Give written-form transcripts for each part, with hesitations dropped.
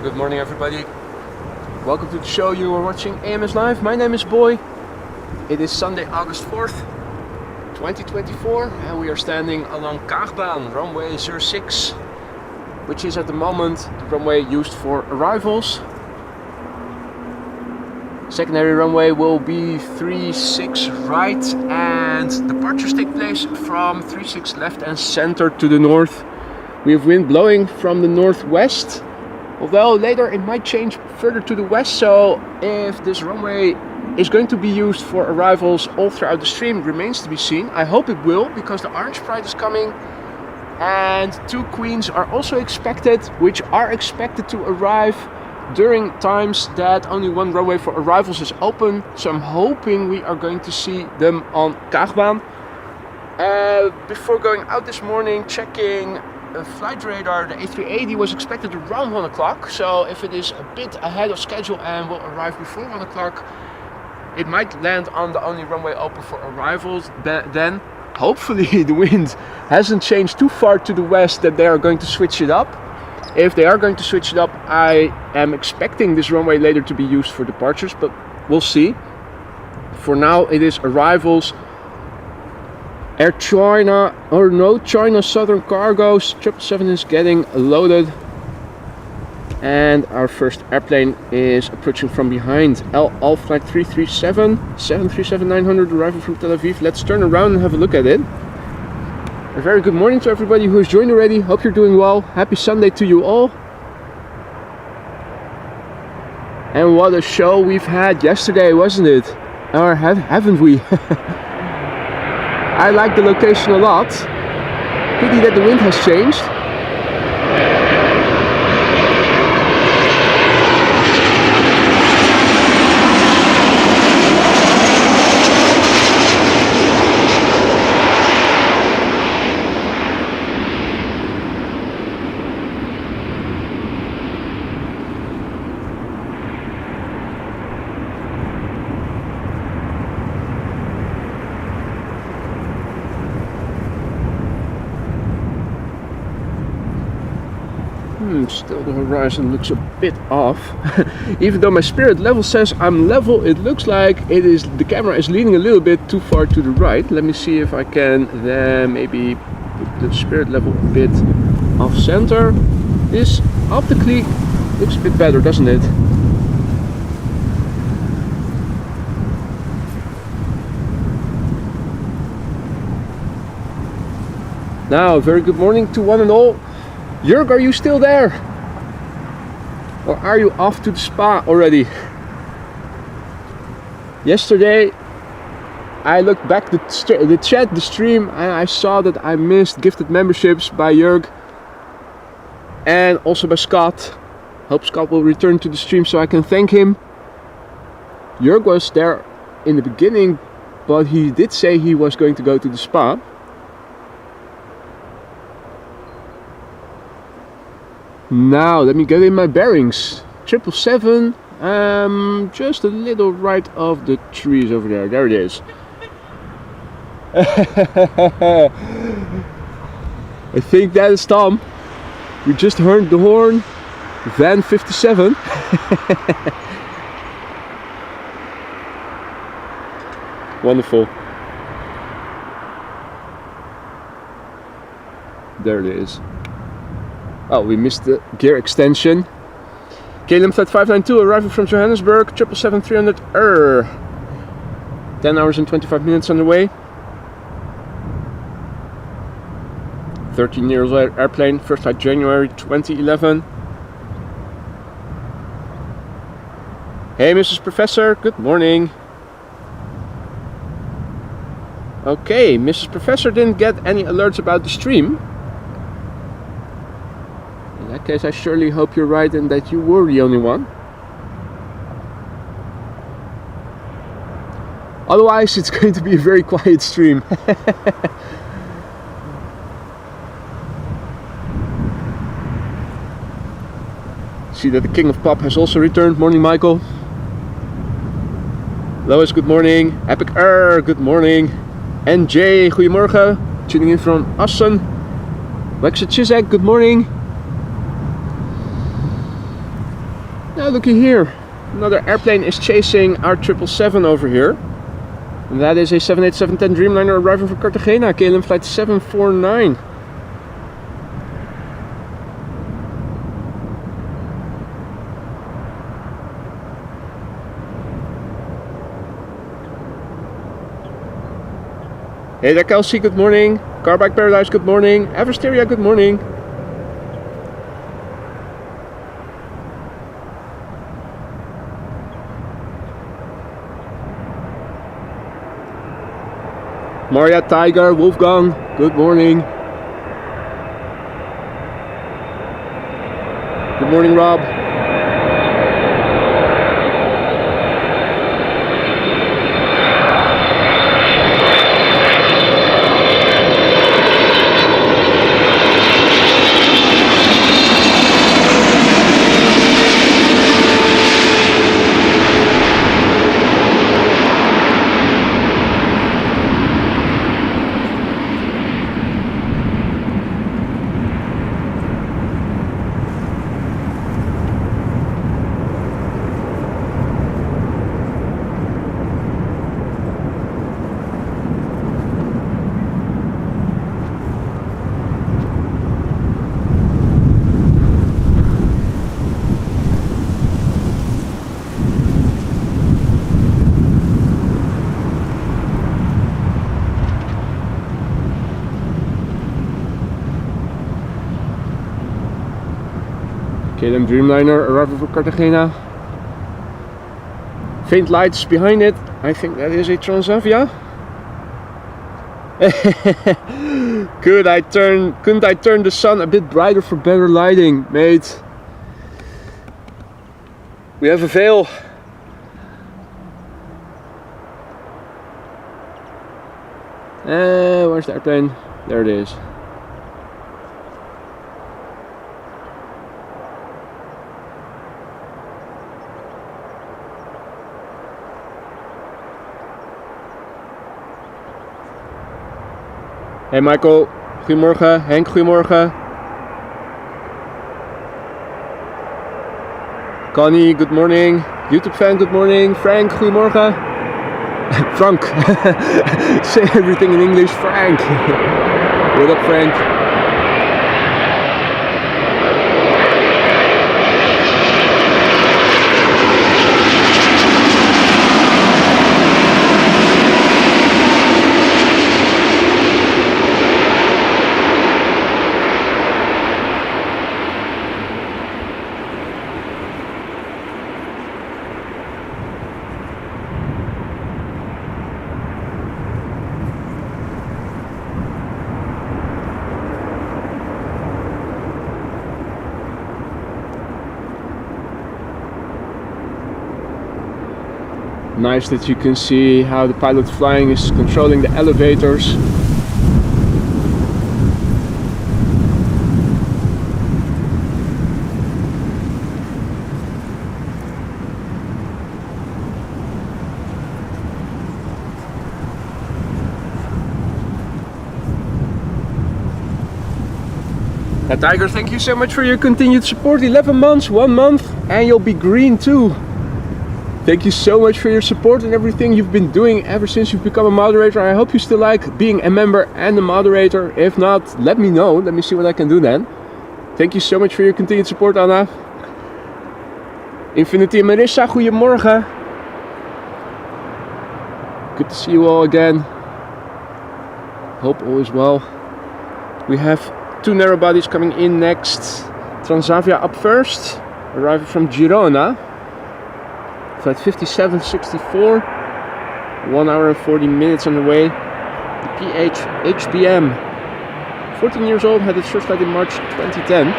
Good morning, everybody. Welcome to the show. You are watching AMS Live. My name is Boy. It is Sunday, August 4th, 2024, and we are standing along Kaagbaan, runway 06, which is at the moment the runway used for arrivals. Secondary runway will be 36 right, and departures take place from 36 left and center to the north. We have wind blowing from the northwest, although later it might change further to the west, so if this runway is going to be used for arrivals all throughout the stream remains to be seen. I hope it will, because the Orange Pride is coming and two Queens are also expected, which are expected to arrive during times that only one runway for arrivals is open, so I'm hoping we are going to see them on Kaagbaan. Before going out this morning, checking flight radar, the A380 was expected around 1 o'clock, so if it is a bit ahead of schedule and will arrive before 1 o'clock, it might land on the only runway open for arrivals. Then hopefully the wind hasn't changed too far to the west that they are going to switch it up. If they are going to switch it up, I am expecting this runway later to be used for departures, but we'll see. For now it is arrivals. Air Choina, or no, Choina Southern Cargos 777 is getting loaded, and our first airplane is approaching from behind. Al flight 337 737-900 arriving from Tel Aviv. Let's turn around and have a look at it. A very good morning to everybody who has joined already. Hope you're doing well. Happy Sunday to you all. And what a show we've had yesterday, wasn't it? Or haven't we? I like the location a lot. Pity that the wind has changed. Still the horizon looks a bit off. Even though my spirit level says I'm level, it looks like it is, the camera is leaning a little bit too far to the right. Let me see if I can then maybe put the spirit level a bit off center. This optically looks a bit better, doesn't it? Now, very good morning to one and all. Jörg, are you still there? Or are you off to the spa already? Yesterday I looked back the chat, the stream, and I saw that I missed gifted memberships by Jörg and also by Scott. Hope Scott will return to the stream so I can thank him. Jörg was there in the beginning, but he did say he was going to go to the spa. Now let me get in my bearings. 777, just a little right of the trees over there. There it is. I think that is Tom. We just heard the horn. Van 57. Wonderful. There it is. Oh, we missed the gear extension. KLM flight 592 arriving from Johannesburg, 777-300. 10 hours and 25 minutes on the way. 13 years old airplane, first flight January 2011. Hey Mrs. Professor, good morning. Okay, Mrs. Professor didn't get any alerts about the stream. In that case, I surely hope you're right and that you were the only one. Otherwise, it's going to be a very quiet stream. See that the King of Pop has also returned. Morning, Michael. Lois, good morning. Epic good morning. NJ, goedemorgen. Tuning in from Assen. Wexa Chizek, good morning. Now looky here, another airplane is chasing our 777 over here. And that is a 787-10 Dreamliner arriving from Cartagena, KLM flight 749. Hey there Kelsey, good morning. Carbike Paradise, good morning. Eversteria, good morning. Maria Tiger, Wolfgang, good morning. Good morning, Rob. KLM Dreamliner arriving from Cartagena. Faint lights behind it. I think that is a Transavia. Couldn't I turn the sun a bit brighter for better lighting, mate? We have a veil. Where's the airplane? There it is. Hey Michael, goedemorgen. Henk, goedemorgen. Connie, good morning. YouTube fan, good morning. Frank, goedemorgen. Frank, say everything in English. Frank. What up, Frank? Nice that you can see how the pilot flying is controlling the elevators. Tiger, thank you so much for your continued support. 11 months, 1 month, and you'll be green too. Thank you so much for your support and everything you've been doing ever since you've become a moderator. I hope you still like being a member and a moderator. If not, let me know. Let me see what I can do then. Thank you so much for your continued support, Anna. Infinity and Marissa, goedemorgen. Good to see you all again. Hope all is well. We have 2 narrow bodies coming in next. Transavia up first, arriving from Girona. Flight 5764, 1 hour and 40 minutes on the way. The PH HBM, 14 years old, had its first flight in March 2010.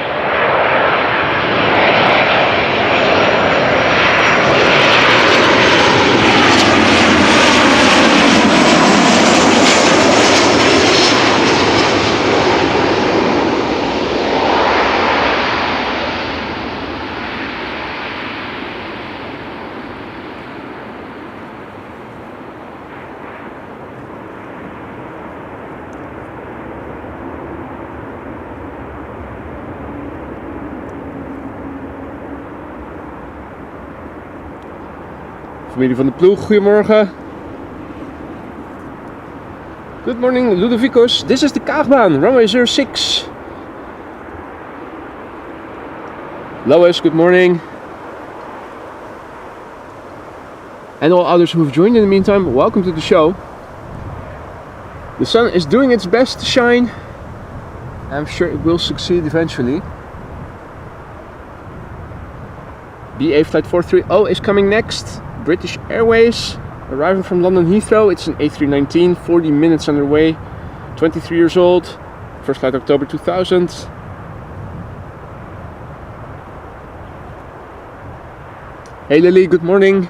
Familie van de ploeg, goedemorgen. Good morning, Ludovicus. This is the Kaagbaan, runway 06. Lois, good morning. And all others who have joined in the meantime, welcome to the show. The sun is doing its best to shine. I'm sure it will succeed eventually. BA Flight 430 is coming next. British Airways, arriving from London Heathrow. It's an A319, 40 minutes underway. 23 years old. First flight October 2000. Hey Lily, good morning.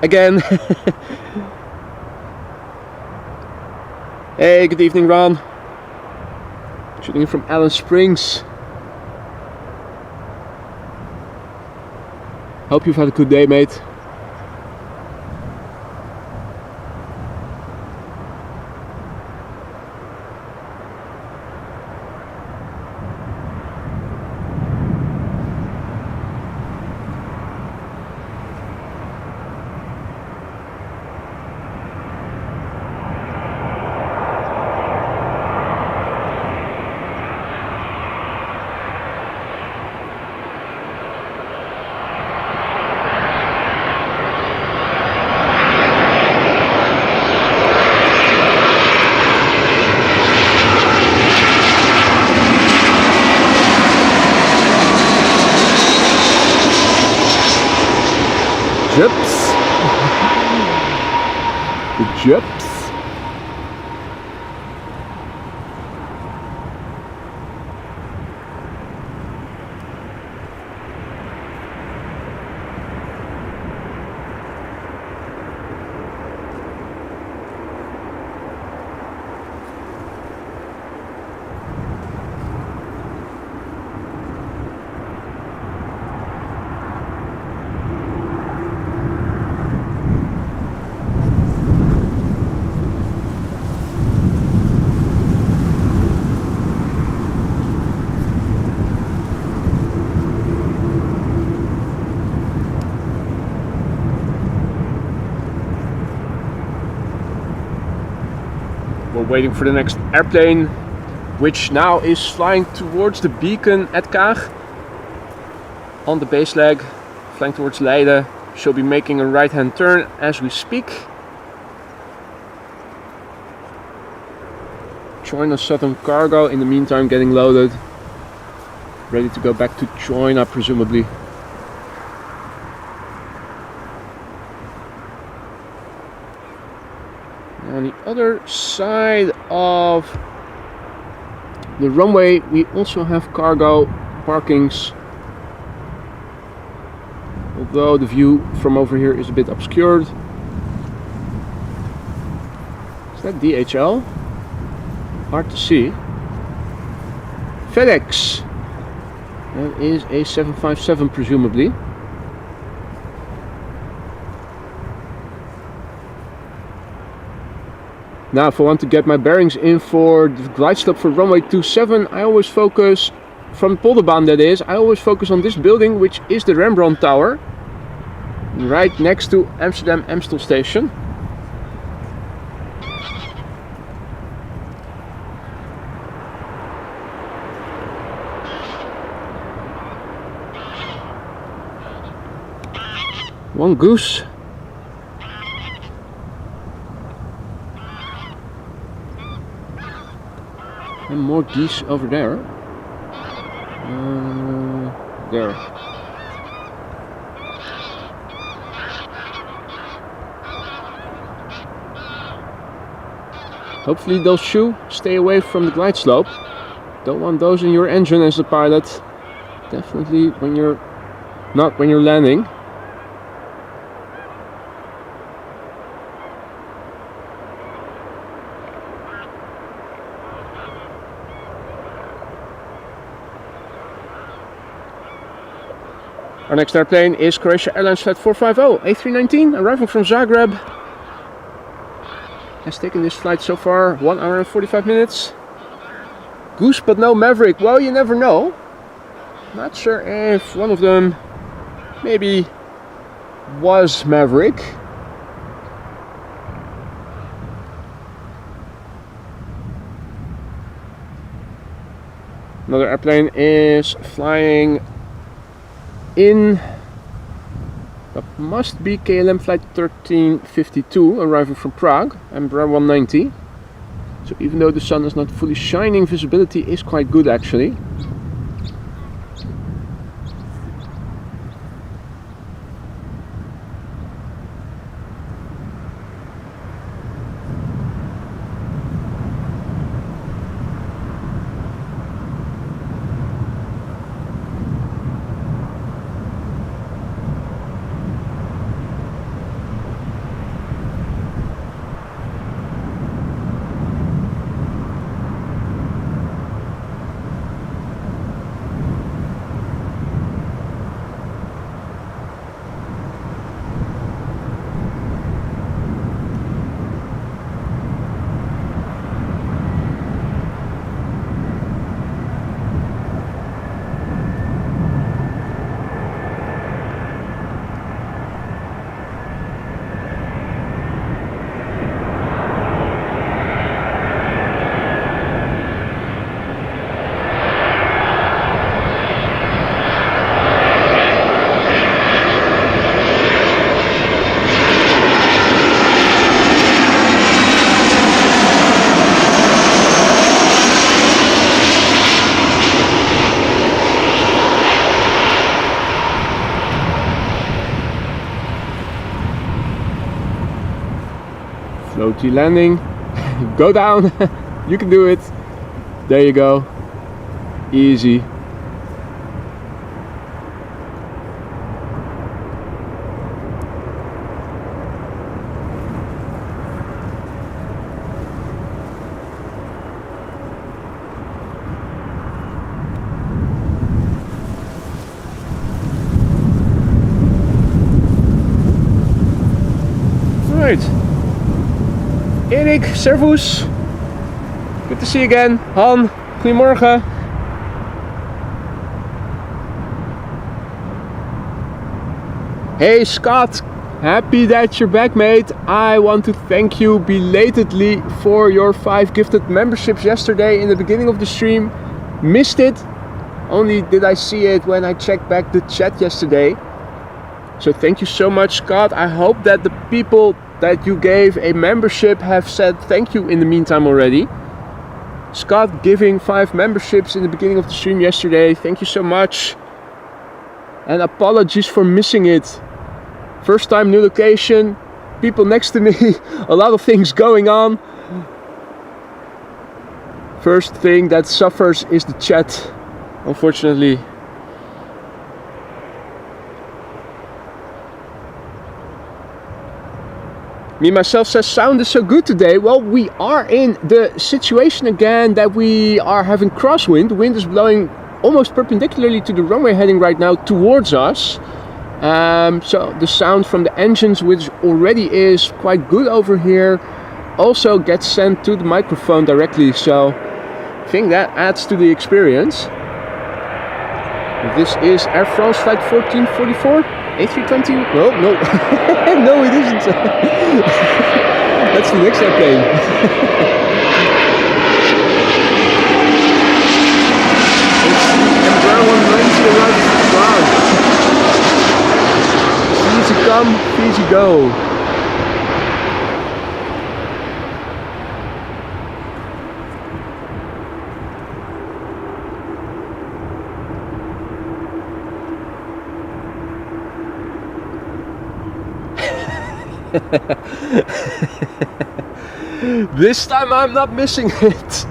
Again. Hey, good evening Ron. Shooting in from Alice Springs. Hope you've had a good day, mate. Jups. The jups. We're waiting for the next airplane, which now is flying towards the beacon at Kaag. On the base leg, flying towards Leiden. She'll be making a right-hand turn as we speak. Choina Southern Cargo in the meantime getting loaded. Ready to go back to Choina presumably. On the other side of the runway we also have cargo parkings, although the view from over here is a bit obscured. Is that DHL? Hard to see. FedEx. That is a 757 presumably. Now if I want to get my bearings in for the glide slope for runway 27, I always focus, from Polderbaan that is, I always focus on this building, which is the Rembrandt Tower, right next to Amsterdam Amstel Station. One goose. And more geese over there. There. Hopefully those shoe stay away from the glide slope. Don't want those in your engine as a pilot. Definitely when you're not when you're landing. Our next airplane is Croatia Airlines Flight 450, A319, arriving from Zagreb. Has taken this flight so far 1 hour and 45 minutes. Goose but no Maverick. Well, you never know. Not sure if one of them maybe was Maverick. Another airplane is flying in. That must be KLM flight 1352 arriving from Prague, Embraer 190. So even though the sun is not fully shining, visibility is quite good actually. Floaty landing. Go down. You can do it. There you go. Easy. Right. Erik, servus. Good to see you again. Han, goedemorgen. Hey Scott, happy that you're back, mate. I want to thank you belatedly for your 5 gifted memberships yesterday in the beginning of the stream. Missed it. Only did I see it when I checked back the chat yesterday. So thank you so much, Scott. I hope that the people that you gave a membership have said thank you in the meantime already. Scott giving 5 memberships in the beginning of the stream yesterday. Thank you so much. And apologies for missing it. First time, new location, people next to me, a lot of things going on. First thing that suffers is the chat, unfortunately. Me myself says sound is so good today. Well, we are in the situation again that we are having crosswind. The wind is blowing almost perpendicularly to the runway heading right now towards us. So the sound from the engines, which already is quite good over here, also gets sent to the microphone directly. So I think that adds to the experience. This is Air France flight 1444. A320? No, no. No, it isn't. That's the next airplane. It's Embraer 190 arriving from Prague. Easy come, easy go. This time I'm not missing it.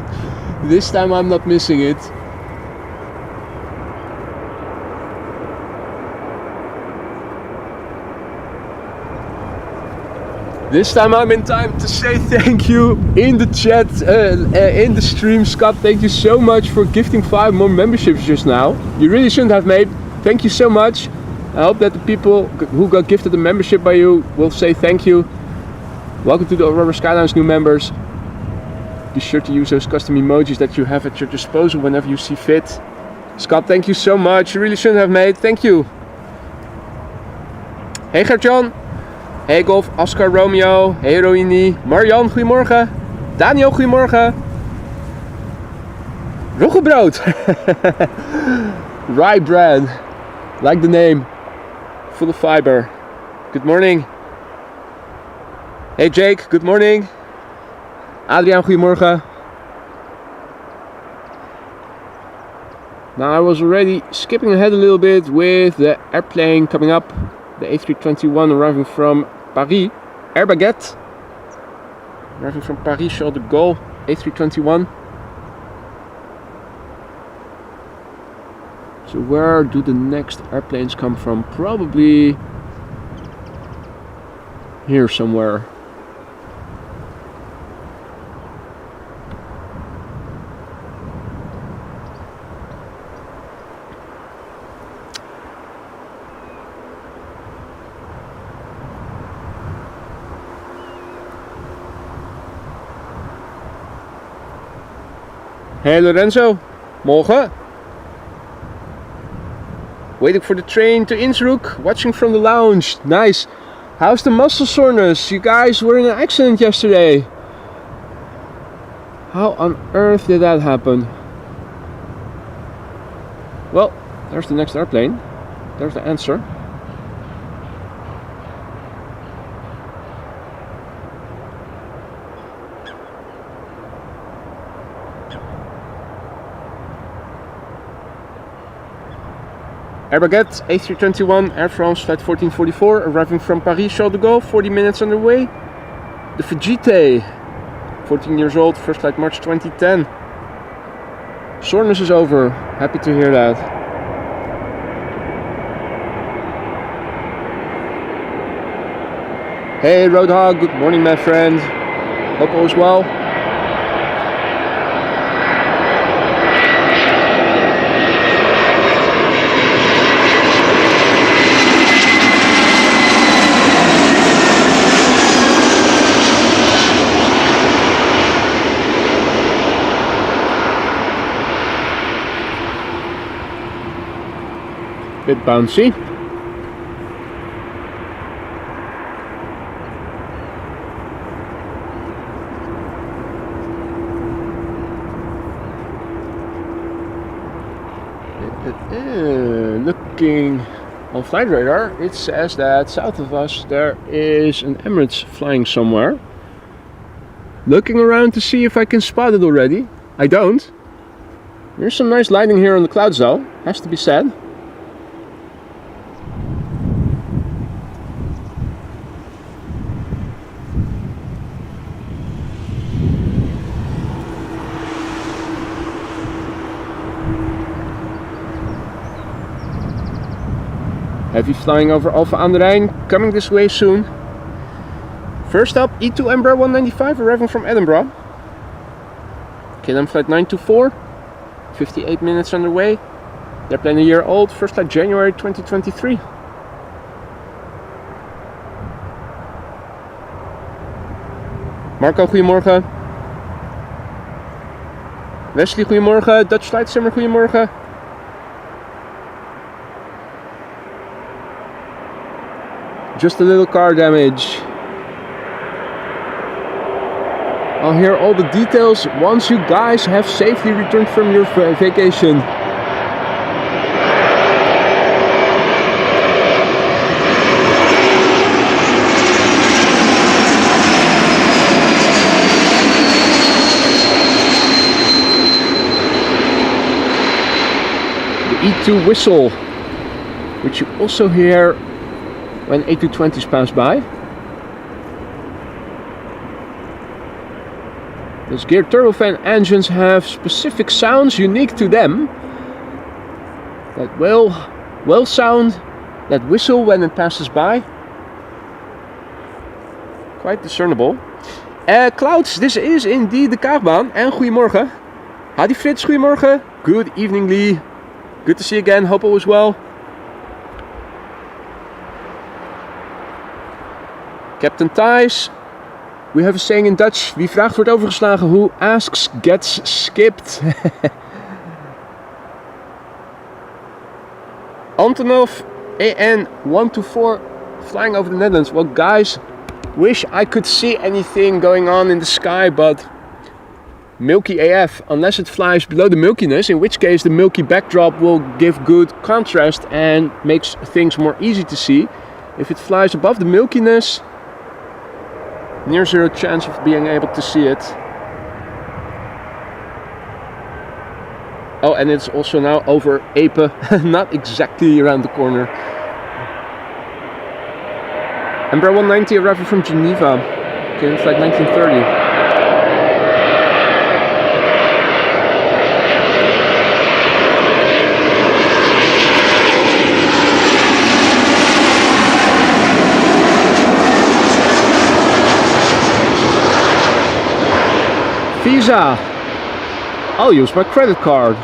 This time I'm not missing it. This time I'm in time to say thank you in the chat, in the stream. Scott, thank you so much for gifting 5 more memberships just now. You really shouldn't have, made. Thank you so much. I hope that the people who got gifted a membership by you will say thank you. Welcome to the Aurora Skylines new members. Be sure to use those custom emojis that you have at your disposal whenever you see fit. Scott, thank you so much. You really shouldn't have, made. Thank you. Hey Gert-Jan. Hey Golf, Oscar, Romeo. Hey Roini. Marian, goedemorgen. Daniel, goedemorgen. Roggebrood. Rye bread. Like the name. Full of fiber. Good morning. Hey Jake, good morning. Adriaan, goedemorgen. Now I was already skipping ahead a little bit with the airplane coming up. The A321 arriving from Paris. Air Baguette. Arriving from Paris, Charles de Gaulle. A321. So where do the next airplanes come from? Probably here somewhere. Hey Lorenzo, morgen. Waiting for the train to Innsbruck, watching from the lounge. Nice. How's the muscle soreness? You guys were in an accident yesterday. How on earth did that happen? Well, there's the next airplane. There's the answer. Air Baguette, A321, Air France, flight 1444, arriving from Paris, Charles de Gaulle, 40 minutes on the way. The Fujite, 14 years old, first flight March 2010. Soreness is over, happy to hear that. Hey Roadhog, good morning my friend, hope all is well. Bit bouncy. Looking on flight radar, it says that south of us there is an Emirates flying somewhere. Looking around to see if I can spot it already. I don't. There's some nice lighting here on the clouds though, has to be said. Heavy flying over Alpha aan de Rijn, coming this way soon. First up, E2 Embraer 195 arriving from Edinburgh. KLM flight 924, 58 minutes on the way. The airplane a year old, first flight January 2023. Marco, goedemorgen. Wesley, goedemorgen. Dutch Flight Simmer, goedemorgen. Just a little car damage. I'll hear all the details once you guys have safely returned from your vacation. The E2 whistle, which you also hear when A220s pass by. Those geared turbofan engines have specific sounds unique to them that will sound that whistle when it passes by. Quite discernible. Clouds, this is indeed the Kaagbaan. En goedemorgen. Hadi Frits, goedemorgen. Good evening Lee. Good to see you again, hope all is well. Captain Thijs, we have a saying in Dutch, wie vraagt wordt overgeslagen, who asks gets skipped. Antonov AN124 flying over the Netherlands. Well guys, wish I could see anything going on in the sky, but milky AF unless it flies below the milkiness, in which case the milky backdrop will give good contrast and makes things more easy to see. If it flies above the milkiness, near zero chance of being able to see it. Oh, and it's also now over Ape, not exactly around the corner. Embraer 190 arriving from Geneva, okay, flight 1930. Visa. I'll use my credit card.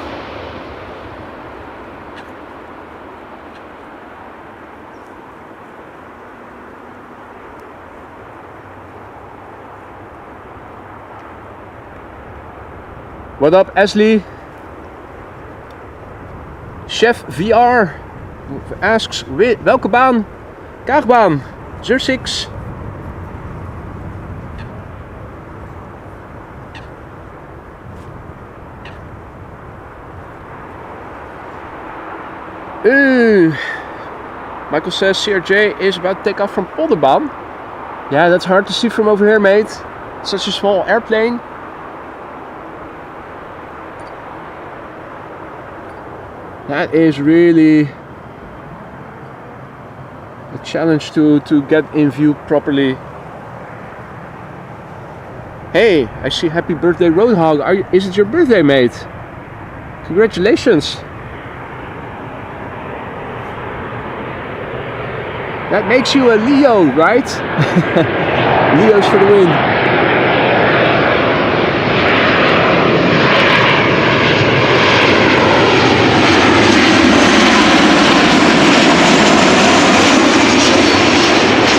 What up, Ashley? Chef VR asks, welke baan? Kaagbaan, 06. Michael says CRJ is about to take off from Polderbaan. Yeah, that's hard to see from over here, mate. It's such a small airplane. That is really a challenge to get in view properly. Hey, I see happy birthday Roadhog. Is it your birthday, mate? Congratulations. That makes you a Leo, right? Leos for the win.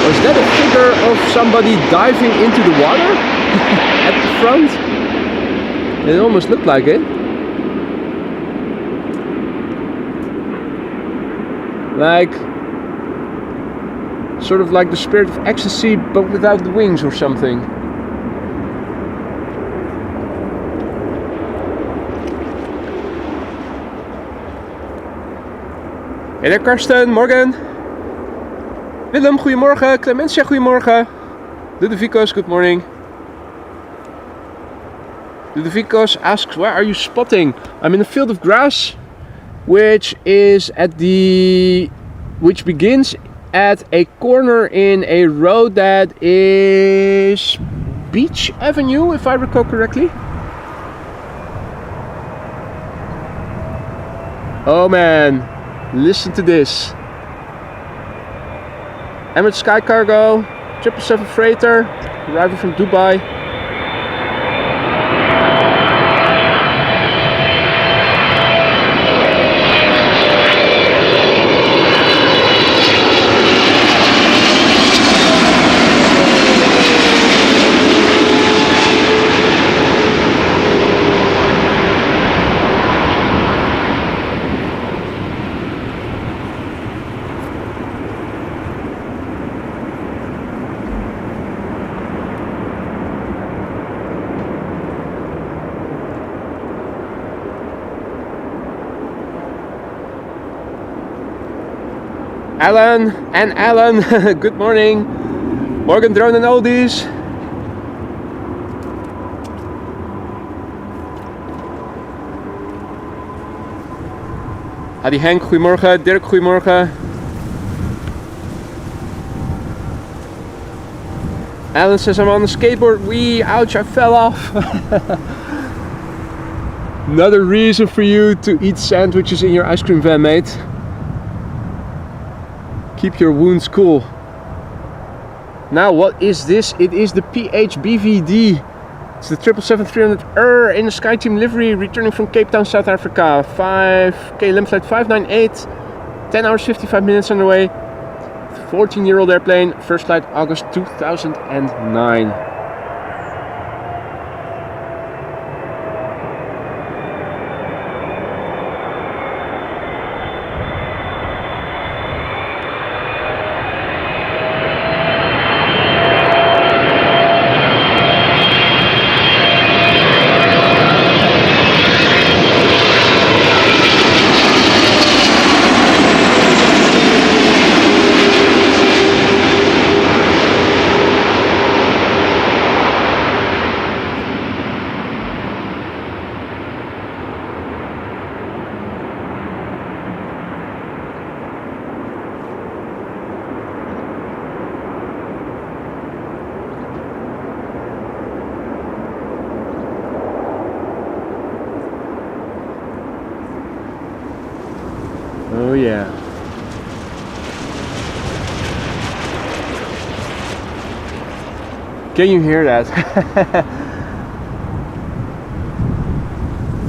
Was that a figure of somebody diving into the water at the front? It almost looked like it. Like, sort of like the Spirit of Ecstasy, but without the wings or something. Hey there, Karsten, morgen. Willem, goedemorgen. Clementia, goedemorgen. Ludovicos, good morning. Ludovicos asks, where are you spotting? I'm in a field of grass, which begins at a corner in a road that is Beach Avenue, if I recall correctly. Oh man, listen to this. Emirates Sky Cargo, 777 freighter, arriving from Dubai. Alan and Alan, good morning. Morgen Drone and Oldies. Adi Henk, goedemorgen. Dirk, goedemorgen. Alan says I'm on a skateboard. Wee, ouch, I fell off. Another reason for you to eat sandwiches in your ice cream van, mate. Keep your wounds cool. Now, what is this? It is the PHBVD. It's the 777-300 in the SkyTeam livery, returning from Cape Town, South Africa. KLM flight 598, 10 hours 55 minutes on the way. 14-year-old airplane, first flight August 2009. Oh yeah. Can you hear that?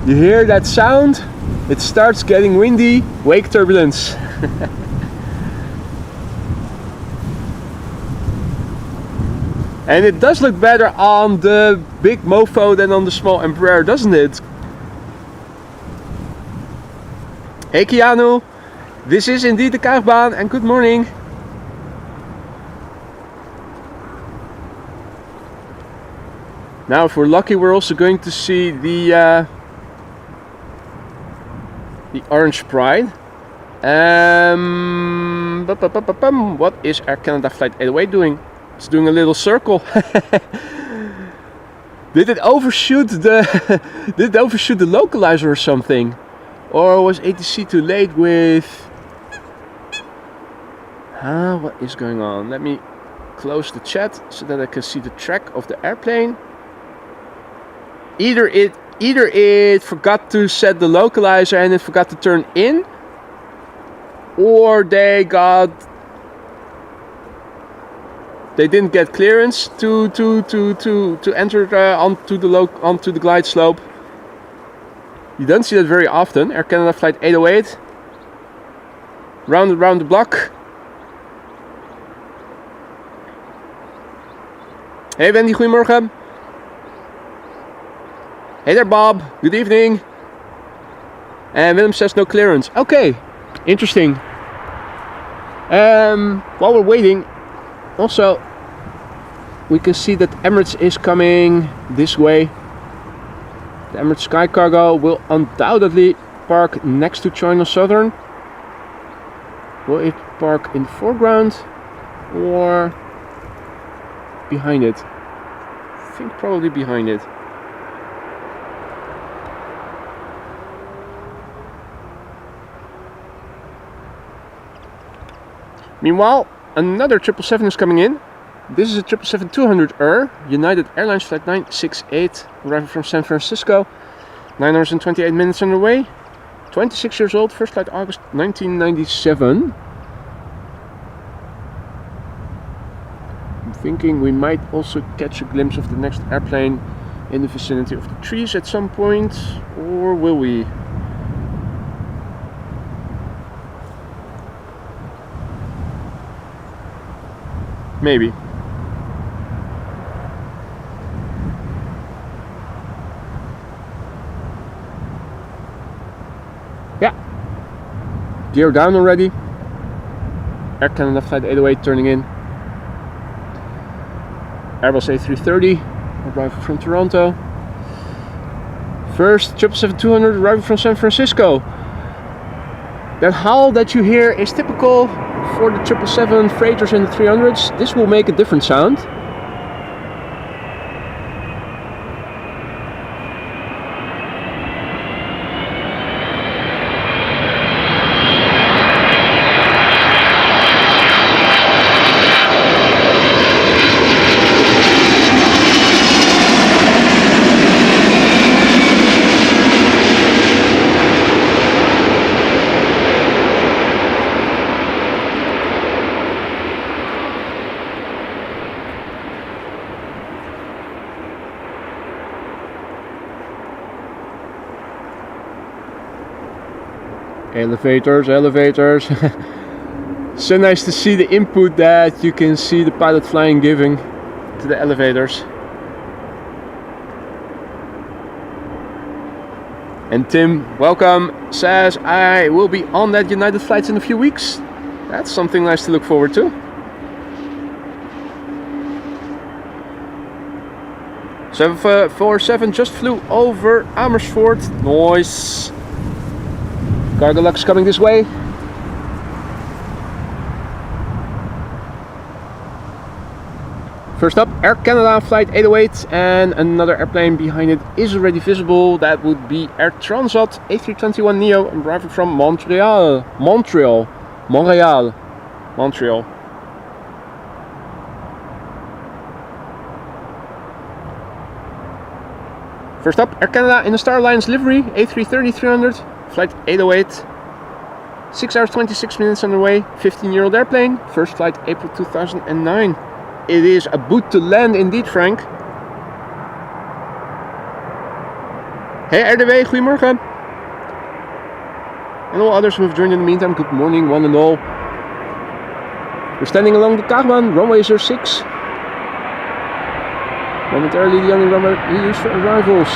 You hear that sound? It starts getting windy, wake turbulence. And it does look better on the big mofo than on the small Embraer, doesn't it? Hey Keanu, this is indeed the Kaagbaan, and good morning. Now if we're lucky, we're also going to see the Orange Pride. What is Air Canada Flight 808 doing? It's doing a little circle. Did it overshoot the localizer or something? Or was ATC too late with... what is going on? Let me close the chat so that I can see the track of the airplane. Either it forgot to set the localizer and it forgot to turn in, or they didn't get clearance to enter onto the glide slope. You don't see that very often. Air Canada Flight 808. Round the block. Hey Wendy, goedemorgen. Hey there Bob, good evening. And Willem says no clearance. Okay, interesting. While we're waiting, also we can see that Emirates is coming this way. The Emirates Sky Cargo will undoubtedly park next to Choina Southern. Will it park in the foreground or behind it? I think probably behind it. Meanwhile, another 777 is coming in. This is a 777-200 United Airlines Flight 968, arriving from San Francisco. 9 hours and 28 minutes underway. 26 years old, first flight August 1997. I'm thinking we might also catch a glimpse of the next airplane in the vicinity of the trees at some point, or will we? Maybe. Yeah. Gear down already. Air Canada Flight 808 turning in. Airbus A380 arriving from Toronto. First 777-200 arriving from San Francisco. That howl that you hear is typical for the 777 freighters and the 300s. This will make a different sound. Elevators. So nice to see the input that you can see the pilot flying giving to the elevators. And Tim, welcome, says I will be on that United flights in a few weeks. That's something nice to look forward to. Seven 47 just flew over Amersfoort. Nice. Cargolux coming this way. First up, Air Canada Flight 808, and another airplane behind it is already visible. That would be Air Transat A321neo, arriving from Montreal. First up, Air Canada in the Star Alliance livery, A330-300, Flight 808. 6 hours 26 minutes on the way, 15-year-old airplane, first flight April 2009. It is a boot to land indeed, Frank. Hey RDW, goedemorgen. And all others who have joined in the meantime, good morning one and all. We're standing along the Kaagbaan, runway 06. Momentarily the only runway we use for arrivals.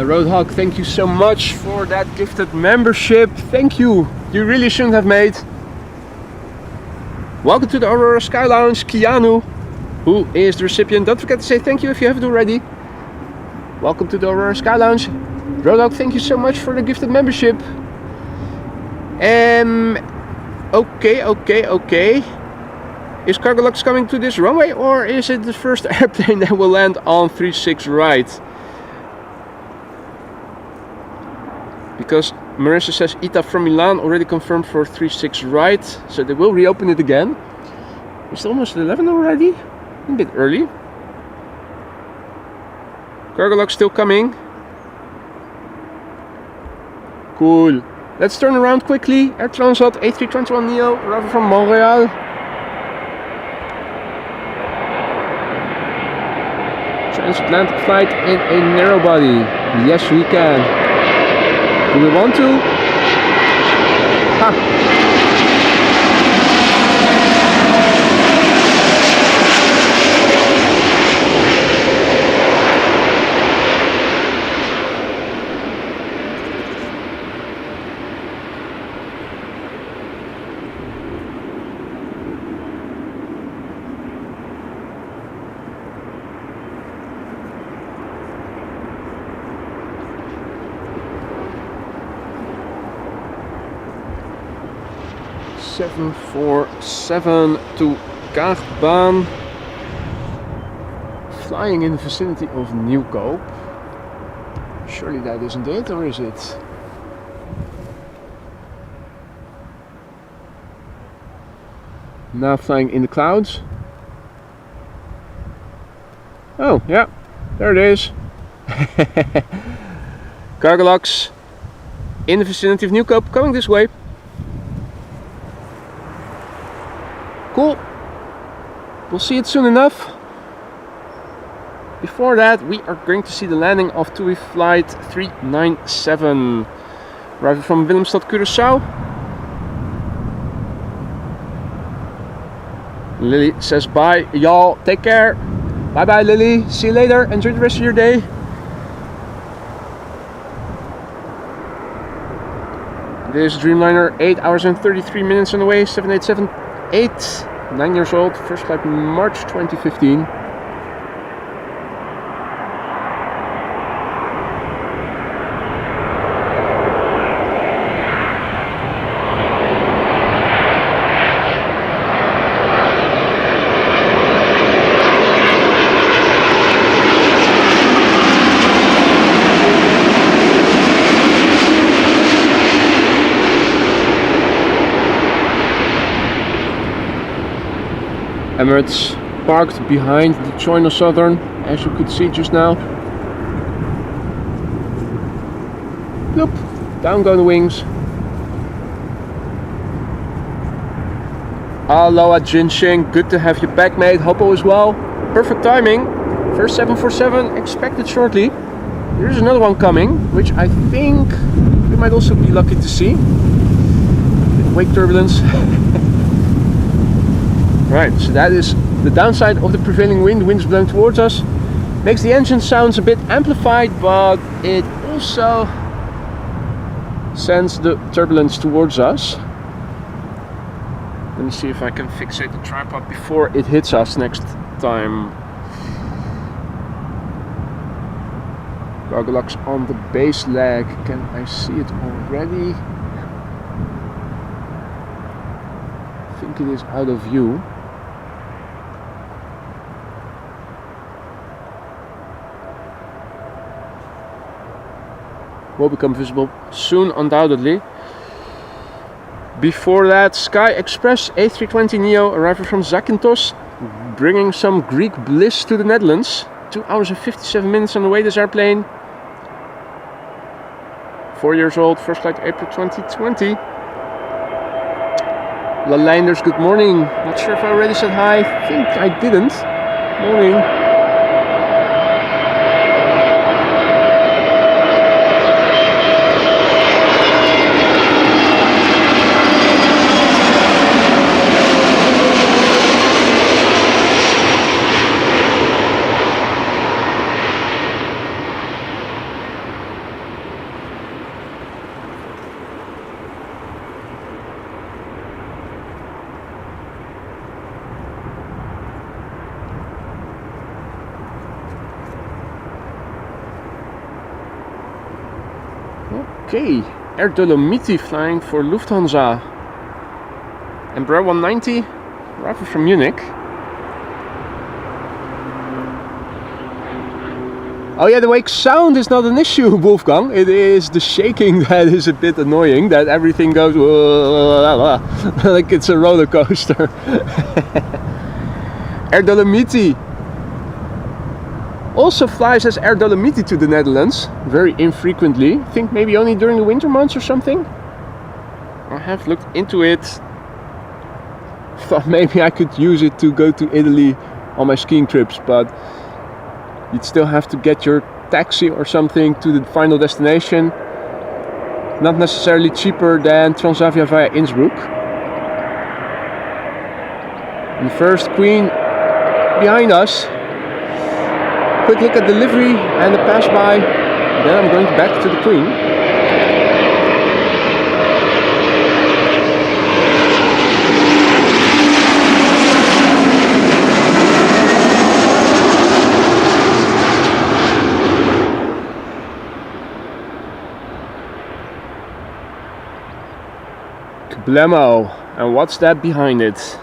Roadhog, thank you so much for that gifted membership. Thank you. You really shouldn't have made. Welcome to the Aurora Sky Lounge, Keanu, who is the recipient. Don't forget to say thank you if you haven't already. Welcome to the Aurora Sky Lounge. Roadhog, thank you so much for the gifted membership. Okay. Is Cargolux coming to this runway, or is it the first airplane that will land on 36 right? Because Marissa says Ita from Milan already confirmed for 36 right, so they will reopen it again. It's almost 11 already, a bit early. Cargolux still coming. Cool. Let's turn around quickly. Air Transat A321neo, arrival from Montreal. Transatlantic flight in a narrow body. Yes, we can. Do we want to? Ha! 747 to Kaagbaan, flying in the vicinity of Nieuwkoop. Surely that isn't it, or is it? Now flying in the clouds. Oh yeah, there it is. Cargolux in the vicinity of Nieuwkoop, coming this way. Cool. We'll see it soon enough. Before that, we are going to see the landing of TUI flight 397, arriving from Willemstad, Curaçao. Lily says bye, y'all. Take care. Bye bye, Lily. See you later. Enjoy the rest of your day. This Dreamliner, 8 hours and 33 minutes on the way, 7878, 9 years old, first flight March 2015. Emirates parked behind the Choina Southern, as you could see just now. Look, down go the wings. Aloha Jinxing, good to have you back, mate. Hoppo as well. Perfect timing. First 747 expected shortly. There's another one coming, which I think we might also be lucky to see. Wake turbulence. Right, so that is the downside of the prevailing wind. The wind is blowing towards us. Makes the engine sounds a bit amplified, but it also sends the turbulence towards us. Let me see if I can fixate the tripod before it hits us next time. Cargolux on the base leg. Can I see it already? I think it is out of view. Will become visible soon, undoubtedly. Before that, Sky Express A320neo arriving from Zakynthos, bringing some Greek bliss to the Netherlands. 2 hours and 57 minutes on the way, this airplane. 4 years old, first flight April 2020. Laleinders, good morning. Not sure if I already said hi. I think I didn't. Morning. Okay, Air Dolomiti flying for Lufthansa. Embraer 190, arriving from Munich. Oh yeah, the wake sound is not an issue, Wolfgang. It is the shaking that is a bit annoying, that everything goes like it's a roller coaster. Air Dolomiti also flies as Air Dolomiti to the Netherlands, very infrequently. I think maybe only during the winter months or something. I have looked into it. Thought maybe I could use it to go to Italy on my skiing trips, but you'd still have to get your taxi or something to the final destination. Not necessarily cheaper than Transavia via Innsbruck. And the first Queen behind us. Quick look at the livery and the pass by. Then I'm going back to the Queen. Kablemo. And what's that behind it?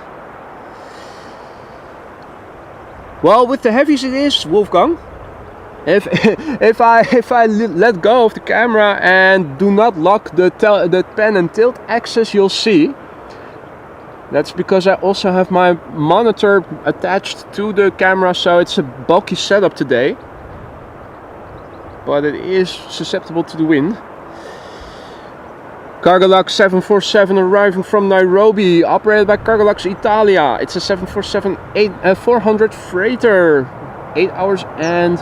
Well, with the heavies it is, Wolfgang. If I let go of the camera and do not lock the pen and tilt axis, you'll see. That's because I also have my monitor attached to the camera, so it's a bulky setup today. But it is susceptible to the wind. Cargolux 747 arriving from Nairobi, operated by Cargolux Italia. It's a 747-400 freighter. 8 hours and...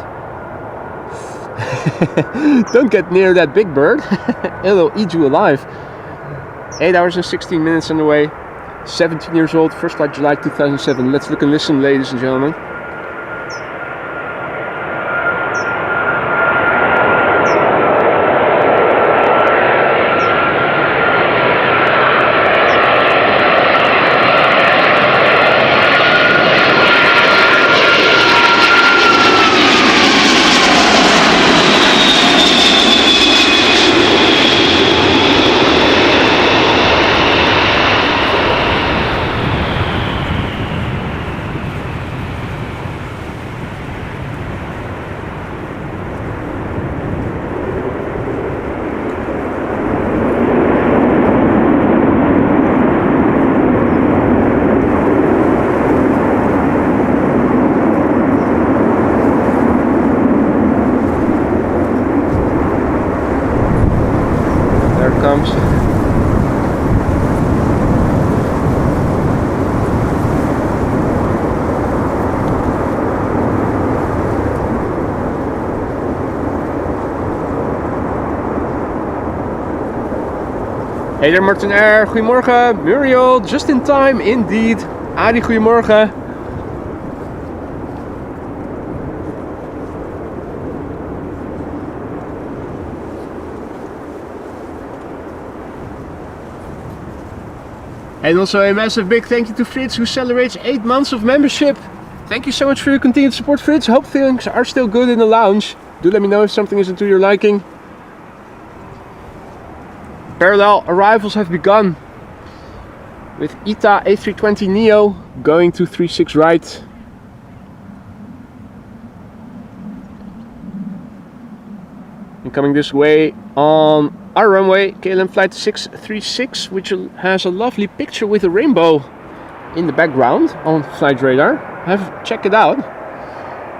Don't get near that big bird. It'll eat you alive. 8 hours and 16 minutes on the way. 17 years old, first flight July 2007. Let's look and listen, ladies and gentlemen. Comes. Hey there Martin Air, goedemorgen, Muriel, just in time indeed. Adi, goedemorgen. And also a massive big thank you to Fritz, who celebrates 8 months of membership. Thank you so much for your continued support, Fritz. Hope things are still good in the lounge. Do let me know if something isn't to your liking. Parallel arrivals have begun with ITA A320neo going to 36 right. And coming this way on our runway, KLM flight 636, which has a lovely picture with a rainbow in the background on flight radar. Check it out.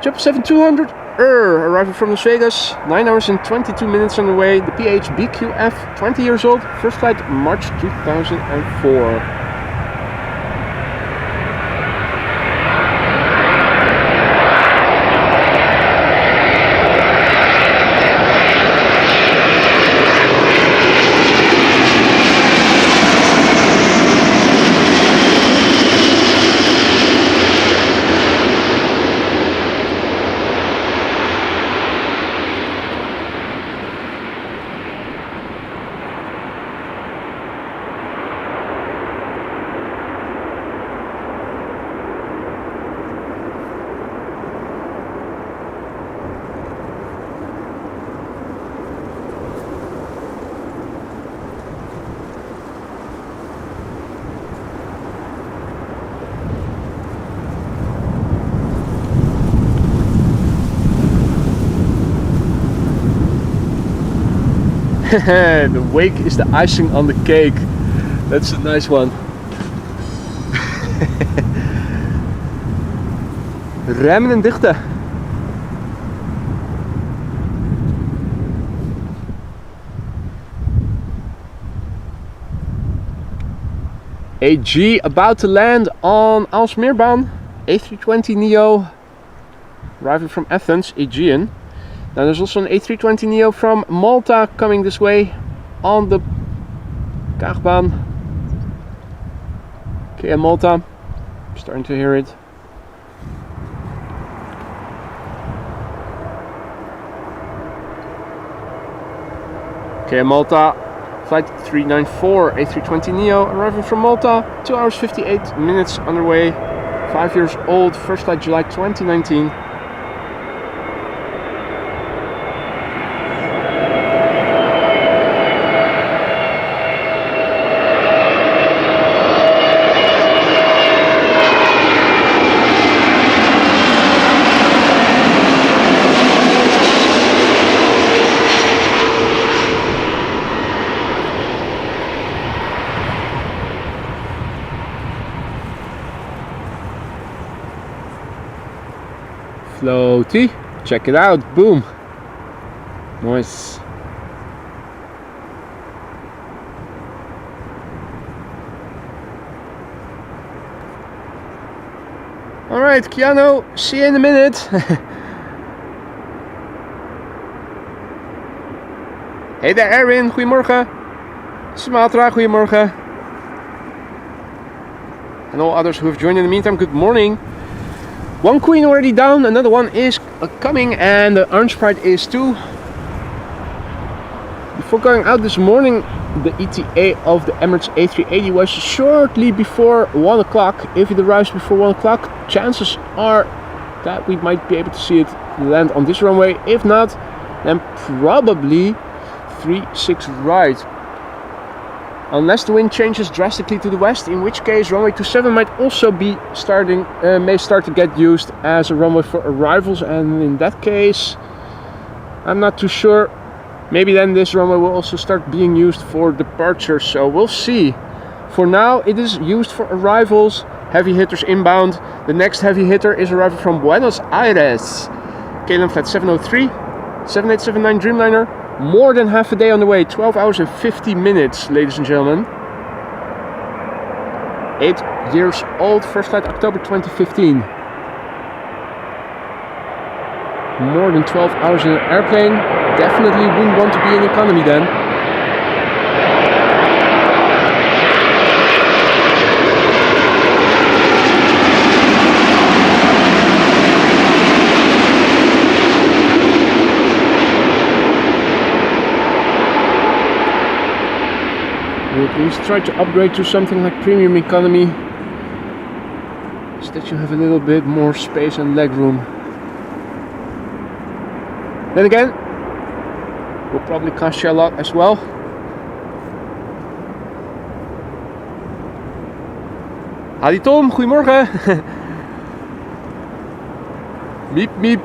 777-200 arriving from Las Vegas, 9 hours and 22 minutes on the way. The PH BQF, 20 years old, first flight March 2004. The wake is the icing on the cake. That's a nice one. Remmen en dichten. AG about to land on Aalsmeerbaan. A320neo arriving from Athens, Aegean. Now there's also an A320neo from Malta coming this way on the Kaagbaan. KLM Malta, I'm starting to hear it. KLM Malta, flight 394, A320neo arriving from Malta, 2 hours 58 minutes on their way, 5 years old, first flight July 2019. Floaty, check it out, boom, nice. Alright, Keanu, see you in a minute. Hey there Erwin, goedemorgen. Sumatra, goedemorgen. And all others who have joined in the meantime, good morning. One queen already down, another one is coming, and the orange pride is too. Before going out this morning, the ETA of the Emirates A380 was shortly before 1 o'clock. If it arrives before 1 o'clock, chances are that we might be able to see it land on this runway. If not, then probably 36 right. Unless the wind changes drastically to the west, in which case runway 27 might also be may start to get used as a runway for arrivals, and in that case, I'm not too sure. Maybe then this runway will also start being used for departure, so we'll see. For now, it is used for arrivals, heavy hitters inbound. The next heavy hitter is arriving from Buenos Aires. KLM flight 703, 7879 Dreamliner. More than half a day on the way, 12 hours and 50 minutes, ladies and gentlemen. 8 years old, first flight October 2015. More than 12 hours in an airplane. Definitely wouldn't want to be in economy then. Please try to upgrade to something like premium economy, so that you have a little bit more space and leg room. Then again, will probably cost you a lot as well. Hadi Tom, goedemorgen. Miep miep.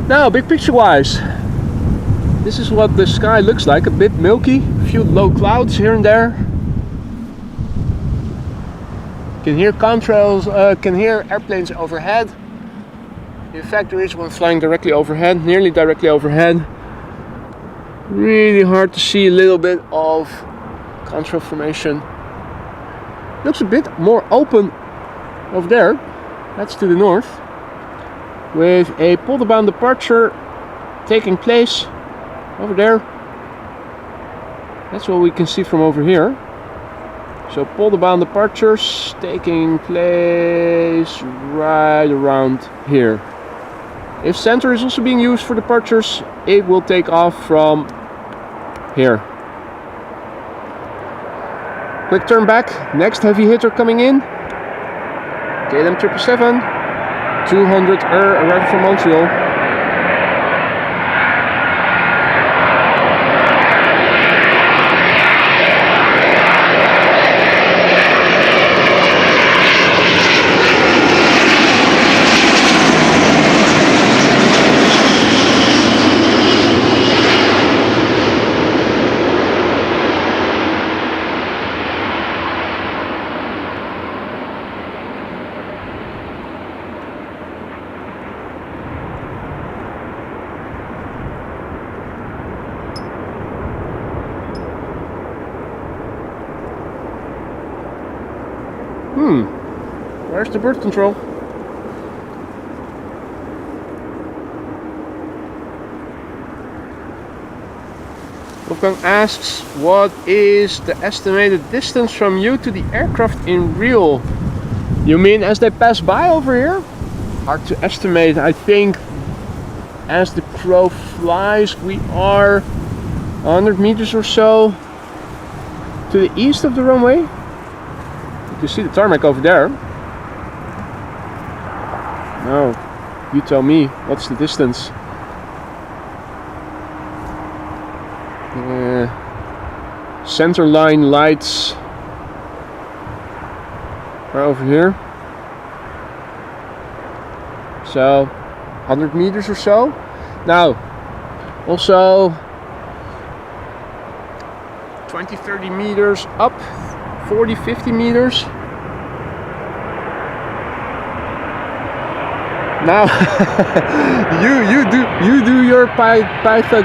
Now, big picture wise, this is what the sky looks like. A bit milky, a few low clouds here and there. Can hear contrails, can hear airplanes overhead. In fact, there is one flying directly overhead, nearly directly overhead. Really hard to see a little bit of contrail formation. Looks a bit more open over there. That's to the north, with a pull-down departure taking place over there. That's what we can see from over here. So pull-down departures taking place right around here. If center is also being used for departures, it will take off from here. Quick turn back. Next heavy hitter coming in. KLM 777. 200 arriving from Montreal. Where's the bird control? Wolfgang asks, what is the estimated distance from you to the aircraft in real? You mean as they pass by over here? Hard to estimate. I think as the crow flies, we are 100 meters or so to the east of the runway. You can see the tarmac over there. No, you tell me, what's the distance? Center line lights are over here. So 100 meters or so. Now, also 20-30 meters up, 40-50 meters. Now you do your Pythagorean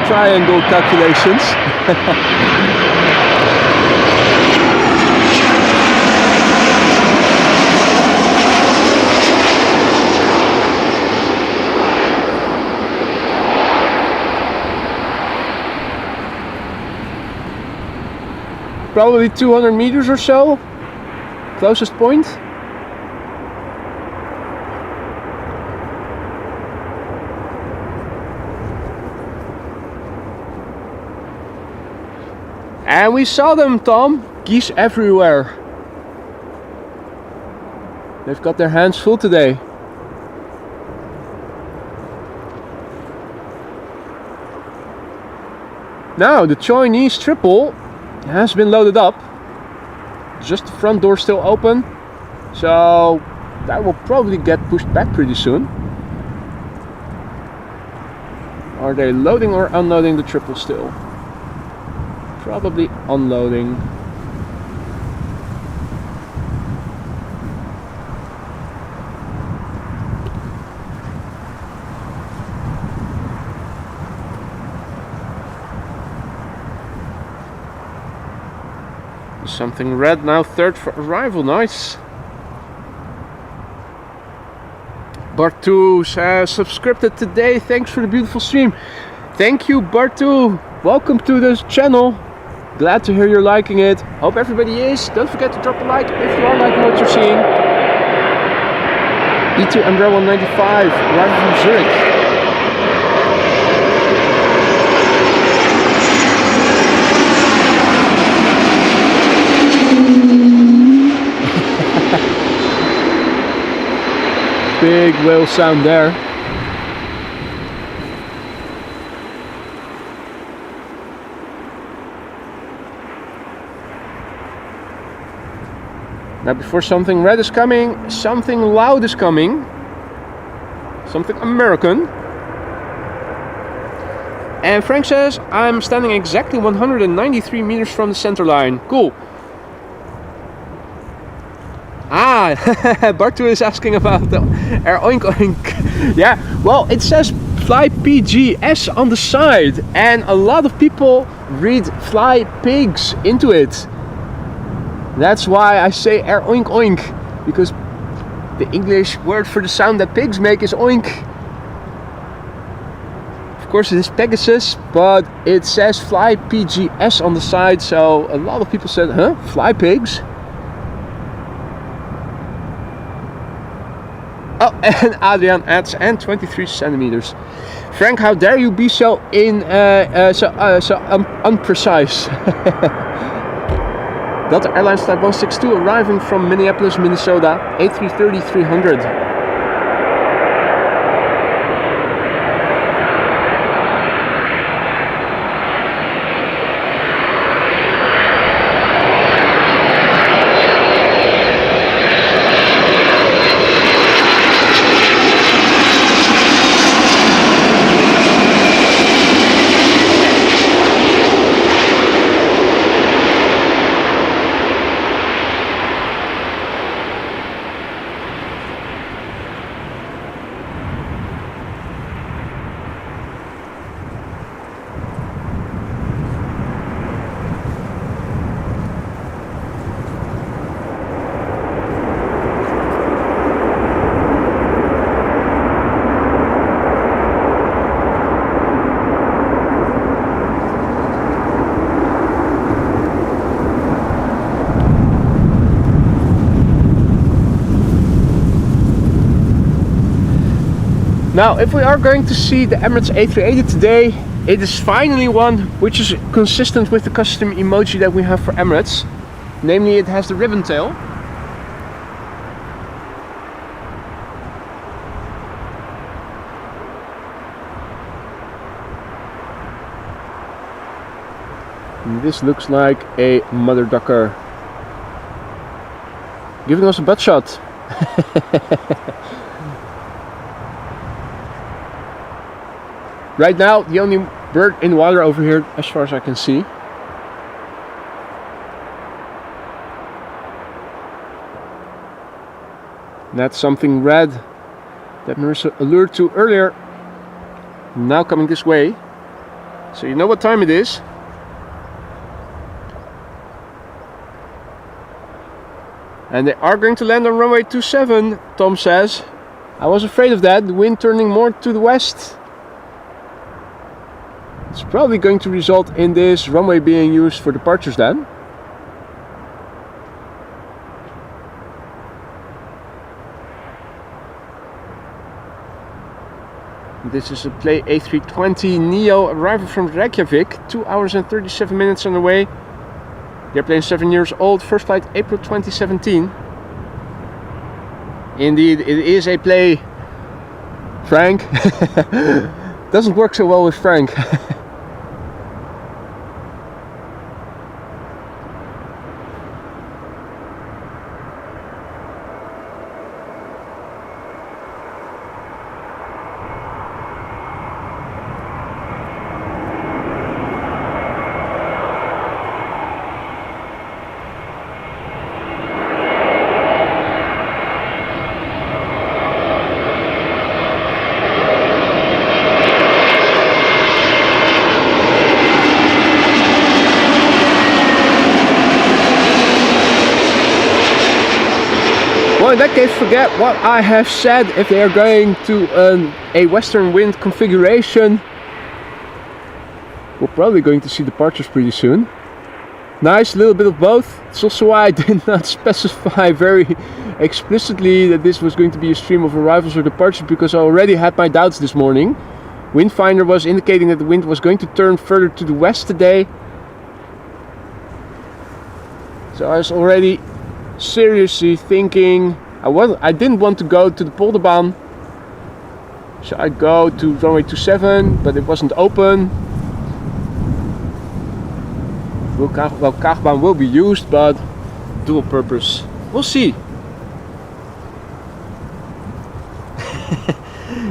triangle calculations. Probably 200 meters or so, closest point. And we saw them, Tom. Geese everywhere. They've got their hands full today. Now the Chinese triple has been loaded up. Just the front door still open. So that will probably get pushed back pretty soon. Are they loading or unloading the triple still? Probably unloading. Something red now, third for arrival, nice. Bartu says, subscribed today, thanks for the beautiful stream. Thank you, Bartu. Welcome to this channel. Glad to hear you're liking it. Hope everybody is. Don't forget to drop a like if you are liking what you're seeing. E2 Embraer 195, arriving from Zurich. Big whale sound there. Now before something red is coming, something loud is coming. Something American. And Frank says, I'm standing exactly 193 meters from the center line. Cool. Ah, Bartu is asking about the Air Oink Oink. Yeah, well, it says Fly PGS on the side, and a lot of people read Fly Pigs into it. That's why I say Air Oink Oink, because the English word for the sound that pigs make is oink. Of course it is Pegasus, but it says Fly PGS on the side, so a lot of people said, huh, Fly Pigs? Oh, and Adrian adds, and 23 centimeters. Frank, how dare you be so unprecise? Delta Airlines Flight 162 arriving from Minneapolis, Minnesota, A330-300. Now, if we are going to see the Emirates A388 today, it is finally one which is consistent with the custom emoji that we have for Emirates. Namely, it has the ribbon tail. And this looks like a mother ducker giving us a butt shot. Right now, the only bird in water over here, as far as I can see. That's something red that Marissa allured to earlier. Now coming this way. So you know what time it is. And they are going to land on runway 27, Tom says. I was afraid of that, the wind turning more to the west. It's probably going to result in this runway being used for departures then. This is a Play A320 Neo arriving from Reykjavik, 2 hours and 37 minutes on the way. The airplane is 7 years old, first flight April 2017. Indeed, it is a Play, Frank. Doesn't work so well with Frank. Well, in that case, forget what I have said. If they are going to a western wind configuration, we're probably going to see departures pretty soon. Nice, a little bit of both. It's also why I did not specify very explicitly that this was going to be a stream of arrivals or departures, because I already had my doubts this morning. Wind finder was indicating that the wind was going to turn further to the west today. So I was already seriously thinking, I didn't want to go to the Polderbaan. So I go to runway 27, but it wasn't open. Well, Kaagbaan will be used, but dual purpose. We'll see.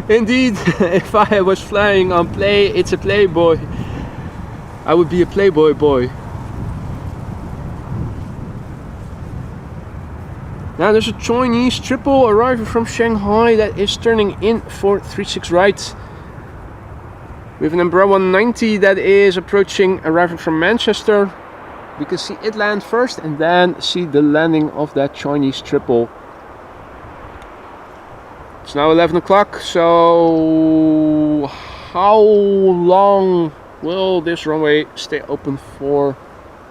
Indeed, if I was flying on It's a Playboy, I would be a Playboy boy. Now there's a Chinese triple arriving from Shanghai that is turning in for 36 right. We have an Embraer 190 that is approaching, arriving from Manchester. We can see it land first and then see the landing of that Chinese triple. It's now 11 o'clock, so how long will this runway stay open for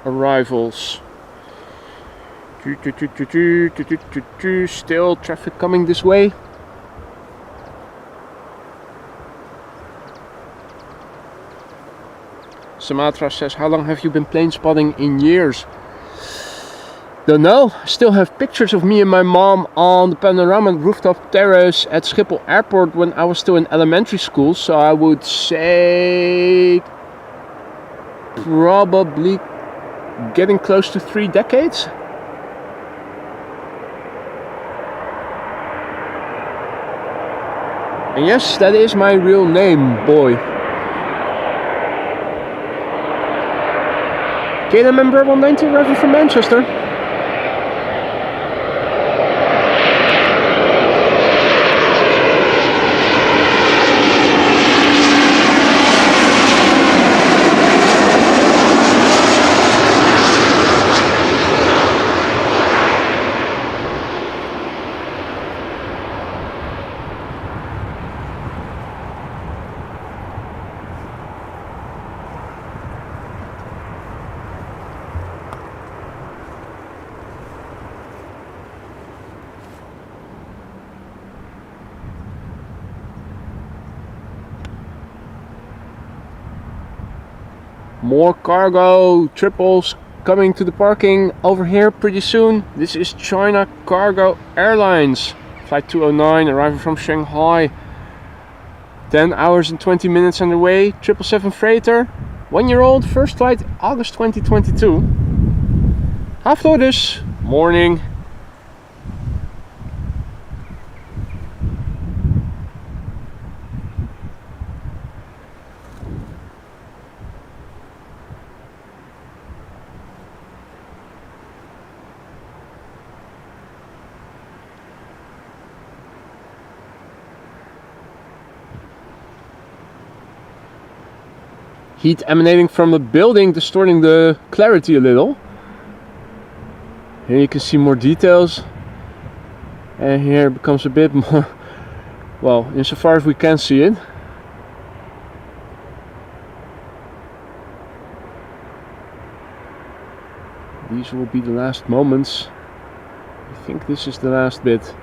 arrivals? Still traffic coming this way. Sumatra says, how long have you been plane spotting in years? Don't know. Still have pictures of me and my mom on the panorama rooftop terrace at Schiphol Airport when I was still in elementary school. So I would say probably getting close to 3 decades. And yes, that is my real name, boy. KLM Embraer 190 arriving from Manchester. More cargo triples coming to the parking over here pretty soon. This is Choina Cargo Airlines. Flight 209 arriving from Shanghai. 10 hours and 20 minutes underway. 777 freighter. 1-year-old. First flight August 2022. Half lotus. Morning. Heat emanating from the building, distorting the clarity a little. Here you can see more details. And here it becomes a bit more, well, insofar as we can see it. These will be the last moments. I think this is the last bit.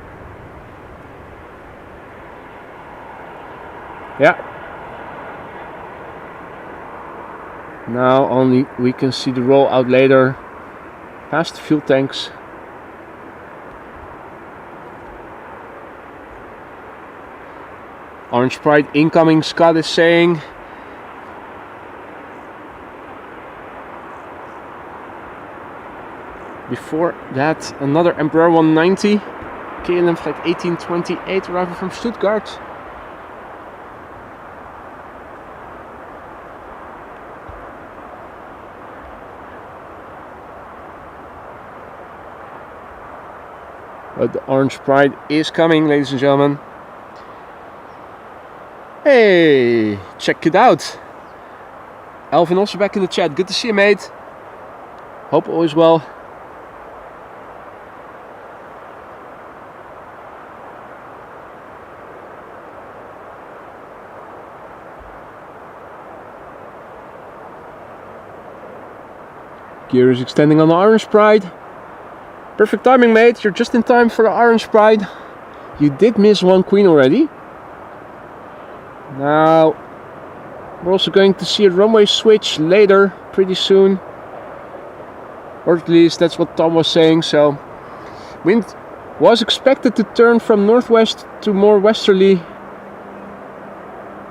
Yeah. Now only we can see the rollout later, past the fuel tanks. Orange Pride incoming, Scott is saying. Before that, another Embraer 190, KLM flight 1828 arriving from Stuttgart. But the Orange Pride is coming, ladies and gentlemen. Hey, check it out. Elvin also back in the chat. Good to see you, mate. Hope all is well. Gear is extending on the Orange Pride. Perfect timing, mate. You're just in time for the Orange Pride. You did miss one queen already. Now, we're also going to see a runway switch later, pretty soon. Or at least that's what Tom was saying. So, wind was expected to turn from northwest to more westerly.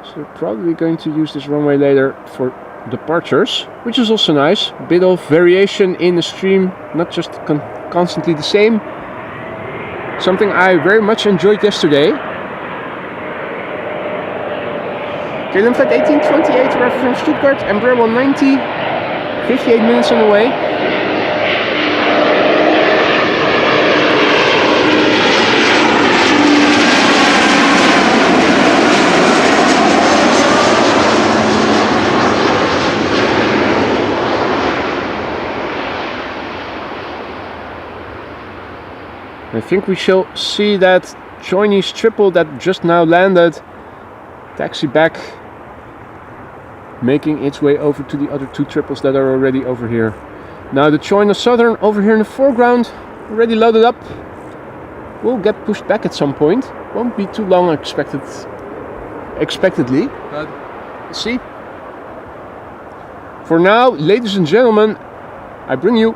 So, we're probably going to use this runway later for departures, which is also nice. A bit of variation in the stream, not just constantly the same. Something I very much enjoyed yesterday. KLM Flight 1828 arrived from Stuttgart, Embraer 190, 58 minutes on the way. I think we shall see that Chinese triple that just now landed taxi back, making its way over to the other two triples that are already over here. Now the Choina Southern over here in the foreground, already loaded up, will get pushed back at some point. Won't be too long expectedly, but we'll see. For now, ladies and gentlemen, I bring you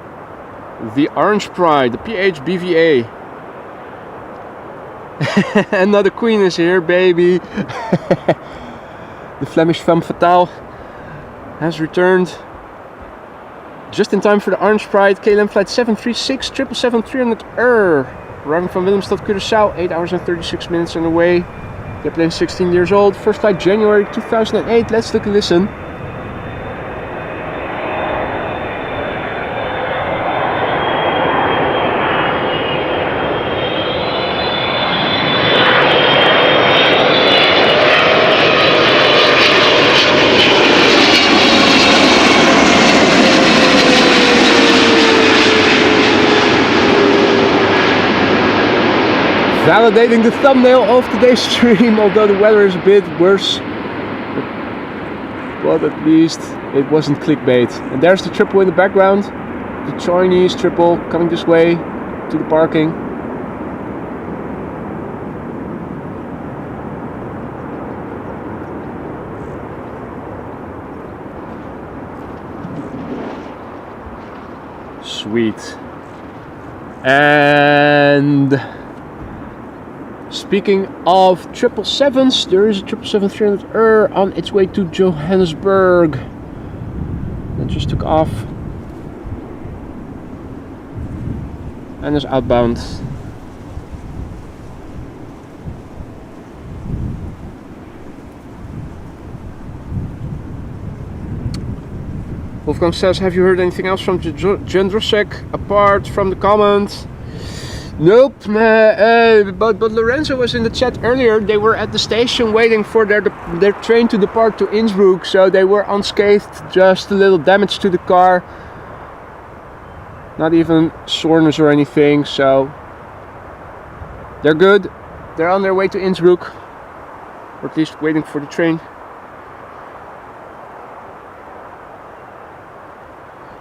the Orange Pride, the PHBVA. Another queen is here, baby. The Flemish femme fatale has returned just in time for the Orange Pride. KLM Flight 736 777-300 arriving from Willemstad, Curaçao, 8 hours and 36 minutes on the way. The plane is 16 years old. First flight January 2008. Let's take a listen. Validating the thumbnail of today's stream, although the weather is a bit worse. But at least it wasn't clickbait. And there's the triple in the background. The Chinese triple coming this way to the parking. Sweet. And speaking of 777s, there is a 777-300 on its way to Johannesburg. That just took off and is outbound. Wolfgang says, have you heard anything else from Jendrosek apart from the comment? Nope, but Lorenzo was in the chat earlier. They were at the station waiting for their train to depart to Innsbruck, so they were unscathed, just a little damage to the car. Not even soreness or anything, so they're good. They're on their way to Innsbruck, or at least waiting for the train.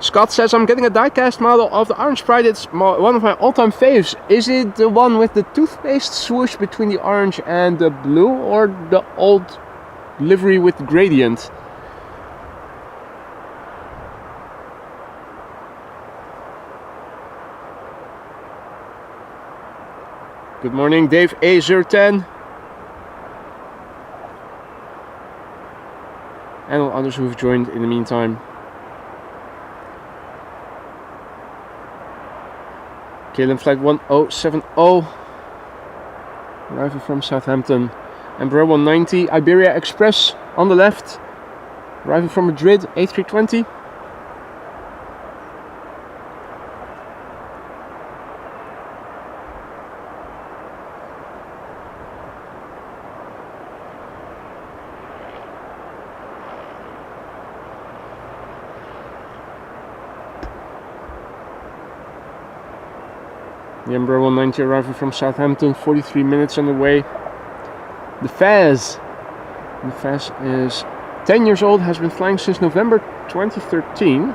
Scott says, I'm getting a die-cast model of the Orange Pride. It's one of my all-time faves. Is it the one with the toothpaste swoosh between the orange and the blue, or the old livery with the gradient? Good morning, Dave A010. And all others who have joined in the meantime. KLM Flight 1070, arriving from Southampton. Embraer 190, Iberia Express on the left, arriving from Madrid, A320. The Embraer 190 arriving from Southampton, 43 minutes on the way. The Faz is 10 years old, has been flying since November 2013.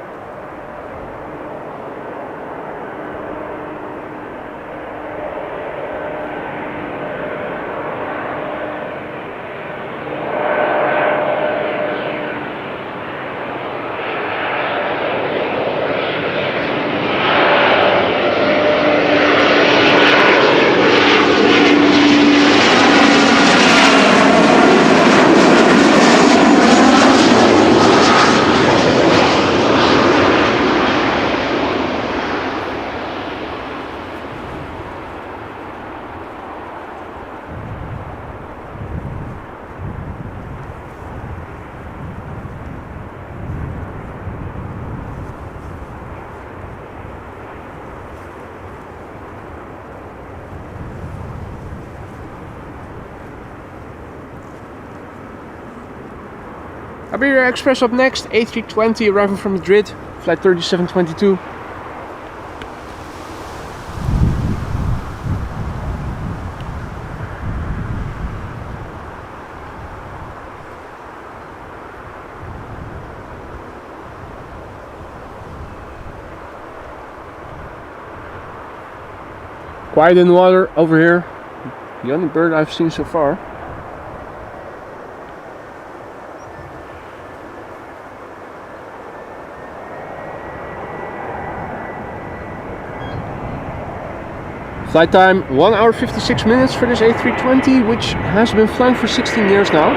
Iberia Express up next, A320 arriving from Madrid, flight 3722. Quiet in the water over here, the only bird I've seen so far. Flight time 1 hour 56 minutes for this A320, which has been flying for 16 years now.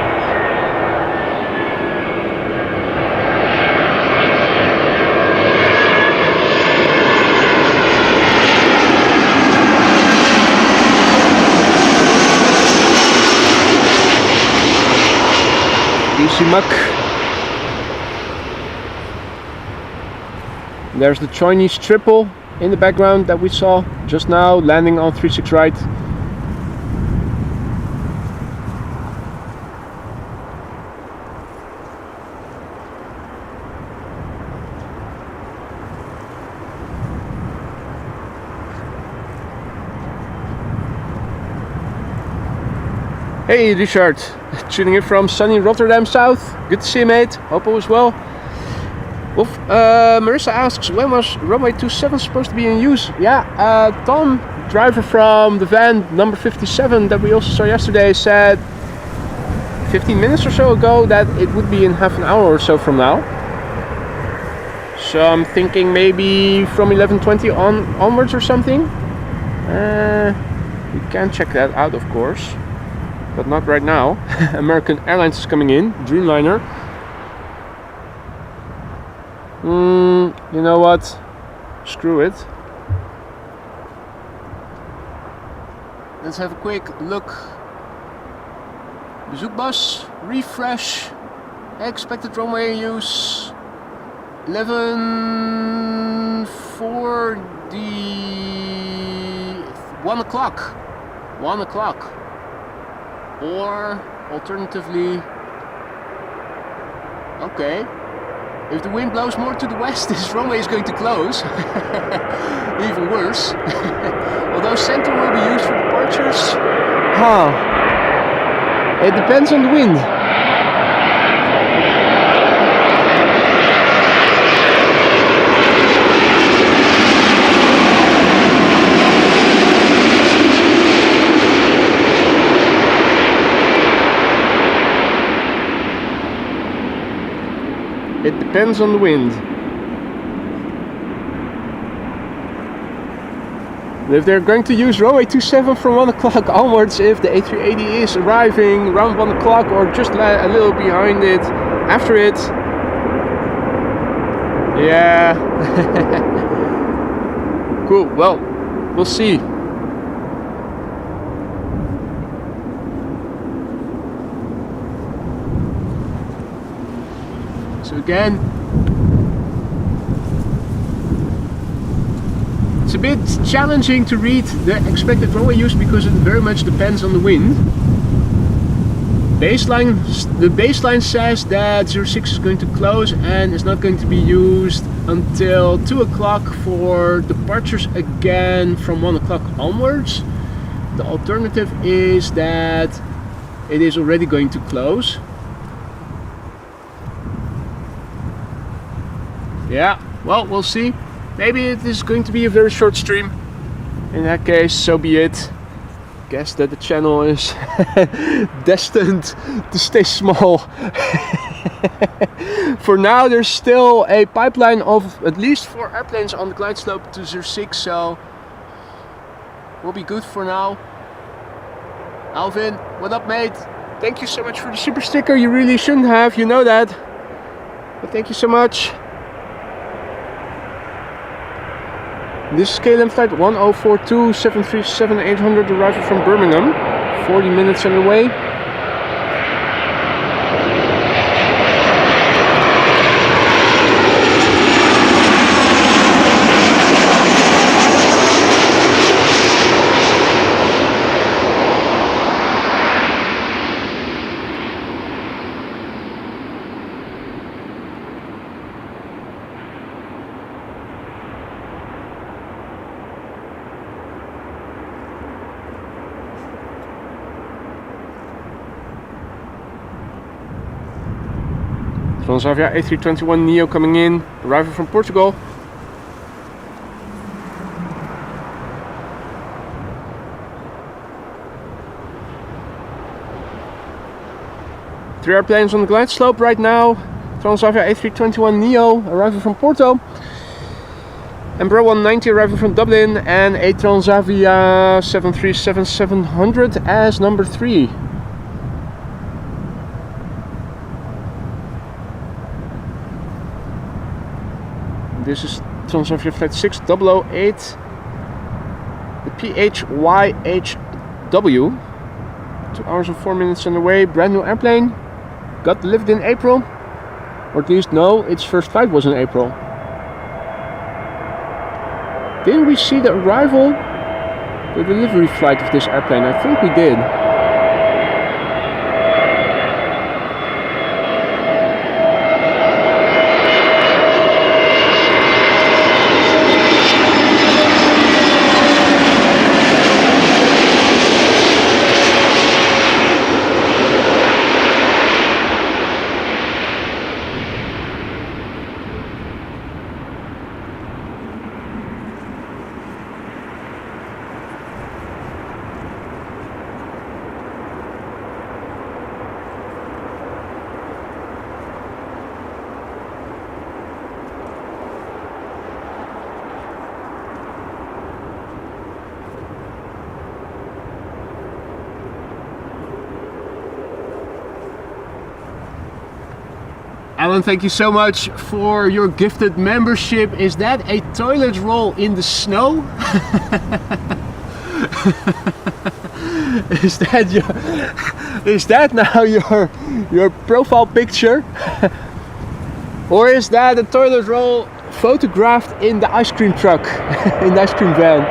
Easy muck. There's the Chinese triple in the background that we saw just now, landing on 36 right. Hey Richard, tuning in from sunny Rotterdam South. Good to see you, mate. Hope all is well. Well, Marissa asks, when was runway 27 supposed to be in use? Yeah, Tom, driver from the van number 57 that we also saw yesterday, said 15 minutes or so ago that it would be in half an hour or so from now. So I'm thinking maybe from 11:20 onwards or something. We can check that out, of course, but not right now. American Airlines is coming in, Dreamliner. You know what? Screw it. Let's have a quick look. Bezoekbus, refresh, expected runway use 11:40, 1 o'clock. 1 o'clock. Or alternatively, okay. If the wind blows more to the west, this runway is going to close. Even worse. Although center will be used for departures. It depends on the wind. It depends on the wind. If they're going to use runway 27 from 1 o'clock onwards, if the A380 is arriving around 1 o'clock or just a little behind it, after it, yeah. Cool, well, we'll see. So again, it's a bit challenging to read the expected runway use because it very much depends on the wind. The baseline says that 06 is going to close and is not going to be used until 2 o'clock for departures again from 1 o'clock onwards. The alternative is that it is already going to close. Yeah, well, we'll see. Maybe it is going to be a very short stream. In that case, so be it. Guess that the channel is destined to stay small. For now, there's still a pipeline of at least 4 airplanes on the glide slope to 06, so we'll be good for now. Alvin, what up, mate? Thank you so much for the super sticker. You really shouldn't have, you know that. But thank you so much. This is KLM flight 1042 737-800 arriving from Birmingham. 40 minutes underway. Transavia A321neo coming in, arriving from Portugal. Three airplanes on the glide slope right now. Transavia A321neo arriving from Porto. Embraer 190 arriving from Dublin, and a Transavia 737-700 as number 3. This is Transavia flight 6008, the PHYHW. 2 hours and 4 minutes on the way, brand new airplane. Got delivered in April, or at least no, its first flight was in April. Didn't we see the arrival, the delivery flight of this airplane? I think we did. Alan, thank you so much for your gifted membership. Is that a toilet roll in the snow? Is that now your profile picture? Or is that a toilet roll photographed in the ice cream truck, in the ice cream van?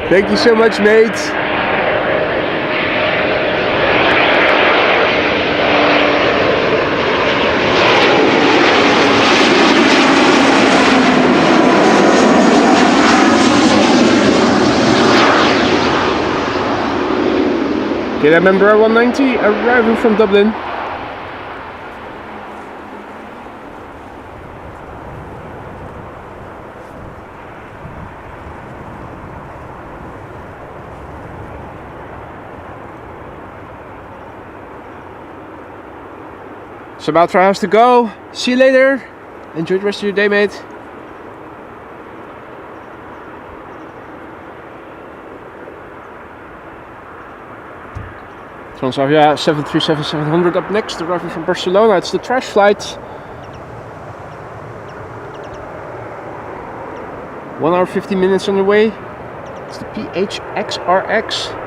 Thank you so much, mate. KLM Embraer 190 arriving from Dublin. Sumatra has to go. See you later. Enjoy the rest of your day, mate. Transavia 737-700 up next, arriving from Barcelona. It's the trash flight. 1 hour 50 minutes on the way. It's the PHXRX.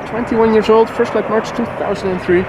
21 years old, first flight March 2003.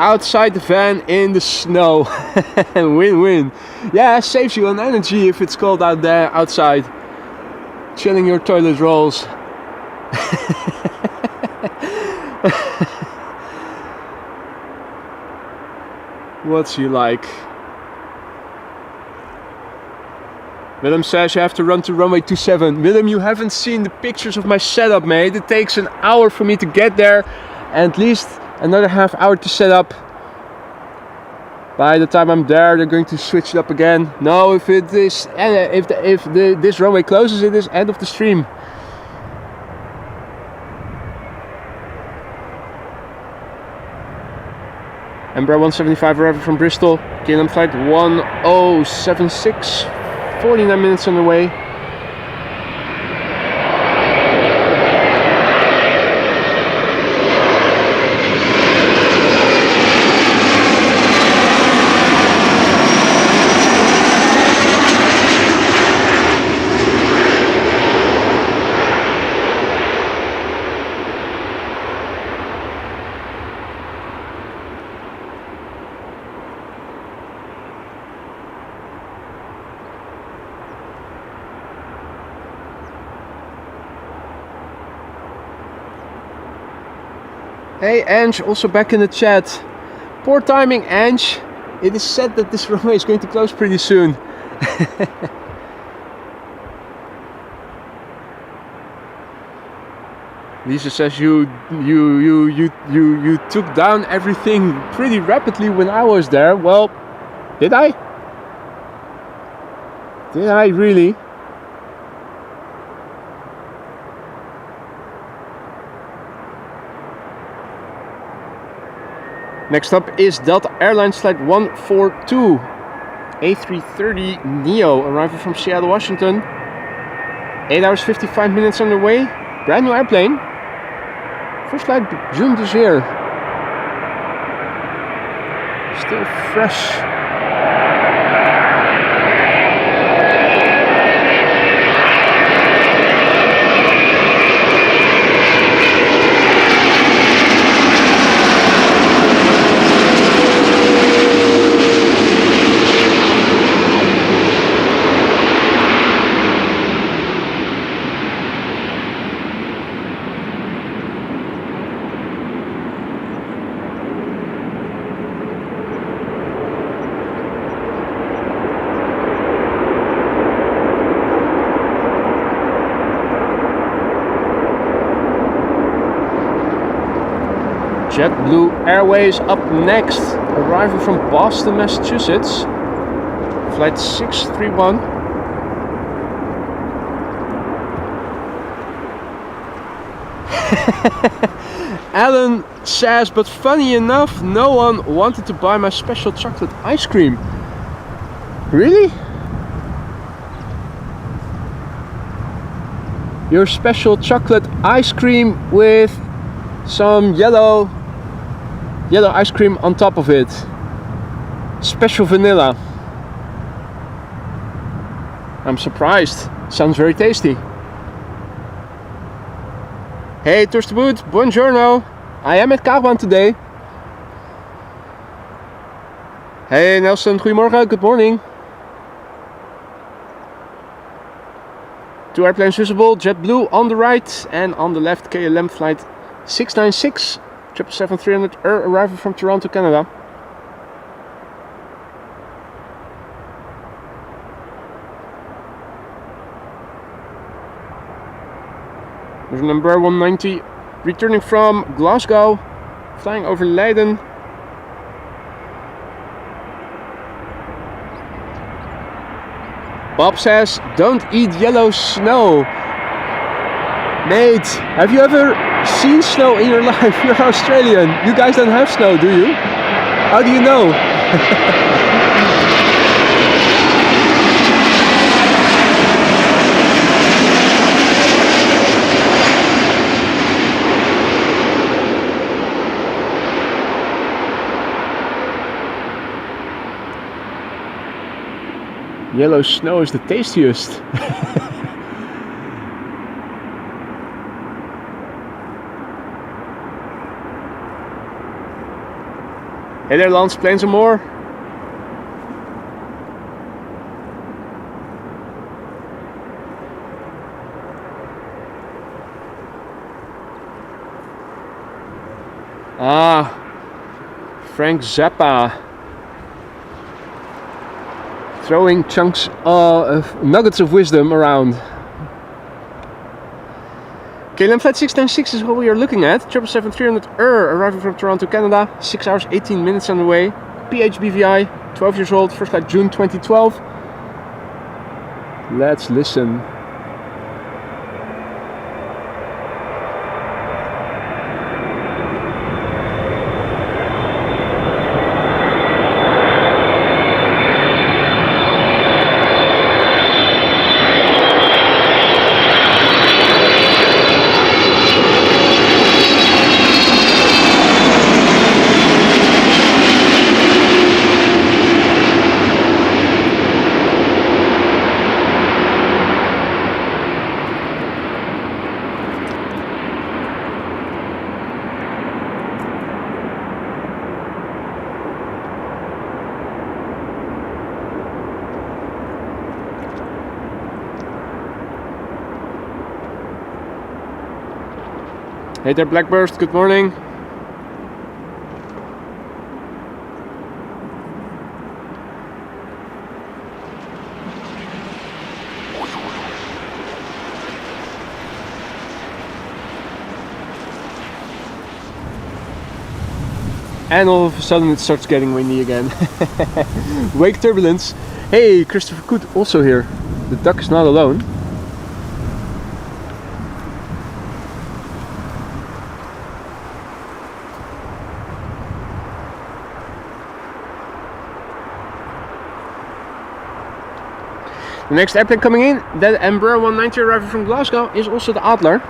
Outside the van in the snow. Win-win. Yeah, saves you on energy if it's cold out there outside. Chilling your toilet rolls. What's he like? Willem says you have to run to runway 27. Willem, you haven't seen the pictures of my setup, mate. It takes an hour for me to get there, and at least another half hour to set up. By the time I'm there, they're going to switch it up again. No, if it is, if this runway closes, it is end of the stream. Embraer 175 arriving from Bristol. KLM flight 1076. 49 minutes on the way. Hey Ange, also back in the chat. Poor timing, Ange. It is said that this runway is going to close pretty soon. Lisa says you took down everything pretty rapidly when I was there. Well, did I? Did I really? Next up is Delta Airlines flight 142 A330 Neo, arriving from Seattle, Washington. 8 hours 55 minutes on the way. Brand new airplane. First flight June this year. Still fresh. JetBlue Airways up next, arriving from Boston, Massachusetts, flight 631. Alan says, but funny enough, no one wanted to buy my special chocolate ice cream. Really? Your special chocolate ice cream with some yellow ice cream on top of it. Special vanilla. I'm surprised. Sounds very tasty. Hey Torsteboot, buongiorno. I am at Kaagbaan today. Hey Nelson, goedemorgen, good morning. 2 airplanes visible, JetBlue on the right and on the left KLM flight 696 777-300 arriving from Toronto, Canada. There's number 190 returning from Glasgow, flying over Leiden. Bob says, don't eat yellow snow. Mate, have you ever seen snow in your life? You're Australian. You guys don't have snow, do you? How do you know? Yellow snow is the tastiest. Hey there, Lance, planes and more. Ah, Frank Zappa. Throwing chunks of nuggets of wisdom around. KLM flight 696 is what we are looking at. 777-300 arriving from Toronto, Canada. 6 hours 18 minutes on the way. PHBVI, 12 years old, first flight June 2012. Let's listen. Hey there, Blackburst, good morning. And all of a sudden it starts getting windy again. Wake turbulence. Hey, Christopher Koot also here. The duck is not alone. The next airplane coming in, that Embraer 190 arriving from Glasgow, is also the Adler.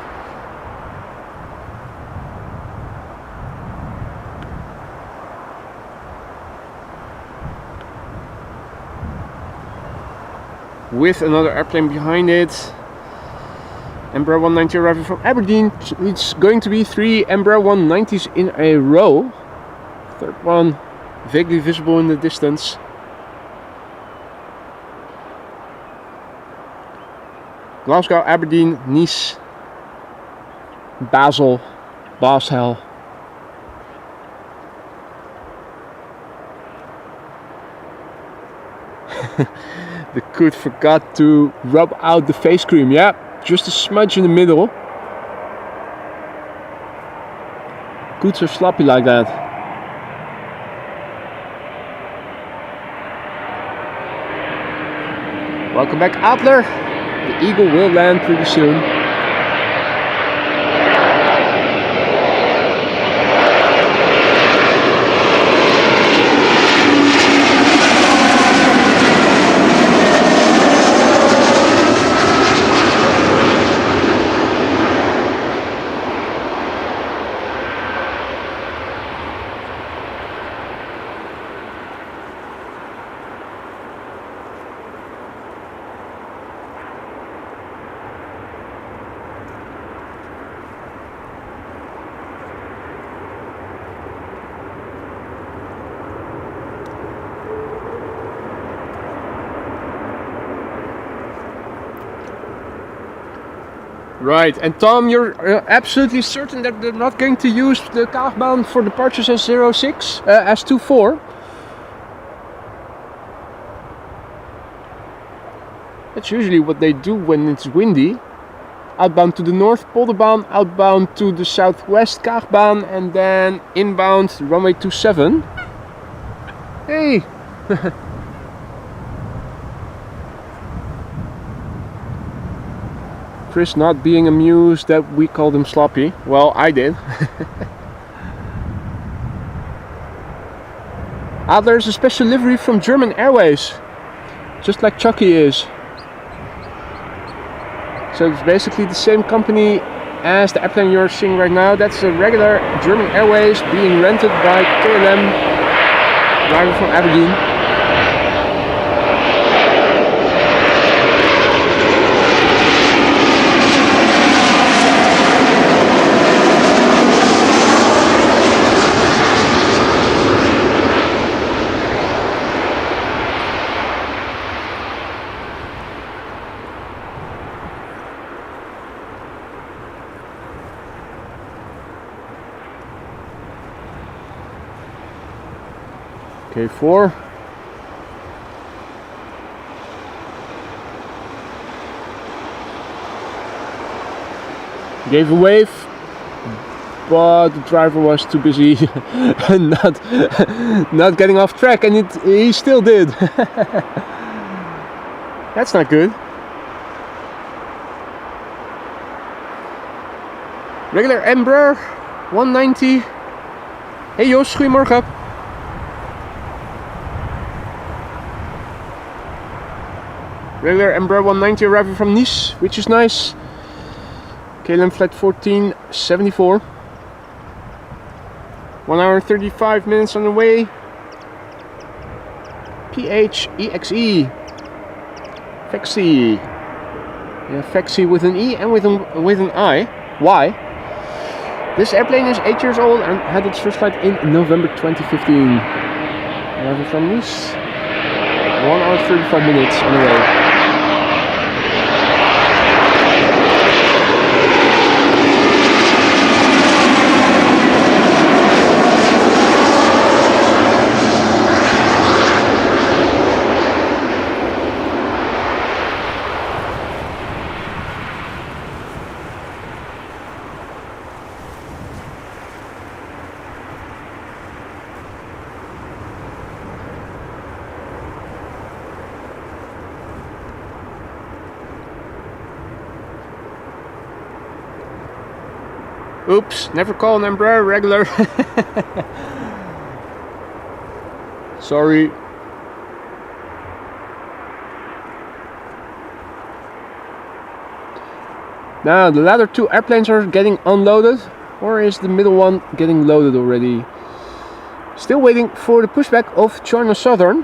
With another airplane behind it. Embraer 190 arriving from Aberdeen. It's going to be 3 Embraer 190s in a row. Third one vaguely visible in the distance. Glasgow, Aberdeen, Nice, Basel, Basel. The Koot forgot to rub out the face cream. Yeah, just a smudge in the middle. Koots are sloppy like that. Welcome back, Adler. The Eagle will land pretty soon. Right, and Tom, you're absolutely certain that they're not going to use the Kaagbaan for departures as 06, as 24? That's usually what they do when it's windy. Outbound to the north, Polderbaan, outbound to the southwest, Kaagbaan, and then inbound runway 27. Hey! Chris not being amused that we called him sloppy. Well, I did. Adler is a special livery from German Airways, just like Chucky is. So it's basically the same company as the airplane you're seeing right now. That's a regular German Airways being rented by KLM, arriving from Aberdeen. K4. Gave a wave, but the driver was too busy and not getting off track, and he still did. That's not good. Regular Embraer 190. Hey Jos, goedemorgen. Regular Embraer 190 arriving from Nice, which is nice. KLM flight 1474. 1 hour 35 minutes on the way. PHEXE. Fexi. Yeah, Fexi with an E and with an I. Why? This airplane is 8 years old and had its first flight in November 2015. Arriving from Nice. 1 hour 35 minutes on the way. Oops, never call an Embraer regular. Sorry. Now the latter two airplanes are getting unloaded, or is the middle one getting loaded already? Still waiting for the pushback of Choina Southern,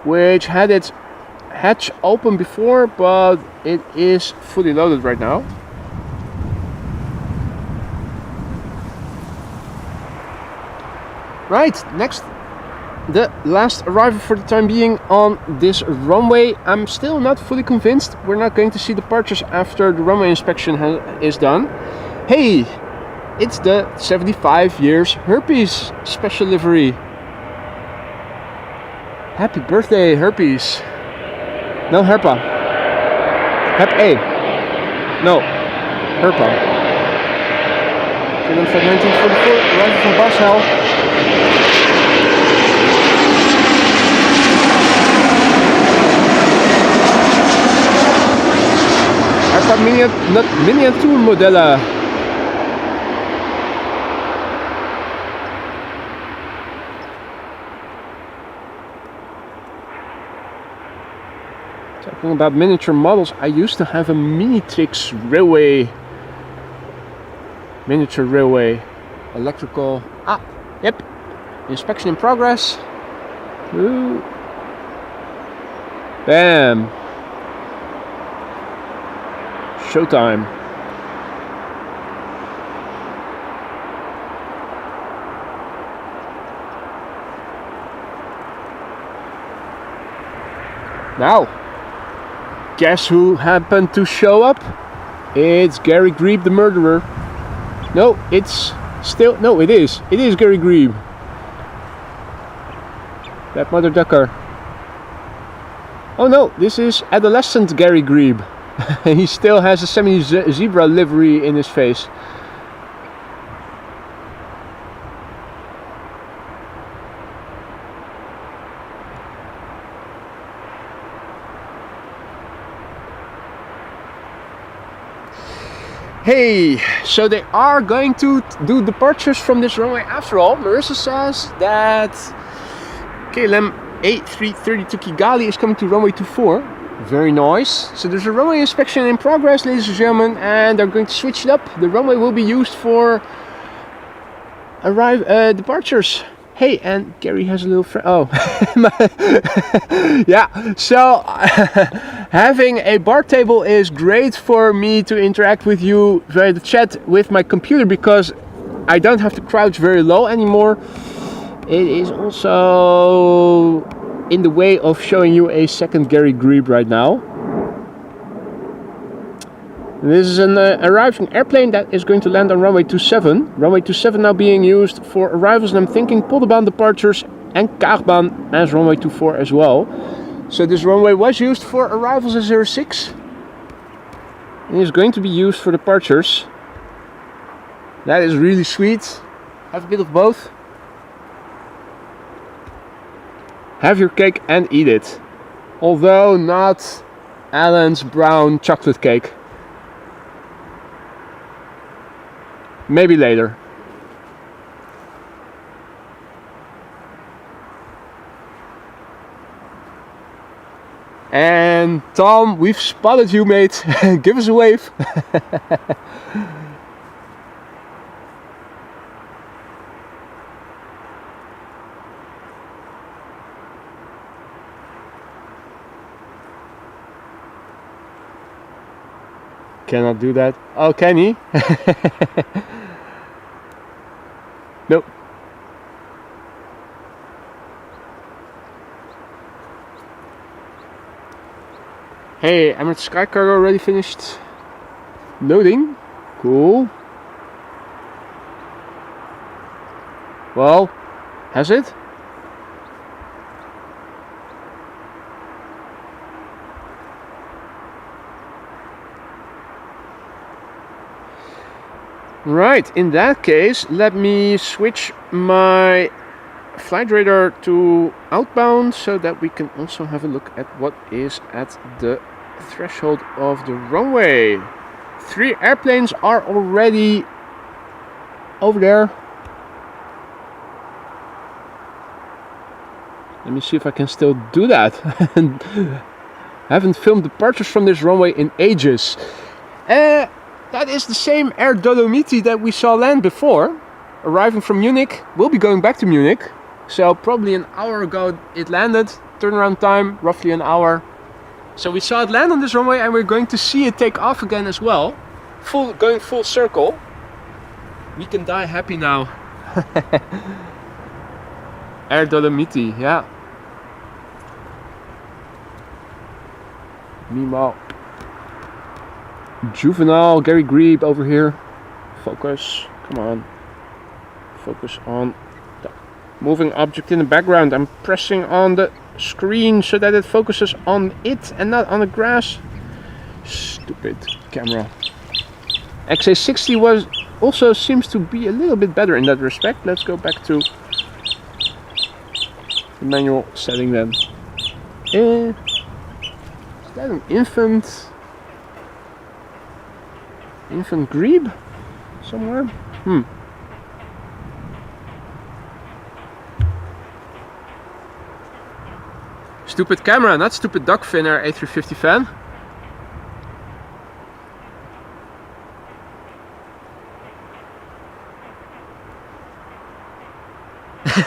which had its hatch open before, but it is fully loaded right now. Right, next, the last arrival for the time being on this runway. I'm still not fully convinced we're not going to see departures after the runway inspection is done. Hey, it's the 75 years Herpes special livery. Happy birthday, Herpes. No, Herpa. A. No, Herpa. KLM flight 1944, arriving from Basel. Herpa Miniatuurmodellen. Talking about miniature models, I used to have a Minitrix railway. Miniature railway. Electrical. Ah, yep. Inspection in progress. Ooh. Bam. Showtime. Now, guess who happened to show up? It's Gary Grebe, the murderer. No, it's still, no, it is Gary Grebe. That mother ducker. Oh no, this is adolescent Gary Grebe. He still has a semi-zebra livery in his face. Hey, so they are going to do departures from this runway after all. Marissa says that KLM A388 Kigali is coming to runway 24. Very nice. So there's a runway inspection in progress, ladies and gentlemen, and they're going to switch it up. The runway will be used for departures. Hey, and Gary has a little friend. Oh, yeah. So having a bar table is great for me to interact with you via the chat with my computer, because I don't have to crouch very low anymore. It is also in the way of showing you a second Gary Grebe right now. This is an arriving airplane that is going to land on runway 27. Runway 27 now being used for arrivals, and I'm thinking Polderbaan departures and Kaagbaan as runway 24 as well. So this runway was used for arrivals as 06 and is going to be used for departures. That is really sweet. Have a bit of both. Have your cake and eat it. Although not Alan's brown chocolate cake. Maybe later. And Tom, we've spotted you, mate. Give us a wave. Cannot do that. Oh, can he? Nope. Hey, Emirates Sky Cargo already finished loading. Cool. Well, has it? Right, in that case, let me switch my flight radar to outbound so that we can also have a look at what is at the threshold of the runway. 3 airplanes are already over there. Let me see if I can still do that. I haven't filmed departures from this runway in ages. That is the same Air Dolomiti that we saw land before. Arriving from Munich, we'll be going back to Munich. So probably an hour ago it landed. Turnaround time, roughly an hour. So we saw it land on this runway and we're going to see it take off again as well. Going full circle. We can die happy now. Air Dolomiti, yeah. Meanwhile, Juvenile, Gary Grebe over here. Focus, come on. Focus on the moving object in the background. I'm pressing on the screen so that it focuses on it and not on the grass. Stupid camera. XA60 was also seems to be a little bit better in that respect. Let's go back to the manual setting then. Is that an infant Grebe somewhere? Stupid camera, not stupid duck finner A350 fan.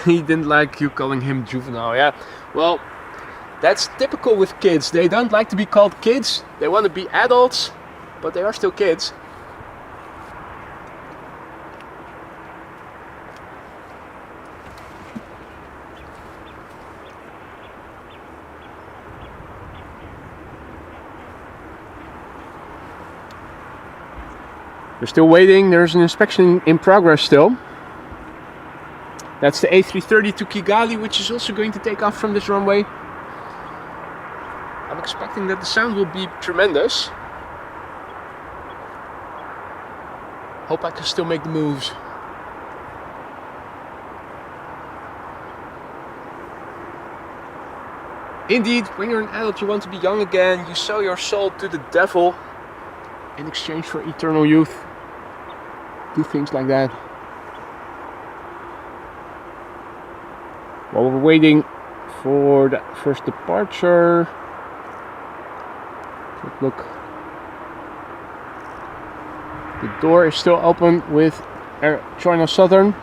He didn't like you calling him juvenile, yeah. Well, that's typical with kids. They don't like to be called kids. They want to be adults, but they are still kids. We're still waiting. There's an inspection in progress still. That's the A330 to Kigali, which is also going to take off from this runway. I'm expecting that the sound will be tremendous. Hope I can still make the moves. Indeed, when you're an adult, you want to be young again. You sell your soul to the devil in exchange for eternal youth. Do things like that. While we're waiting for the first departure, quick look. The door is still open with Air Choina Southern.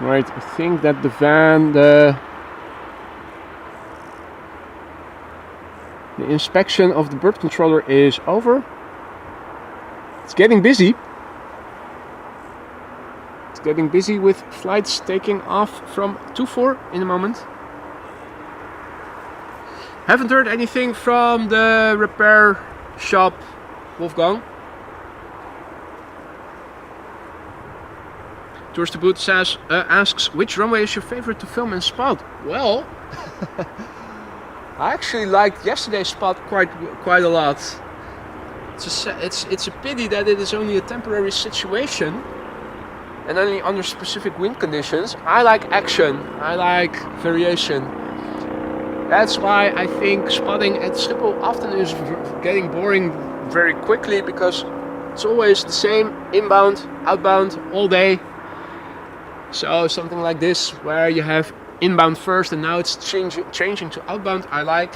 Right, I think that the van, the inspection of the bird controller is over. It's getting busy. It's getting busy with flights taking off from 24 in a moment. Haven't heard anything from the repair shop, Wolfgang. Tourist to Boot says, asks, which runway is your favorite to film and spot? Well, I actually liked yesterday's spot quite a lot. It's a pity that it is only a temporary situation and only under specific wind conditions. I like action. I like variation. That's why I think spotting at Schiphol often is getting boring very quickly, because it's always the same inbound, outbound all day. So something like this, where you have inbound first and now it's changing to outbound, I like.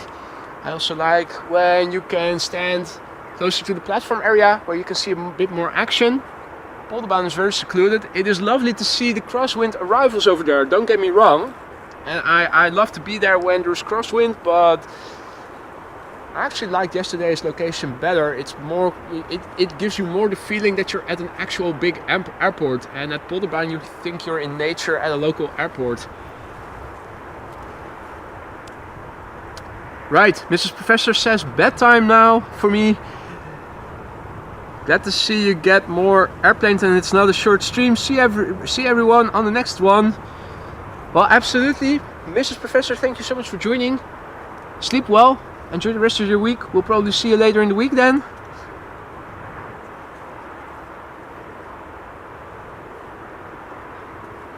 I also like when you can stand closer to the platform area where you can see a bit more action. Polderbaan is very secluded. It is lovely to see the crosswind arrivals over there, don't get me wrong. And I love to be there when there's crosswind, but I actually liked yesterday's location better. It's more, it gives you more the feeling that you're at an actual big airport, and at Polderbaan you think you're in nature at a local airport. Right, Mrs. Professor says bedtime now for me. Glad to see you get more airplanes and it's not a short stream. See everyone on the next one. Well, absolutely. Mrs. Professor, thank you so much for joining. Sleep well. Enjoy the rest of your week. We'll probably see you later in the week then.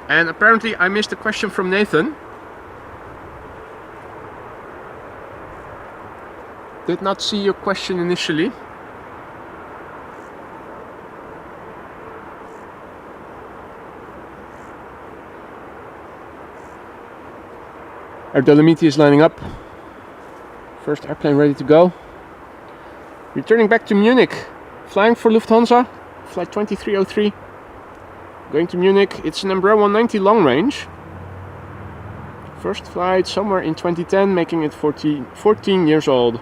And apparently I missed a question from Nathan. Did not see your question initially. Our Dolomiti is lining up. First airplane ready to go. Returning back to Munich. Flying for Lufthansa. Flight 2303. Going to Munich. It's an Embraer 190 long range. First flight somewhere in 2010, making it 14 years old.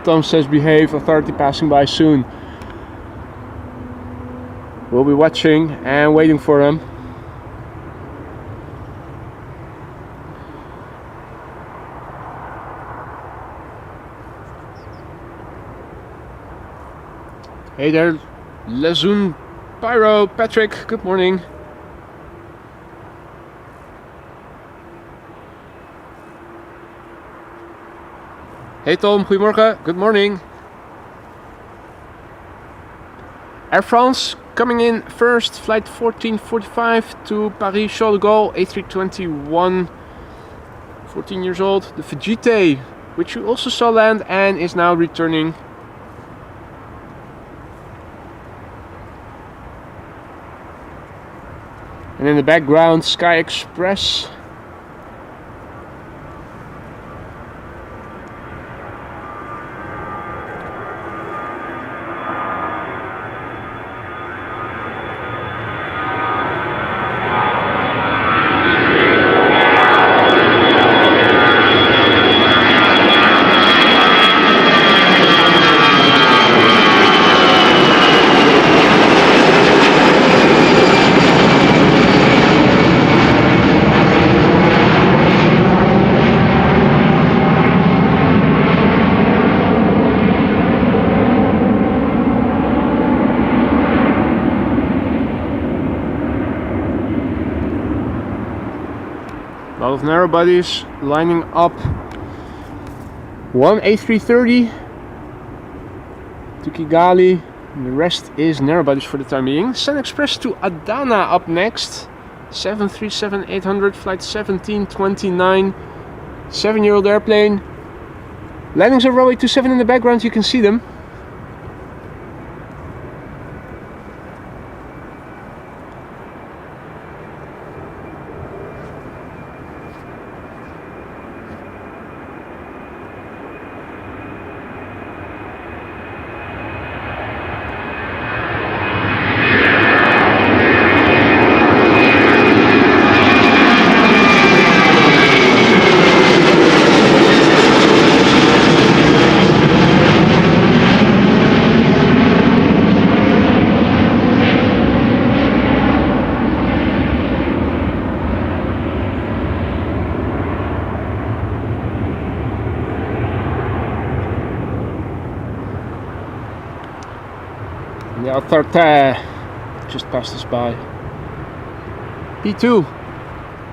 Tom says behave, authority passing by soon. We'll be watching and waiting for him. Hey there, Lezoon Pyro, Patrick, good morning. Hey Tom, goedemorgen, good morning. Air France coming in first, flight 1445 to Paris Charles de Gaulle, A321, 14 years old. The Vegite, which you also saw land and is now returning. And in the background, Sky Express. A lot of narrow bodies lining up. One A330 to Kigali, and the rest is narrow bodies for the time being. Sun Express to Adana up next. 737-800, flight 1729. 7-year-old airplane. Landings on runway 27 in the background, you can see them. The Adler just passed us by. P2.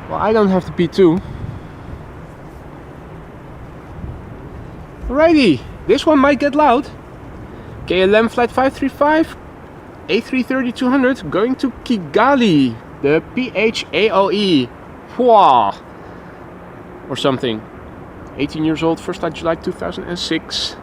Well, I don't have the P2. Alrighty, this one might get loud. KLM flight 535 A330-200 going to Kigali, the PHAOE, Hua, or something. 18 years old, first flight July 2006.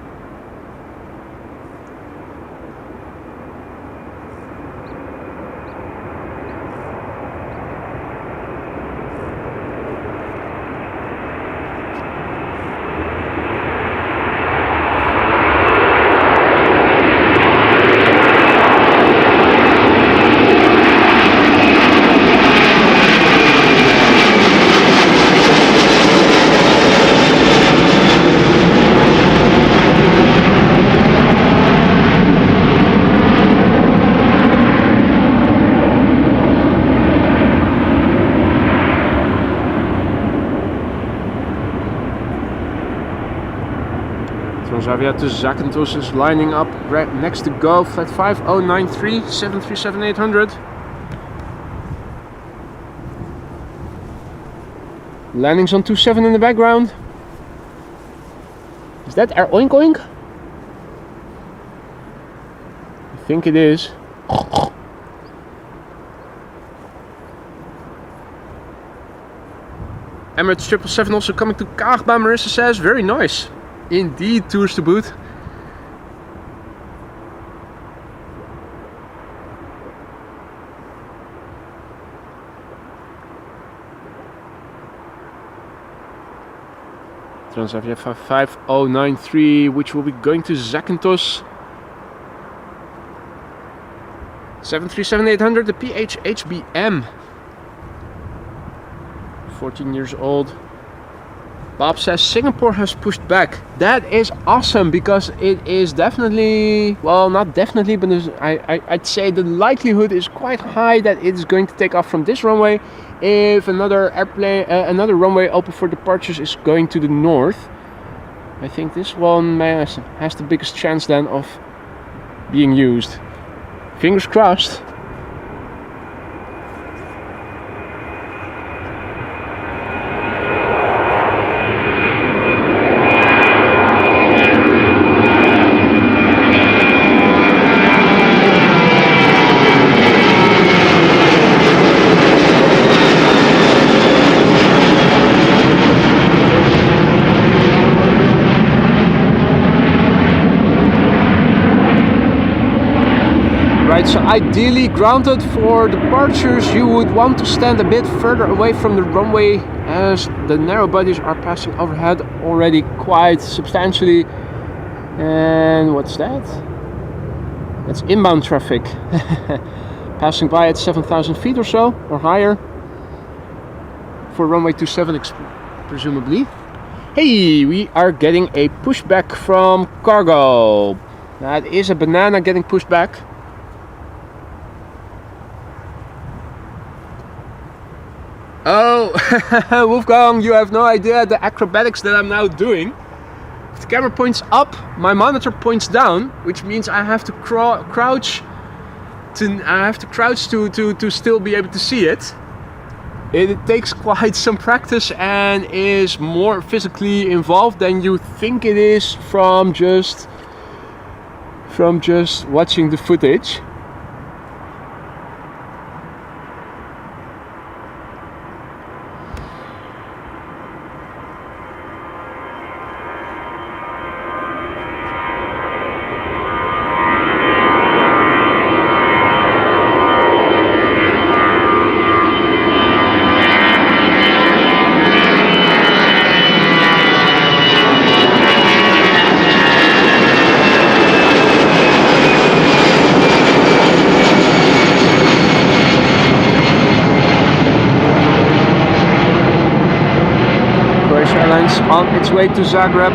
Transavia to Zakynthos is lining up right next to go, flight 5093, 737-800. Landings on 27 in the background. Is that Air Oink Oink? I think it is. Emirates 777 also coming to Kaagbaan, Marissa says. Very nice. Indeed, tours to boot. Transavia 5093, which will be going to Zakynthos. 737-800, the PHHBM. 14 years old. Bob says Singapore has pushed back. That is awesome, because it is definitely, well, not definitely, but I'd say the likelihood is quite high that it is going to take off from this runway if another airplane, another runway open for departures is going to the north. I think this one has the biggest chance then of being used. Fingers crossed. So ideally, grounded for departures, you would want to stand a bit further away from the runway, as the narrow bodies are passing overhead already quite substantially. And what's that? That's inbound traffic. Passing by at 7,000 feet or so, or higher. For runway 27, presumably. Hey, we are getting a pushback from cargo. That is a banana getting pushed back. Oh, Wolfgang, you have no idea the acrobatics that I'm now doing. If the camera points up, my monitor points down, which means I have to crouch to still be able to see it. It takes quite some practice and is more physically involved than you think it is from just watching the footage. Airlines on its way to Zagreb.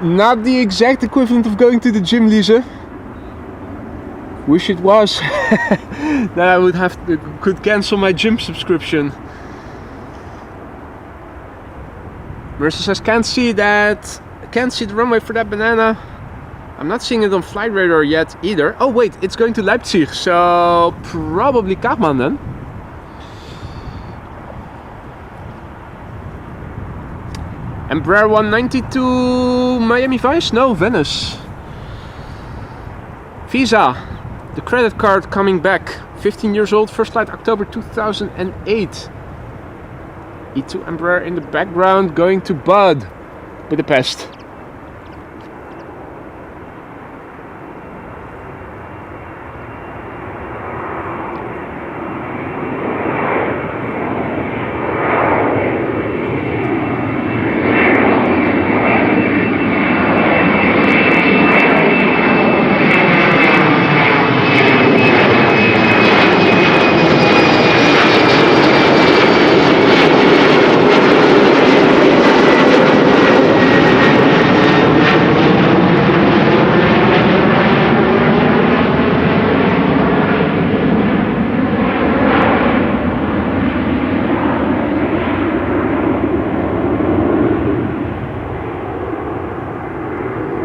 Not the exact equivalent of going to the gym, Lisa. Wish it was. Then I would could cancel my gym subscription. Marissa says can't see the runway for that banana. I'm not seeing it on flight radar yet either. Oh wait, it's going to Leipzig, so probably Kaagbaan then. Embraer 190 to Miami Vice? No, Venice. Visa, the credit card coming back. 15 years old, first flight October 2008. E2 Embraer in the background, going to Bud, Budapest.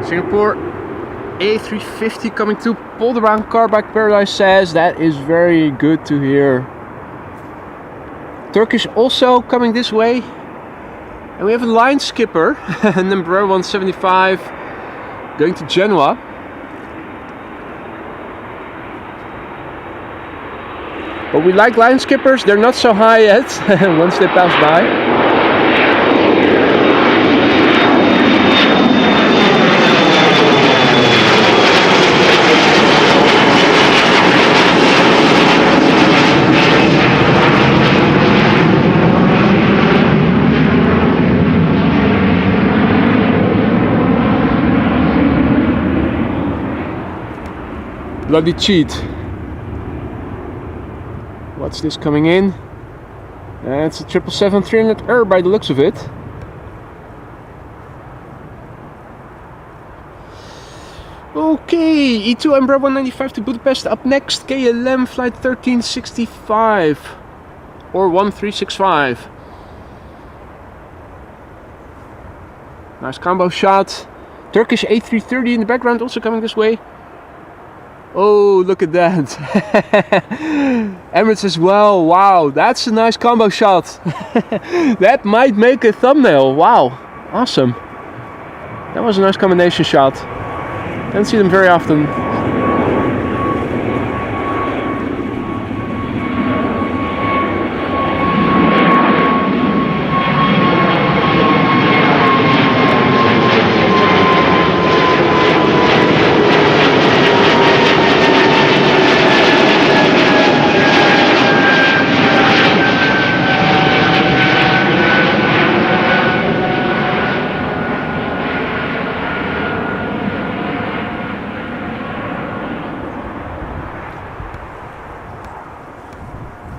Singapore A350 coming to pulled around car back Paradise says that is very good to hear. Turkish also coming this way, and we have a line skipper, number 175 going to Genoa. But we like line skippers, they're not so high yet once they pass by. Bloody cheat. What's this coming in? It's a 777-300 by the looks of it. Okay, E2 Embraer 195 to Budapest. Up next, KLM flight 1365 or 1365. Nice combo shot. Turkish A330 in the background also coming this way. Oh, look at that. Emirates as well. Wow, that's a nice combo shot. That might make a thumbnail. Wow, awesome. That was a nice combination shot. Don't see them very often.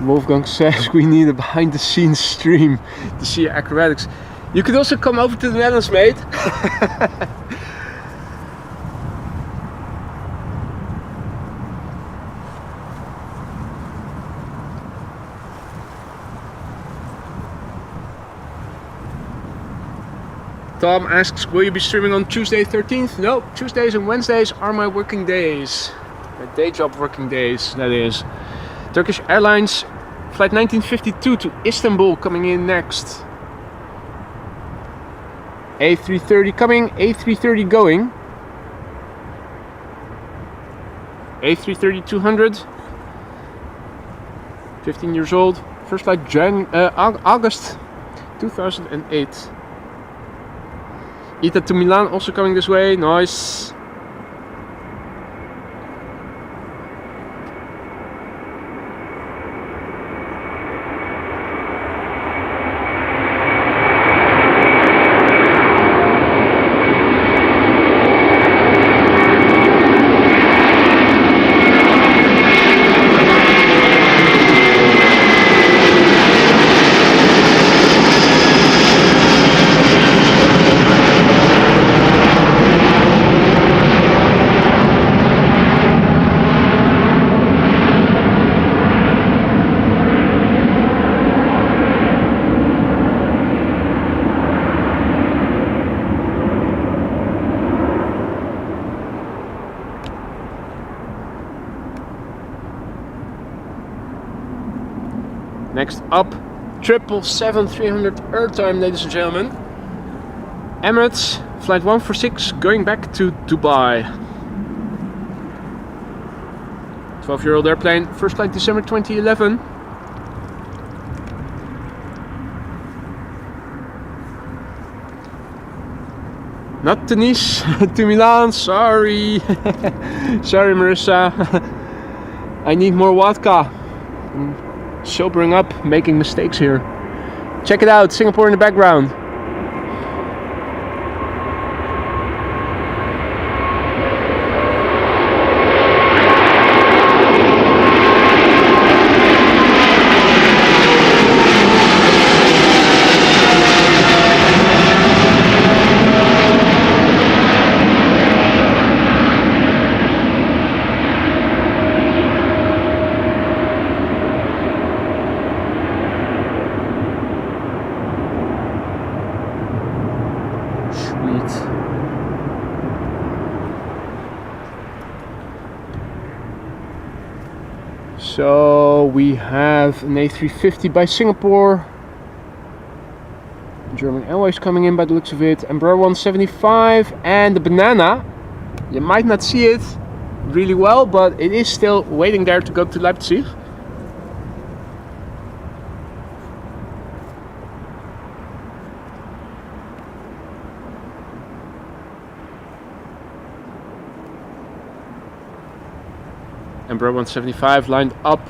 Wolfgang says we need a behind the scenes stream to see acrobatics. You could also come over to the Netherlands, mate. Tom asks, will you be streaming on Tuesday 13th? No, Tuesdays and Wednesdays are my working days. My day job working days, that is. Turkish Airlines flight 1952 to Istanbul coming in next. A330 coming, A330 going. A330-200. 15 years old. First flight August 2008. Ita to Milan also coming this way. Nice. Next up, 777-300 airtime, ladies and gentlemen. Emirates, flight 146, going back to Dubai. 12-year-old airplane, first flight December 2011. Not to Nice, to Milan, sorry. Sorry Marissa. I need more vodka. I'm sobering up, making mistakes here. Check it out, Singapore in the background. So we have an A350 by Singapore, German Airways coming in by the looks of it, Embraer 175, and the banana. You might not see it really well, but it is still waiting there to go to Leipzig. Embraer 175 lined up,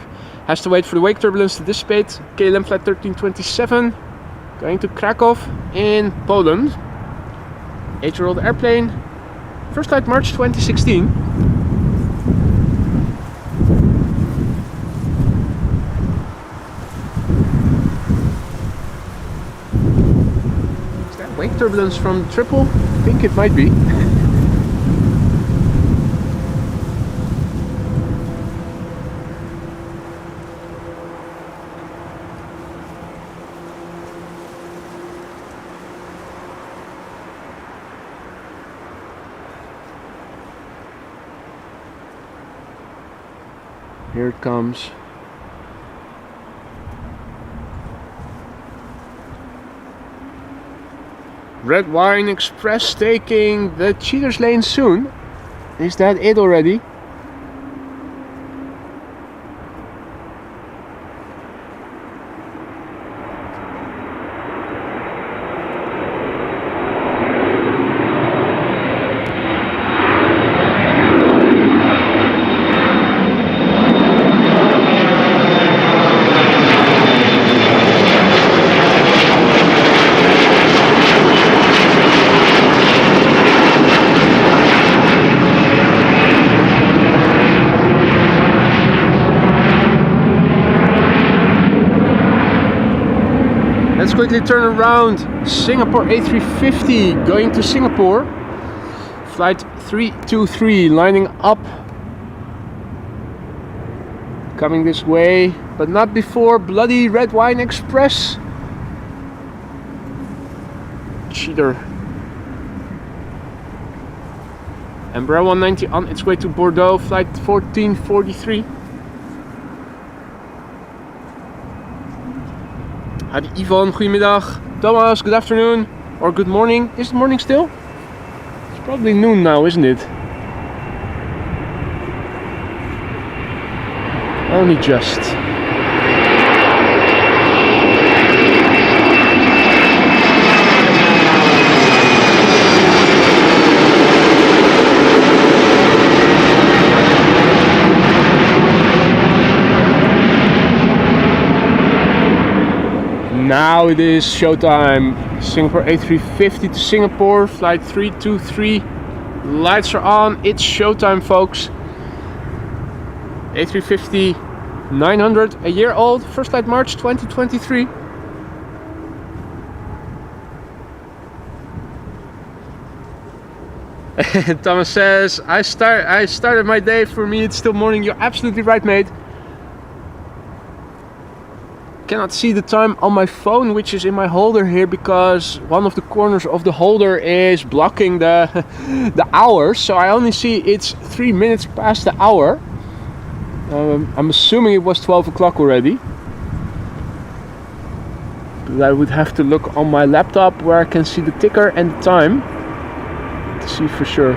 has to wait for the wake turbulence to dissipate. KLM flight 1327 going to Krakow in Poland. 8-year-old airplane, first flight March 2016. Is that wake turbulence from triple? I think it might be. Here it comes. Red Wine Express taking the cheaters lane soon. Is that it already? Let's quickly turn around. Singapore A350 going to Singapore. Flight 323 lining up. Coming this way, but not before bloody Red Wine Express. Cheater. Embraer 190 on its way to Bordeaux. Flight 1443. Hi Yvonne, goedemiddag. Thomas, good afternoon. Or good morning. Is it morning still? It's probably noon now, isn't it? Only just. Now it is showtime. Singapore A350 to Singapore, flight 323. Lights are on, it's showtime, folks. A350 900, a year old, first flight March 2023. Thomas says, I started my day, for me it's still morning. You're absolutely right, mate. Cannot see the time on my phone, which is in my holder here, because one of the corners of the holder is blocking the hour, so I only see it's 3 minutes past the hour. I'm assuming it was 12 o'clock already, I would have to look on my laptop where I can see the ticker and the time to see for sure.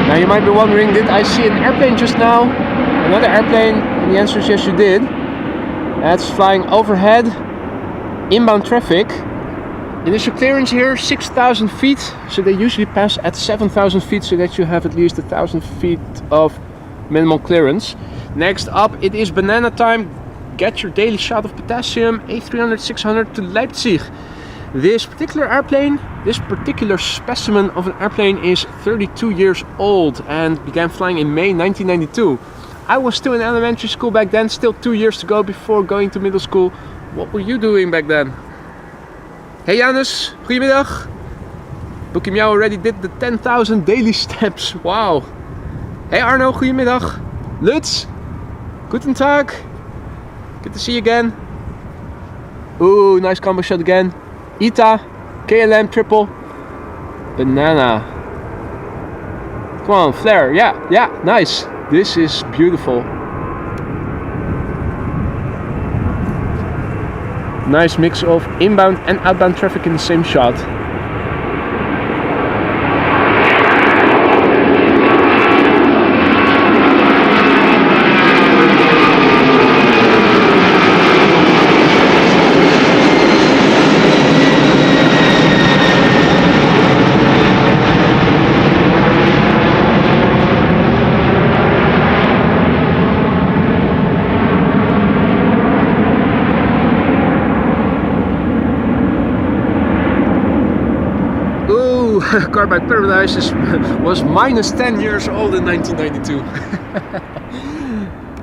Now you might be wondering, did I see an airplane just now? Another airplane? And the answer is yes, you did. That's flying overhead, inbound traffic. Initial clearance here, 6,000 feet. So they usually pass at 7,000 feet so that you have at least 1,000 feet of minimal clearance. Next up, it is banana time. Get your daily shot of potassium, A300-600 to Leipzig. This particular airplane, this particular specimen of an airplane is 32 years old and began flying in May 1992. I was still in elementary school back then, still 2 years to go before going to middle school. What were you doing back then? Hey Janus, goedemiddag. Bookie Meow already did the 10,000 daily steps. Wow. Hey Arno, goedemiddag. Lutz, guten Tag. Good to see you again. Ooh, nice combo shot again. Ita, KLM triple, banana. Come on, flare. Yeah, nice. This is beautiful. Nice mix of inbound and outbound traffic in the same shot. Carbide Paradise was minus 10 years old in 1992.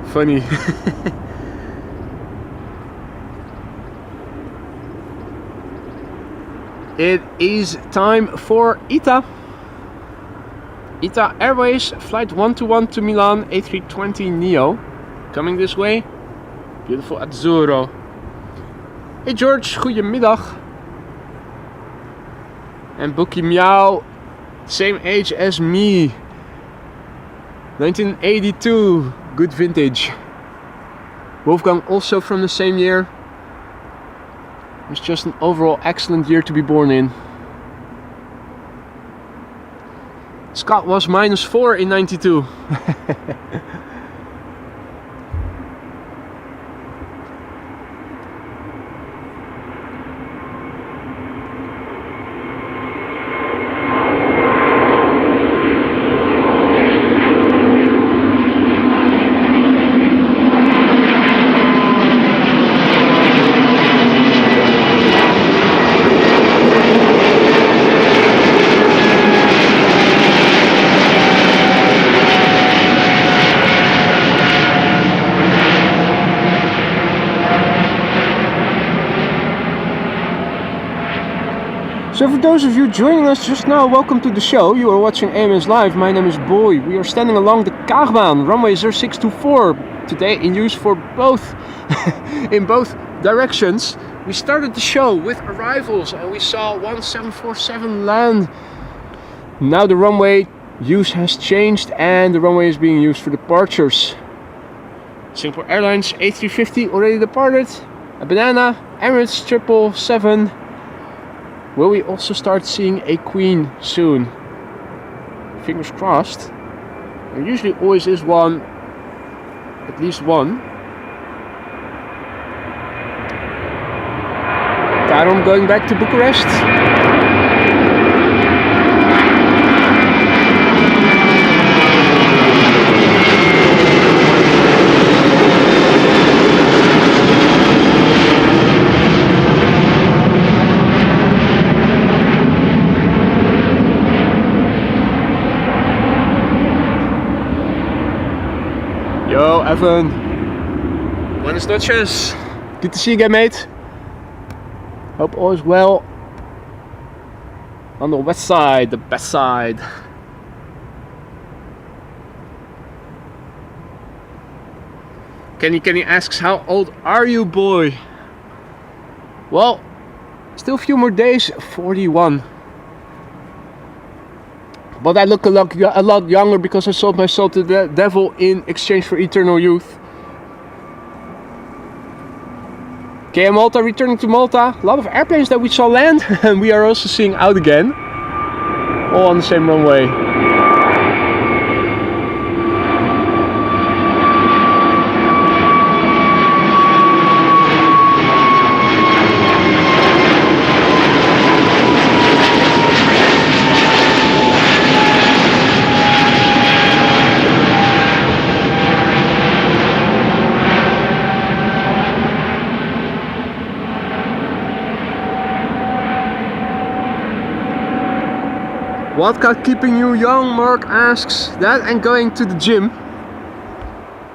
Funny. It is time for Ita. Ita Airways, flight 121 to Milan, A320 Neo. Coming this way. Beautiful Azzurro. Hey George, goedemiddag. And Bookie Meow, same age as me. 1982, good vintage. Wolfgang also from the same year. It was just an overall excellent year to be born in. Scott was -4 in 92. So for those of you joining us just now, welcome to the show. You are watching AMS Live. My name is Boy. We are standing along the Kaagbaan, runway 0624, today in use for both, in both directions. We started the show with arrivals and we saw 1747 land. Now the runway use has changed and the runway is being used for departures. Singapore Airlines A350 already departed. A banana, Emirates 777. Will we also start seeing a queen soon? Fingers crossed. There usually always is one, at least one. Tarom going back to Bucharest. Yo, Evan. Buenas noches. Good to see you again, mate. Hope all is well on the west side, the best side. Kenny asks, how old are you, boy? Well, still a few more days, 41. But I look a lot younger because I sold my soul to the devil in exchange for eternal youth. KLM Malta returning to Malta. A lot of airplanes that we saw land and we are also seeing out again. All on the same runway. What got keeping you young? Mark asks. That and going to the gym,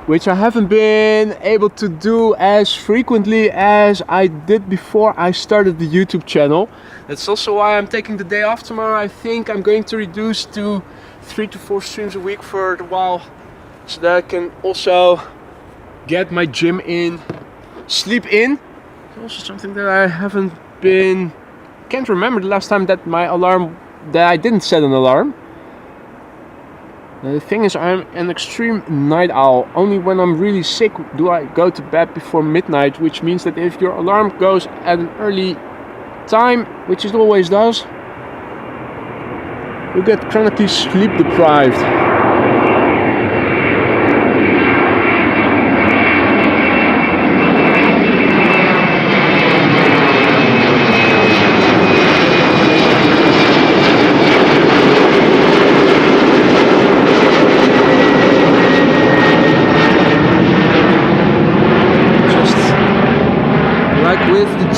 which I haven't been able to do as frequently as I did before I started the YouTube channel. That's also why I'm taking the day off tomorrow. I think I'm going to reduce to 3 to 4 streams a week for a while, so that I can also get my gym in, sleep in. It's also something that I haven't been, can't remember the last time that my alarm, that I didn't set an alarm. The thing is, I'm an extreme night owl. Only when I'm really sick do I go to bed before midnight, which means that if your alarm goes at an early time, which it always does, you get chronically sleep deprived.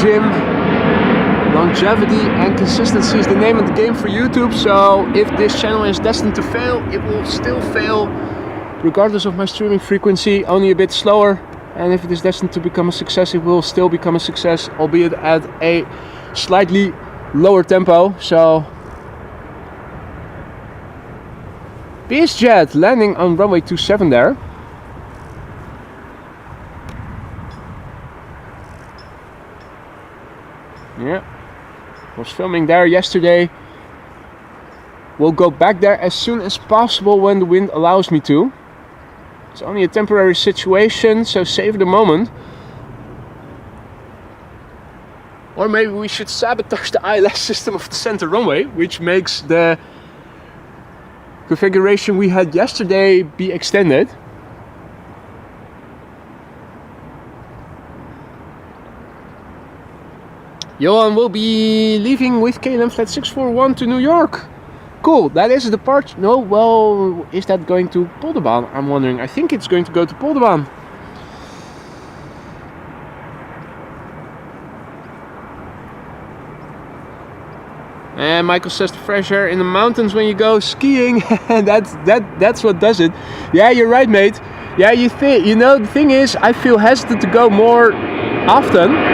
Gym, longevity and consistency is the name of the game for YouTube. So if this channel is destined to fail, it will still fail regardless of my streaming frequency, only a bit slower. And if it is destined to become a success, it will still become a success, albeit at a slightly lower tempo. So BizJet landing on runway 27 there. Yeah, was filming there yesterday. We'll go back there as soon as possible when the wind allows me to. It's only a temporary situation, so save the moment. Or maybe we should sabotage the ILS system of the center runway, which makes the configuration we had yesterday be extended. Johan will be leaving with KLM Flight 641 to New York. Cool, that is a departure. No, well, is that going to Kaagbaan? I'm wondering. I think it's going to go to Kaagbaan. And Michael says the fresh air in the mountains when you go skiing. that's what does it. Yeah, you're right, mate. Yeah, you know, the thing is, I feel hesitant to go more often.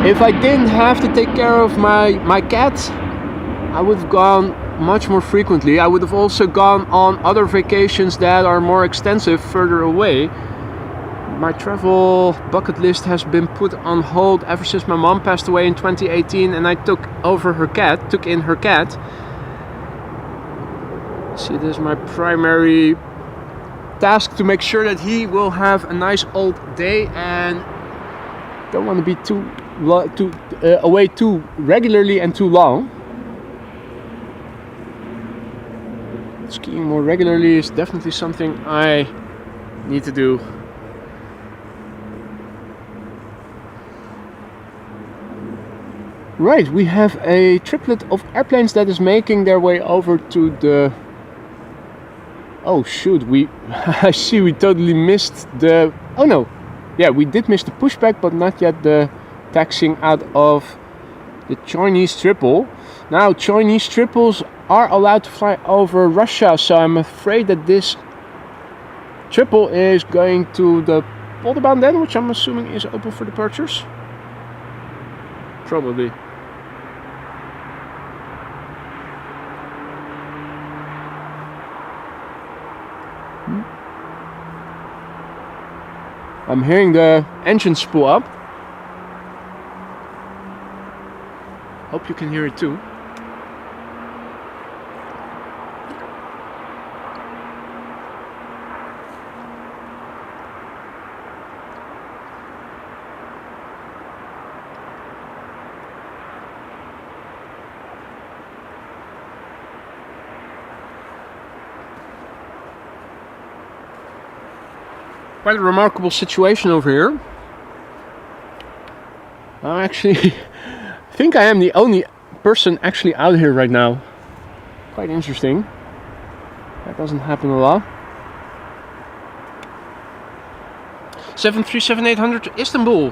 If I didn't have to take care of my cat, I would have gone much more frequently. I would have also gone on other vacations that are more extensive further away. My travel bucket list has been put on hold ever since my mom passed away in 2018 and I took in her cat. See, this is my primary task, to make sure that he will have a nice old day, and don't want to be away too regularly and too long. Skiing more regularly is definitely something I need to do. Right, we have a triplet of airplanes that is making their way over to the... Oh shoot, I see we totally missed the... Oh no, yeah, we did miss the pushback, but not yet the taxiing out of the Chinese triple. Now, Chinese triples are allowed to fly over Russia, so I'm afraid that this Schiphol is going to the Polderbaan then, which I'm assuming is open for departures. Probably. I'm hearing the engine spool up. Hope you can hear it too. Quite a remarkable situation over here. I actually think I am the only person actually out here right now. Quite interesting. That doesn't happen a lot. 737-800 to Istanbul.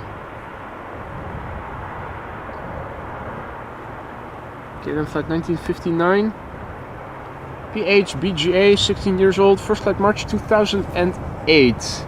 KLM flight 1959. PHBGA, 16 years old. First flight March 2008.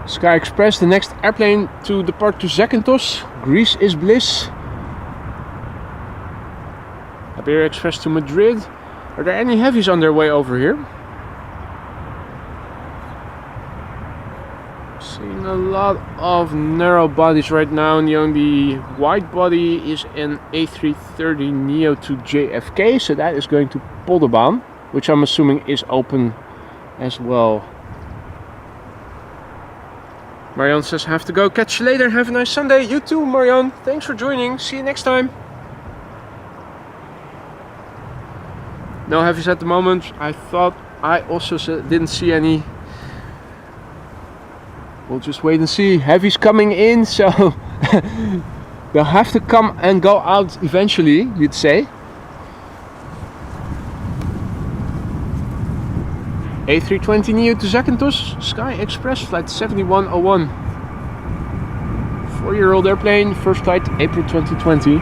Sky Express, the next airplane to depart to Zakynthos. Greece is bliss. Iberia Express to Madrid. Are there any heavies on their way over here? Seeing a lot of narrow bodies right now, and the only wide body is an A330 Neo to JFK, so that is going to Polderbaan, which I'm assuming is open as well. Marianne says, have to go. Catch you later. Have a nice Sunday. You too, Marianne. Thanks for joining. See you next time. No heavies at the moment. I thought I also didn't see any. We'll just wait and see. Heavies coming in, so they'll have to come and go out eventually, you'd say. A320 Neo to Zakynthos, Sky Express, flight 7101. 4-year-old airplane, first flight April 2020.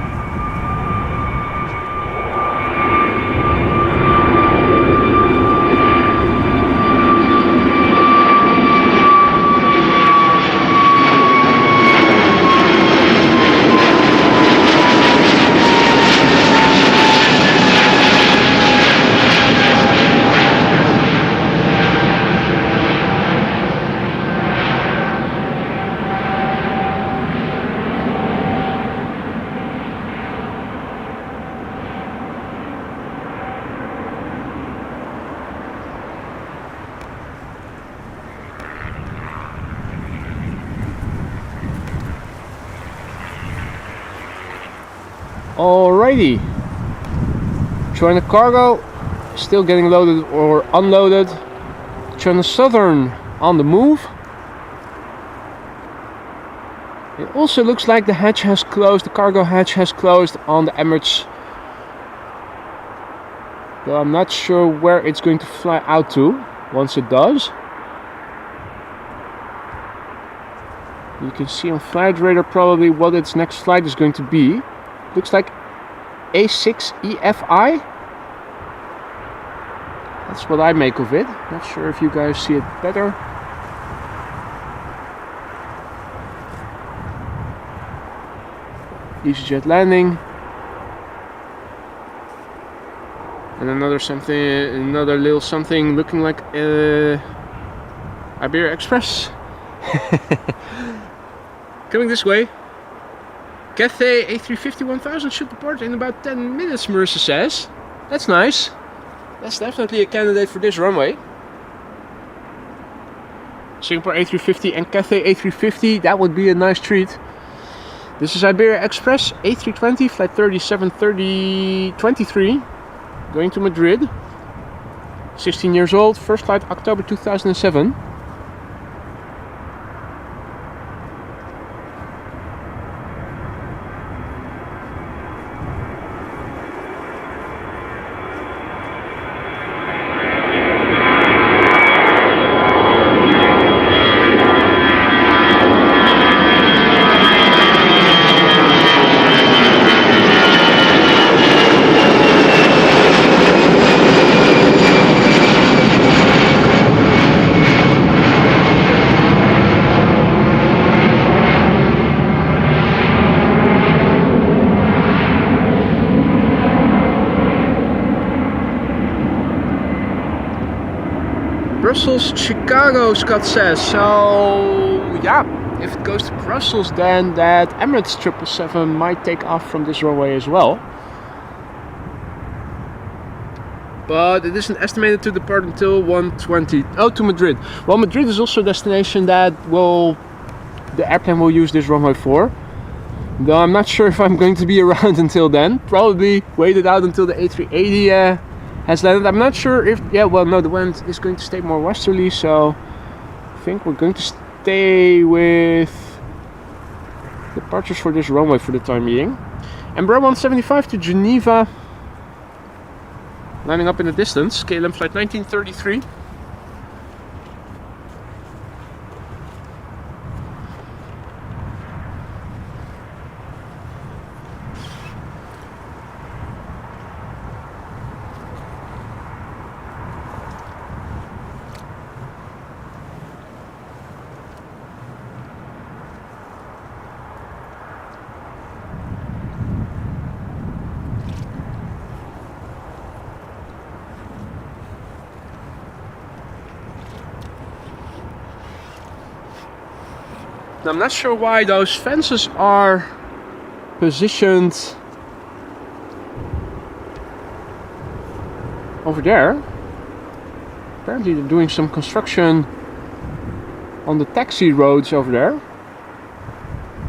Alrighty, Choina cargo still getting loaded or unloaded. Choina Southern on the move. It also looks like the hatch has closed, the cargo hatch has closed on the Emirates. Though I'm not sure where it's going to fly out to once it does. You can see on Flight Radar probably what its next flight is going to be. Looks like A6EFI. That's what I make of it. Not sure if you guys see it better. EasyJet landing. And another little something looking like Iberia Express. Coming this way. Cathay A350-1000 should depart in about 10 minutes, Marissa says. That's nice. That's definitely a candidate for this runway. Singapore A350 and Cathay A350, that would be a nice treat. This is Iberia Express A320, flight 3723, going to Madrid. 16 years old, first flight October 2007. Brussels, Chicago, Scott says. So yeah, if it goes to Brussels, then that Emirates 777 might take off from this runway as well. But it isn't estimated to depart until 1:20. Oh, to Madrid. Well, Madrid is also a destination that the airplane will use this runway for. Though I'm not sure if I'm going to be around until then. Probably wait it out until the A380 has landed. I'm not sure if, no, the wind is going to stay more westerly, so I think we're going to stay with departures for this runway for the time being. Embraer 175 to Geneva, lining up in the distance. KLM flight 1933. I'm not sure why those fences are positioned over there. Apparently they're doing some construction on the taxi roads over there.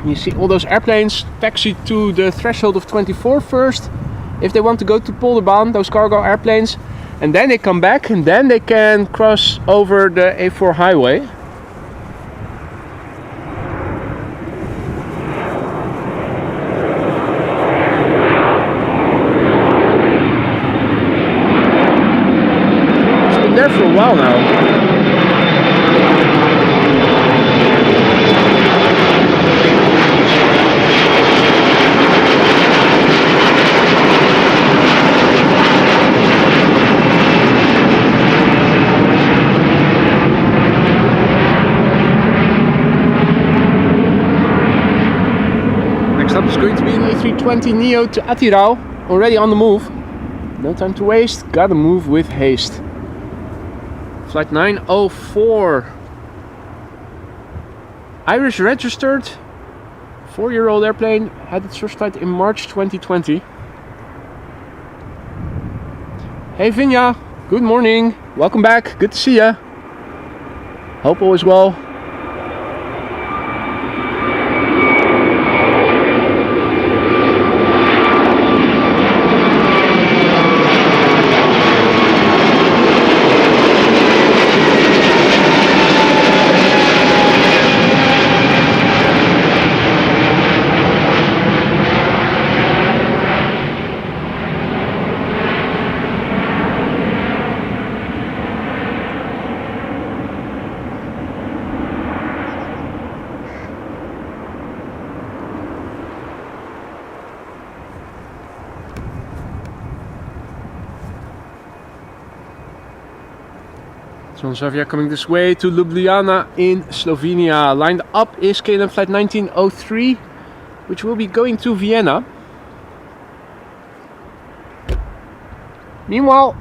You see all those airplanes taxi to the threshold of 24 first if they want to go to Kaagbaan, those cargo airplanes, and then they come back and then they can cross over the A4 highway. There for a while now. Next up is going to be an A320neo to Atirau, already on the move. No time to waste, gotta move with haste. Flight 904. Irish registered, 4-year-old airplane, had its first flight in March 2020. Hey Vinja, good morning, welcome back, good to see ya. Hope all is well. Transavia coming this way to Ljubljana in Slovenia. Lined up is KLM flight 1903, which will be going to Vienna. Meanwhile,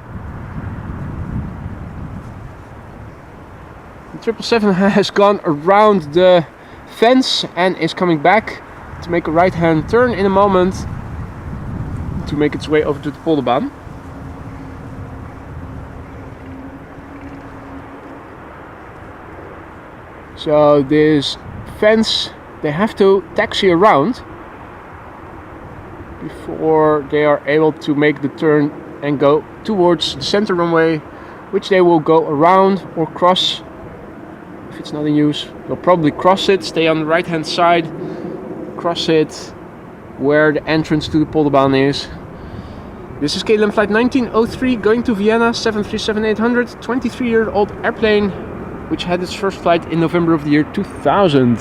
the 777 has gone around the fence and is coming back to make a right-hand turn in a moment to make its way over to the Polderbaan. So this fence, they have to taxi around before they are able to make the turn and go towards the center runway, which they will go around or cross. If it's not in use, they'll probably cross it, stay on the right hand side, cross it where the entrance to the Polderbaan is. This is KLM flight 1903 going to Vienna, 737-800, 23-year-old airplane, which had its first flight in November of the year 2000.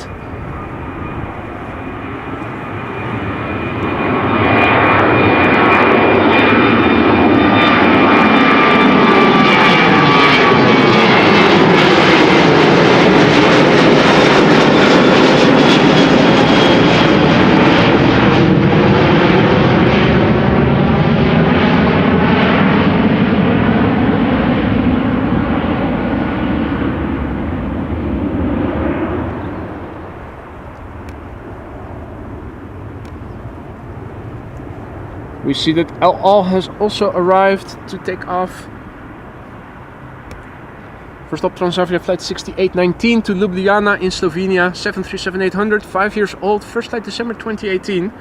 We see that El Al has also arrived to take off. First up, Transavia flight 6819 to Ljubljana in Slovenia, 737-800, 5 years old, first flight December 2018.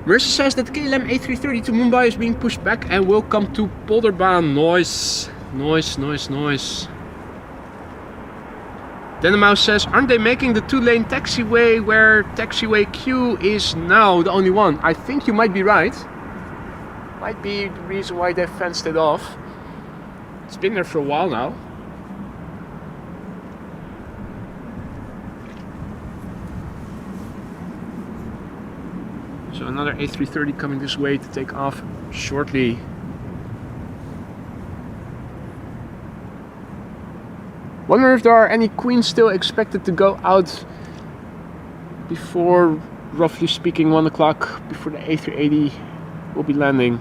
Mercer says that KLM A330 to Mumbai is being pushed back and will come to Polderbaan. Noise. Mouse says, aren't they making the 2-lane taxiway where taxiway Q is now the only one? I think you might be right. Might be the reason why they fenced it off. It's been there for a while now. So another A330 coming this way to take off shortly. Wonder if there are any queens still expected to go out before, roughly speaking, 1 o'clock, before the A380 will be landing.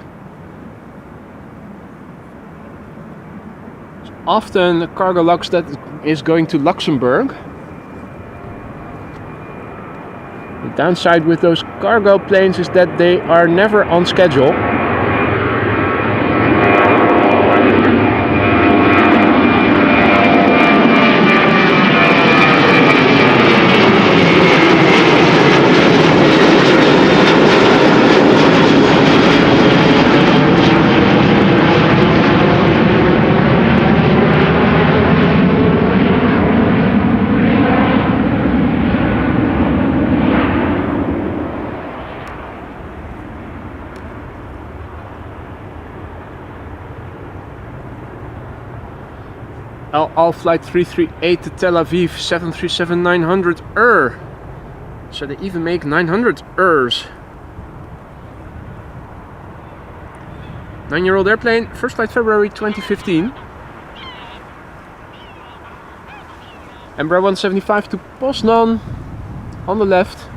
It's often a Cargolux that is going to Luxembourg. The downside with those cargo planes is that they are never on schedule. El Al flight 338 to Tel Aviv, 737-900 So they even make 900 ERs. 9-year-old airplane, first flight February 2015. Embraer 175 to Poznan on the left.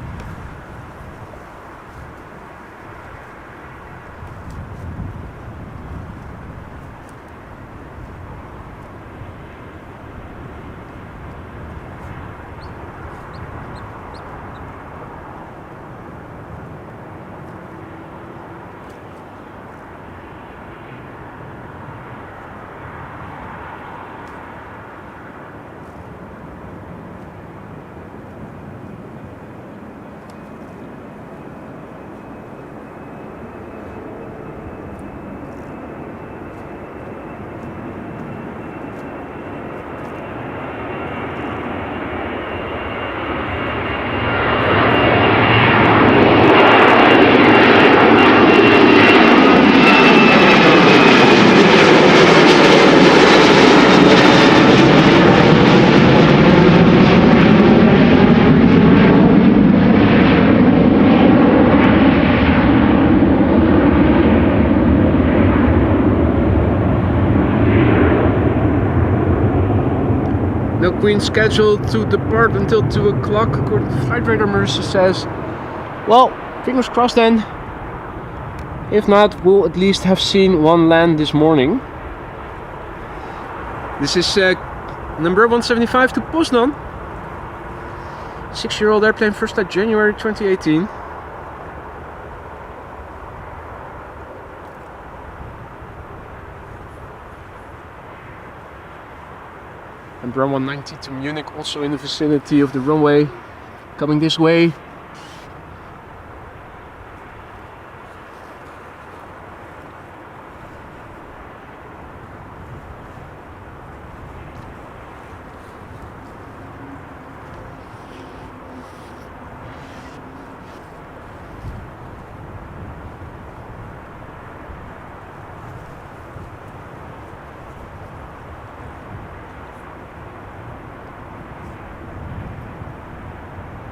No queen scheduled to depart until 2 o'clock, according to flight radar. Mercer says, well, fingers crossed then. If not, we'll at least have seen one land this morning. This is number 175 to Poznan. 6-year-old airplane, first flight January 2018. And run 190 to Munich, also in the vicinity of the runway, coming this way.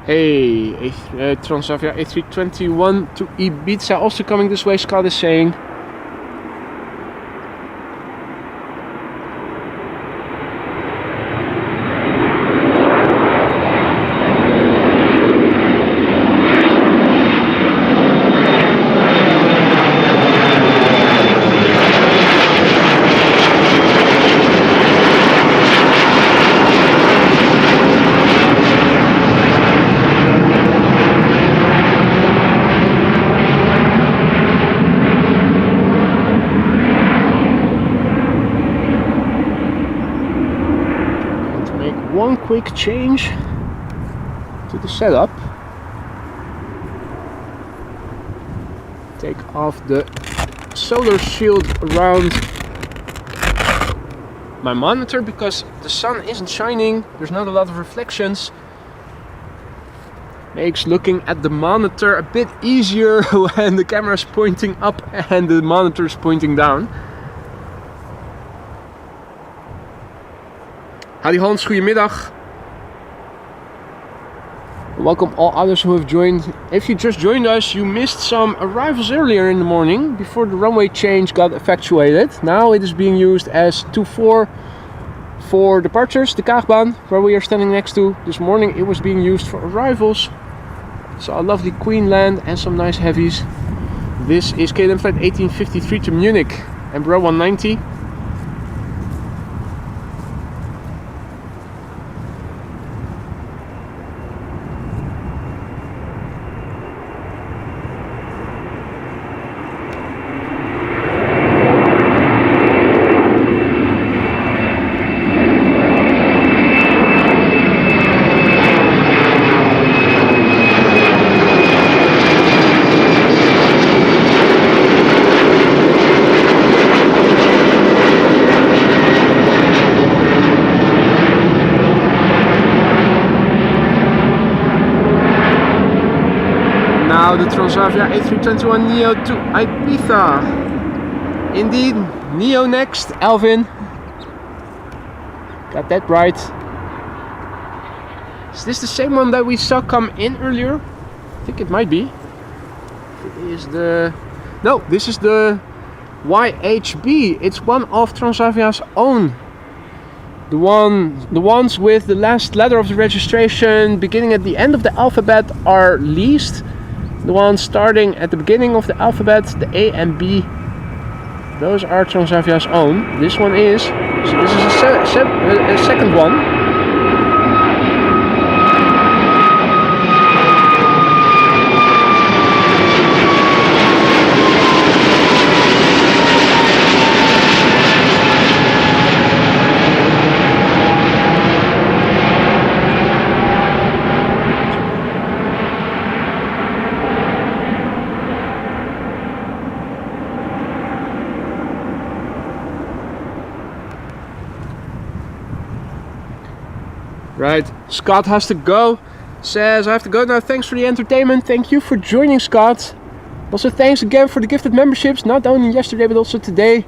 Hey, Transavia A321 to Ibiza, also coming this way, Scott is saying. One quick change to the setup. Take off the solar shield around my monitor because the sun isn't shining, there's not a lot of reflections. Makes looking at the monitor a bit easier when the camera is pointing up and the monitor is pointing down. Howdy Hans, goedemiddag. Welcome all others who have joined. If you just joined us, you missed some arrivals earlier in the morning before the runway change got effectuated. Now it is being used as 24 for departures, the Kaagbaan, where we are standing next to. This morning it was being used for arrivals. So a lovely Queenland and some nice heavies. This is KLM flight 1853 to Munich, Embraer 190. The Transavia A321 Neo to Ibiza. Indeed, Neo next, Alvin. Got that right. Is this the same one that we saw come in earlier? I think it might be. It is the... No, this is the YHB. It's one of Transavia's own. The ones with the last letter of the registration beginning at the end of the alphabet are leased. The ones starting at the beginning of the alphabet, the A and B, those are Transavia's own. This one is, so this is a second one. Right, Scott has to go. Says I have to go now. Thanks for the entertainment. Thank you for joining, Scott. Also thanks again for the gifted memberships, not only yesterday but also today.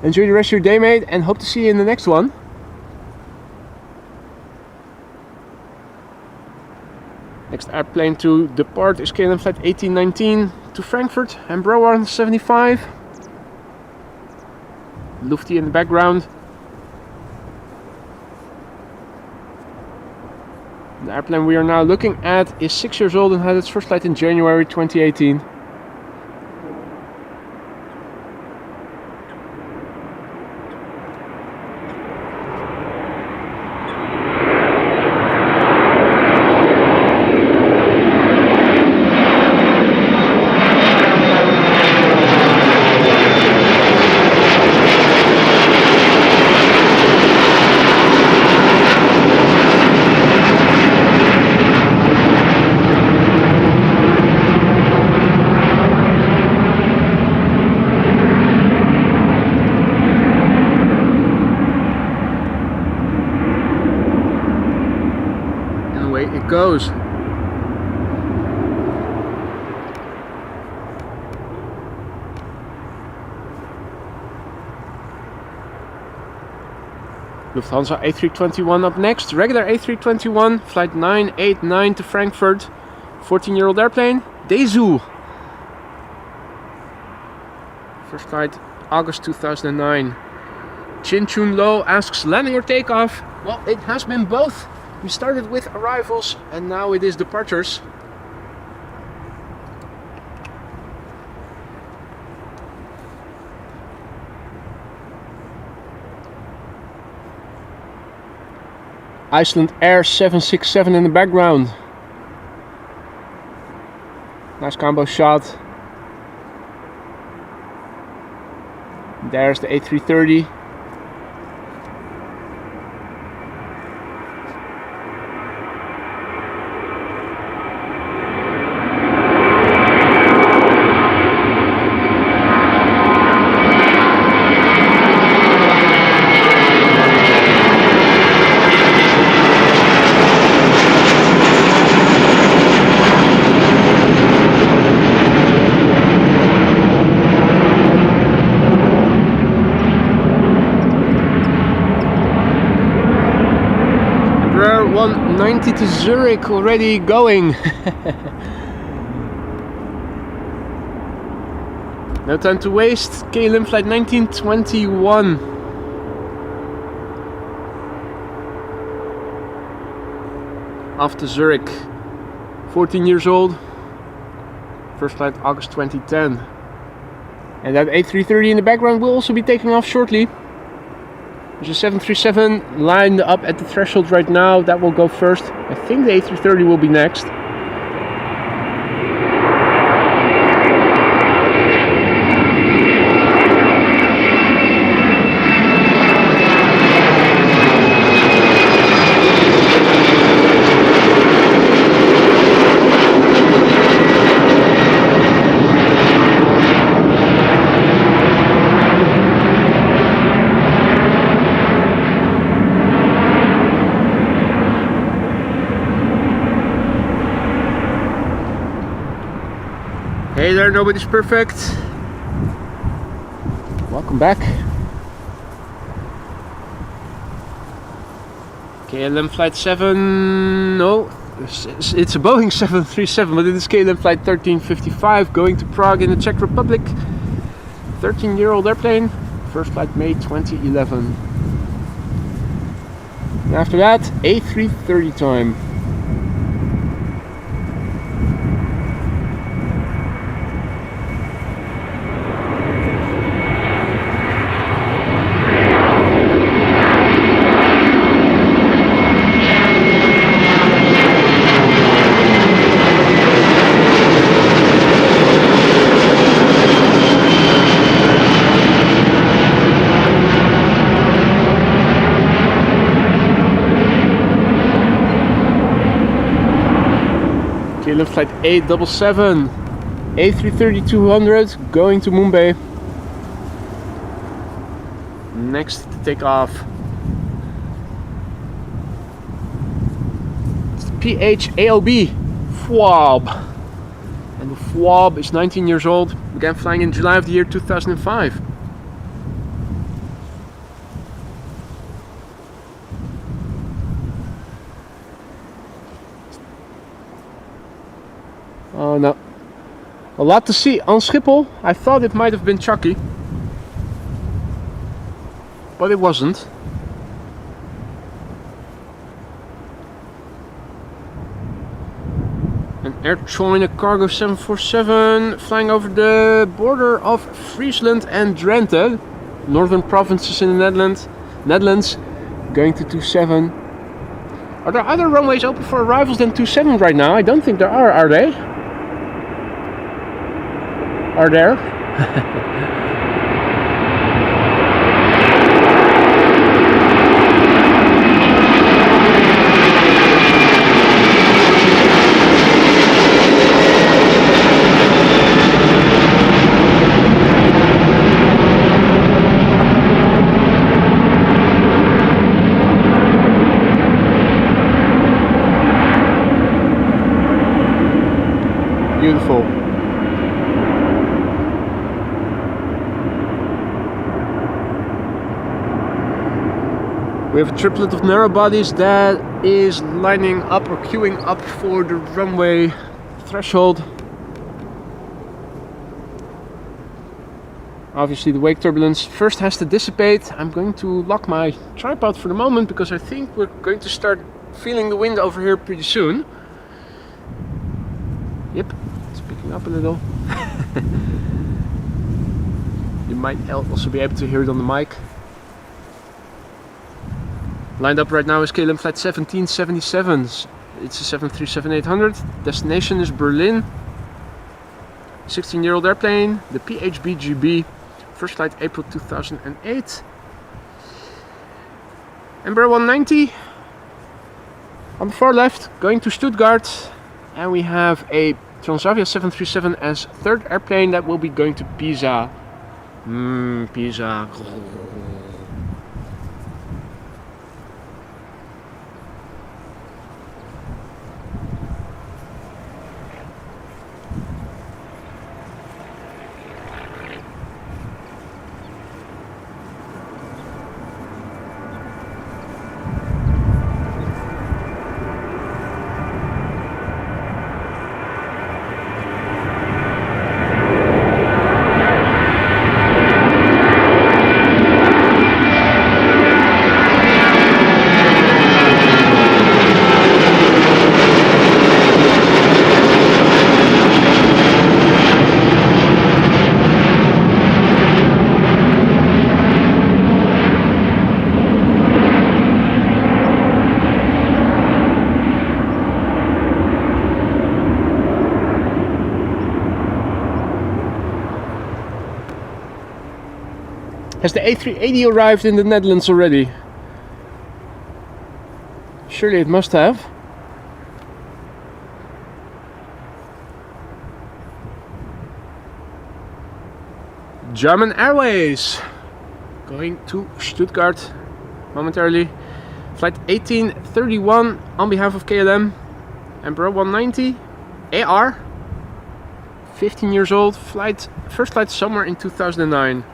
Enjoy the rest of your day, mate, and hope to see you in the next one. Next airplane to depart is KLM flight 1819 to Frankfurt, Embraer 175. Lufty in the background. The airplane we are now looking at is 6 years old and had its first flight in January 2018. goes. Lufthansa A321 up next. Regular A321, flight 989 to Frankfurt. 14-year-old airplane. Dezhou. First flight, August 2009. Chin Chun Lo asks, landing or takeoff? Well, it has been both. We started with arrivals and now it is departures. Iceland Air 767 in the background. Nice combo shot. There's the A330. Embraer 190 to Zurich already going. No time to waste. KLM flight 1921. Off to Zurich. 14 years old. First flight August 2010. And that A330 in the background will also be taking off shortly. There's a 737 lined up at the threshold right now. That will go first. I think the A330 will be next. Hey there, nobody's perfect. Welcome back. KLM flight 7, no, it's a Boeing 737, but it is KLM flight 1355 going to Prague in the Czech Republic. 13-year-old airplane, first flight May 2011. And after that, A330 time. KLM flight 877, A330-200 going to Mumbai. Next to take off. It's the PH-ALB FWAB. And the FWAB is 19 years old, began flying in July of the year 2005. Oh no. A lot to see on Schiphol. I thought it might have been Chucky, but it wasn't. An Air Choina Cargo 747 flying over the border of Friesland and Drenthe, northern provinces in the Netherlands, going to 27. Are there other runways open for arrivals than 27 right now? I don't think there are they? Are there? We have a triplet of narrow bodies that is lining up or queuing up for the runway threshold. Obviously the wake turbulence first has to dissipate. I'm going to lock my tripod for the moment because I think we're going to start feeling the wind over here pretty soon. Yep, it's picking up a little. You might also be able to hear it on the mic. Lined up right now is KLM flight 1777. It's a 737-800. Destination is Berlin. 16-year-old airplane, the PHBGB. First flight April 2008. Embraer 190 on the far left, going to Stuttgart. And we have a Transavia 737 as third airplane that will be going to Pisa. Pisa. Has the A380 arrived in the Netherlands already? Surely it must have. German Airways going to Stuttgart momentarily. Flight 1831 on behalf of KLM. Embraer 190 AR. 15 years old. First flight somewhere in 2009.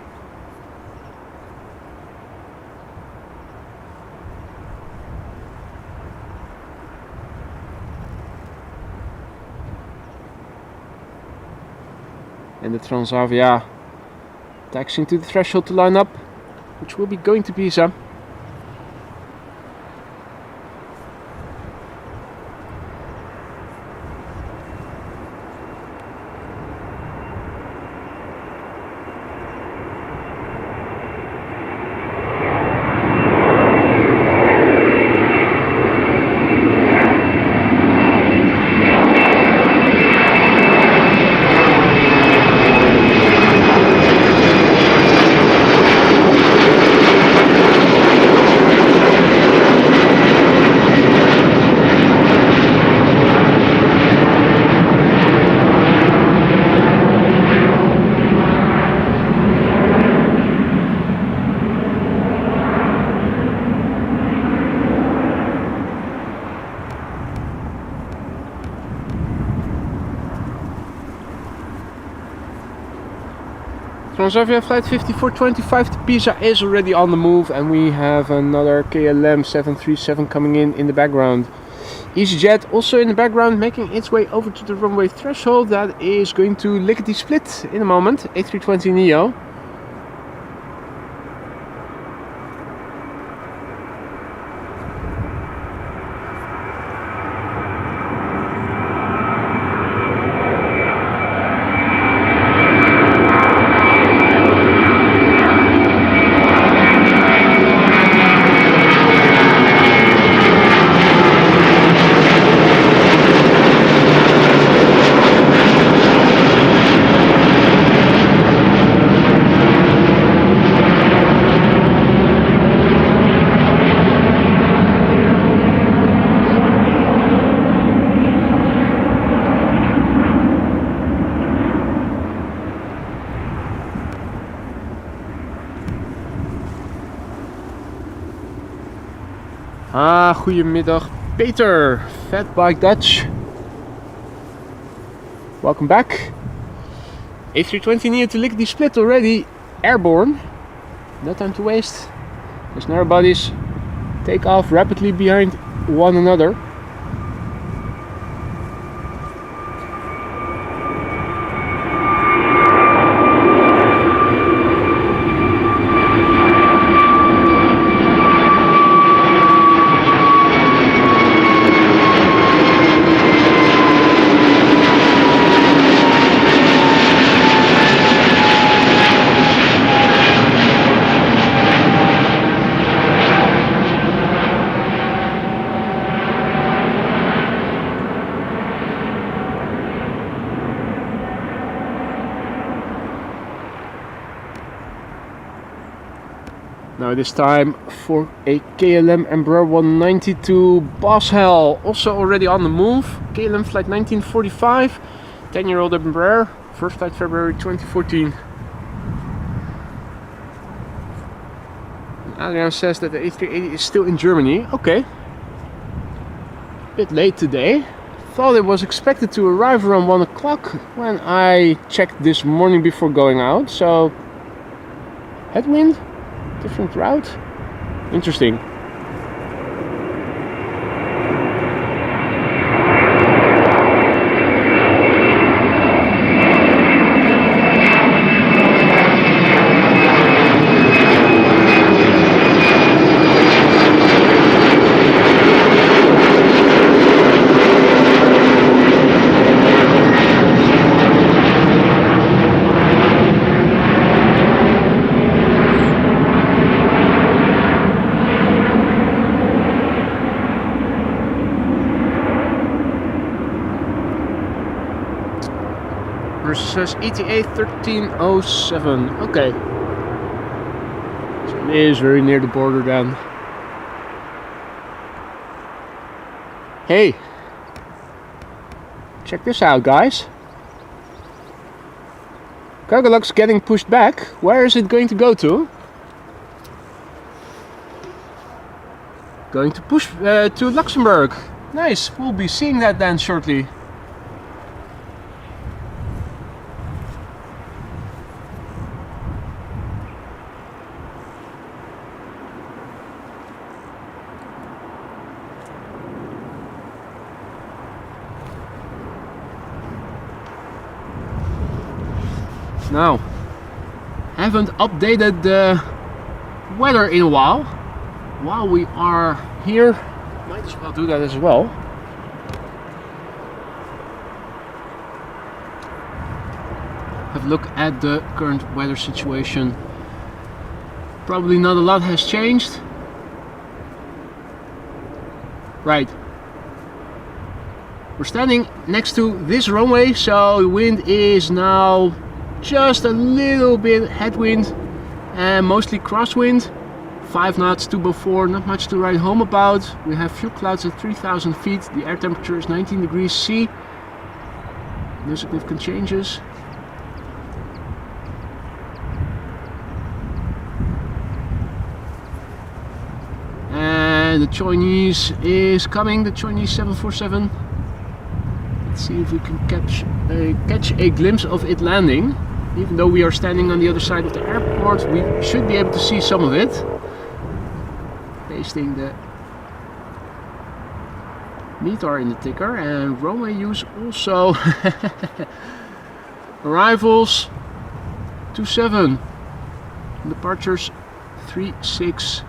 And the Transavia taxiing to the threshold to line up, which will be going to Pisa. Transavia flight 5425 to Pisa is already on the move, and we have another KLM 737 coming in the background. EasyJet also in the background, making its way over to the runway threshold. That is going to lickety split in a moment. A320neo. Goedemiddag Peter, Fat Bike Dutch. Welcome back. A320neo to lickety split already, airborne. No time to waste. There's narrow bodies. take off rapidly behind one another. Now this time for a KLM Embraer 192 Boss Hell, also already on the move. KLM flight 1945, 10-year-old Embraer, first flight February 2014. Adler says that the A380 is still in Germany. Okay. Bit late today. Thought it was expected to arrive around 1 o'clock when I checked this morning before going out. So, headwind? Different route? Interesting. Says ETA 1307. Okay. So it is very near the border then. Hey. Check this out, guys. Cargolux getting pushed back. Where is it going to go to? Going to push to Luxembourg. Nice. We'll be seeing that then shortly. Now, haven't updated the weather in a while. While we are here, might as well do that as well. Have a look at the current weather situation. Probably not a lot has changed. Right. We're standing next to this runway, so the wind is now just a little bit headwind and mostly crosswind. 5 knots, 204, not much to write home about. We have few clouds at 3,000 feet. The air temperature is 19 degrees C. No significant changes. And the Chinese is coming, the Chinese 747. Let's see if we can catch a glimpse of it landing. Even though we are standing on the other side of the airport, we should be able to see some of it. Pasting the METAR in the ticker, and runway use also. Arrivals 27, departures 36,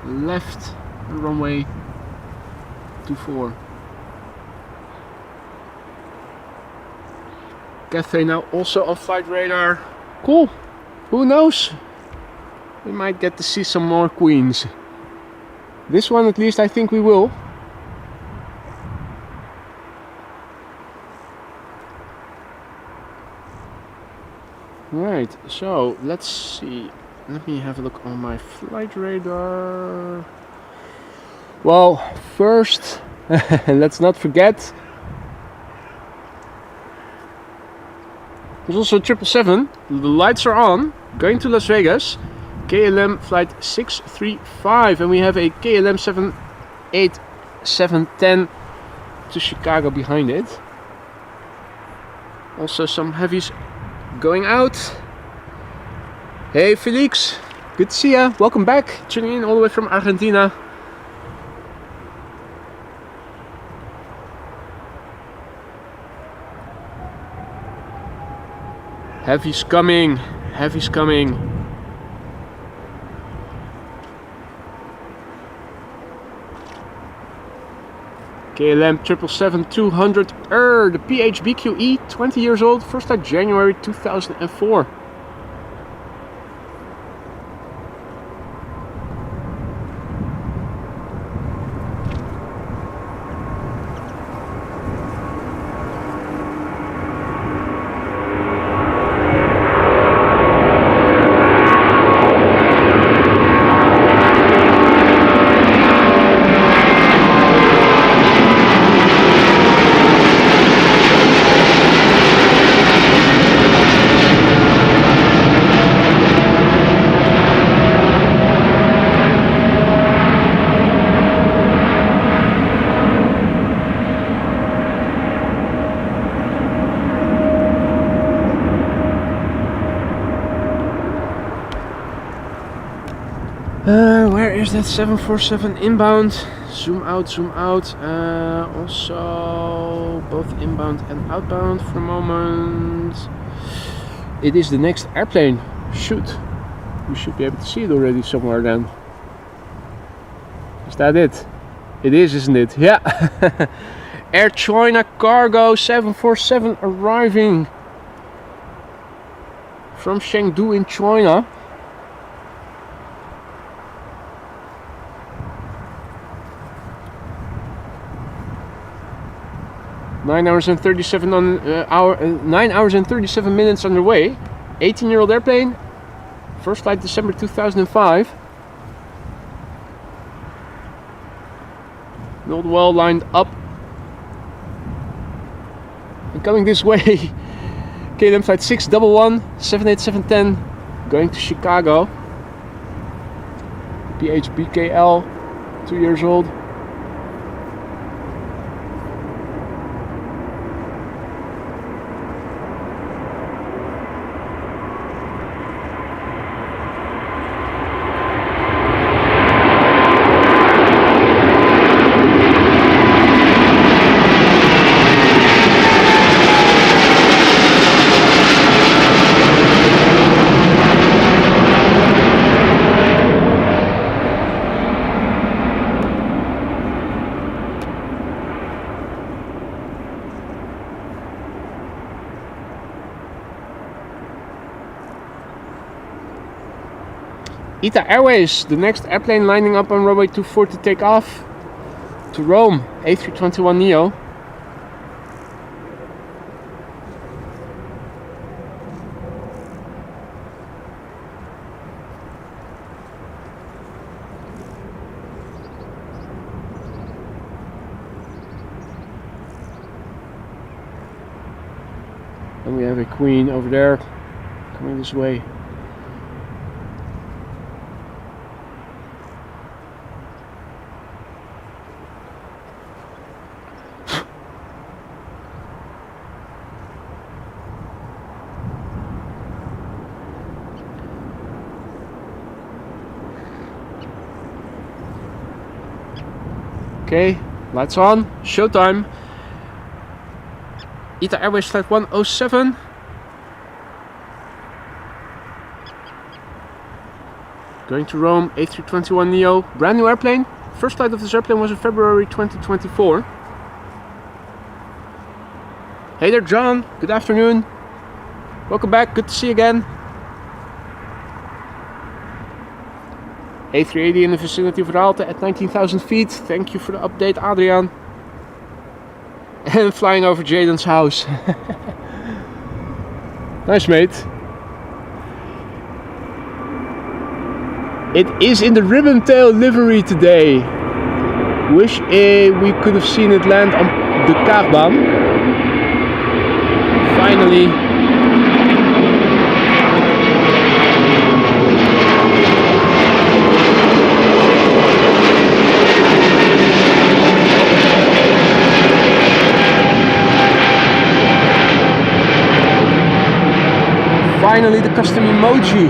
left runway 24. Cathay now also on flight radar. Cool. Who knows? We might get to see some more queens. This one at least I think we will. Right, so let's see. Let me have a look on my flight radar. Well, first, let's not forget, there's also 777. The lights are on. Going to Las Vegas. KLM flight 635, and we have a KLM 78710 to Chicago behind it. Also some heavies going out. Hey Felix, good to see ya. Welcome back. Tuning in all the way from Argentina. Heavy's coming. Heavy's coming. KLM 777-200 the PHBQE, 20 years old, first flight January 2004. Where is that 747 inbound? Zoom out, zoom out. Also, both inbound and outbound for a moment. It is the next airplane. Shoot. We should be able to see it already somewhere then. Is that it? It is, isn't it? Yeah. Air Choina cargo 747 arriving from Chengdu in Choina. Nine hours and 37 minutes underway. 18-year-old airplane. First flight December 2005. Not well lined up. And coming this way, KLM flight 611 78710 going to Chicago. PHBKL, 2 years old. Italia Airways, the next airplane lining up on runway 24 to take off to Rome, A321neo. And we have a Queen over there coming this way. Okay, lights on, showtime. Italia Airways flight 107. Going to Rome, A321neo, brand new airplane. First flight of this airplane was in February 2024. Hey there, John, good afternoon. Welcome back, good to see you again. A380 in the vicinity of Raalte at 19,000 feet. Thank you for the update, Adrian. And flying over Jaden's house. Nice, mate. It is in the ribbon tail livery today. Wish we could have seen it land on the Kaagbaan. Finally. Finally, the custom emoji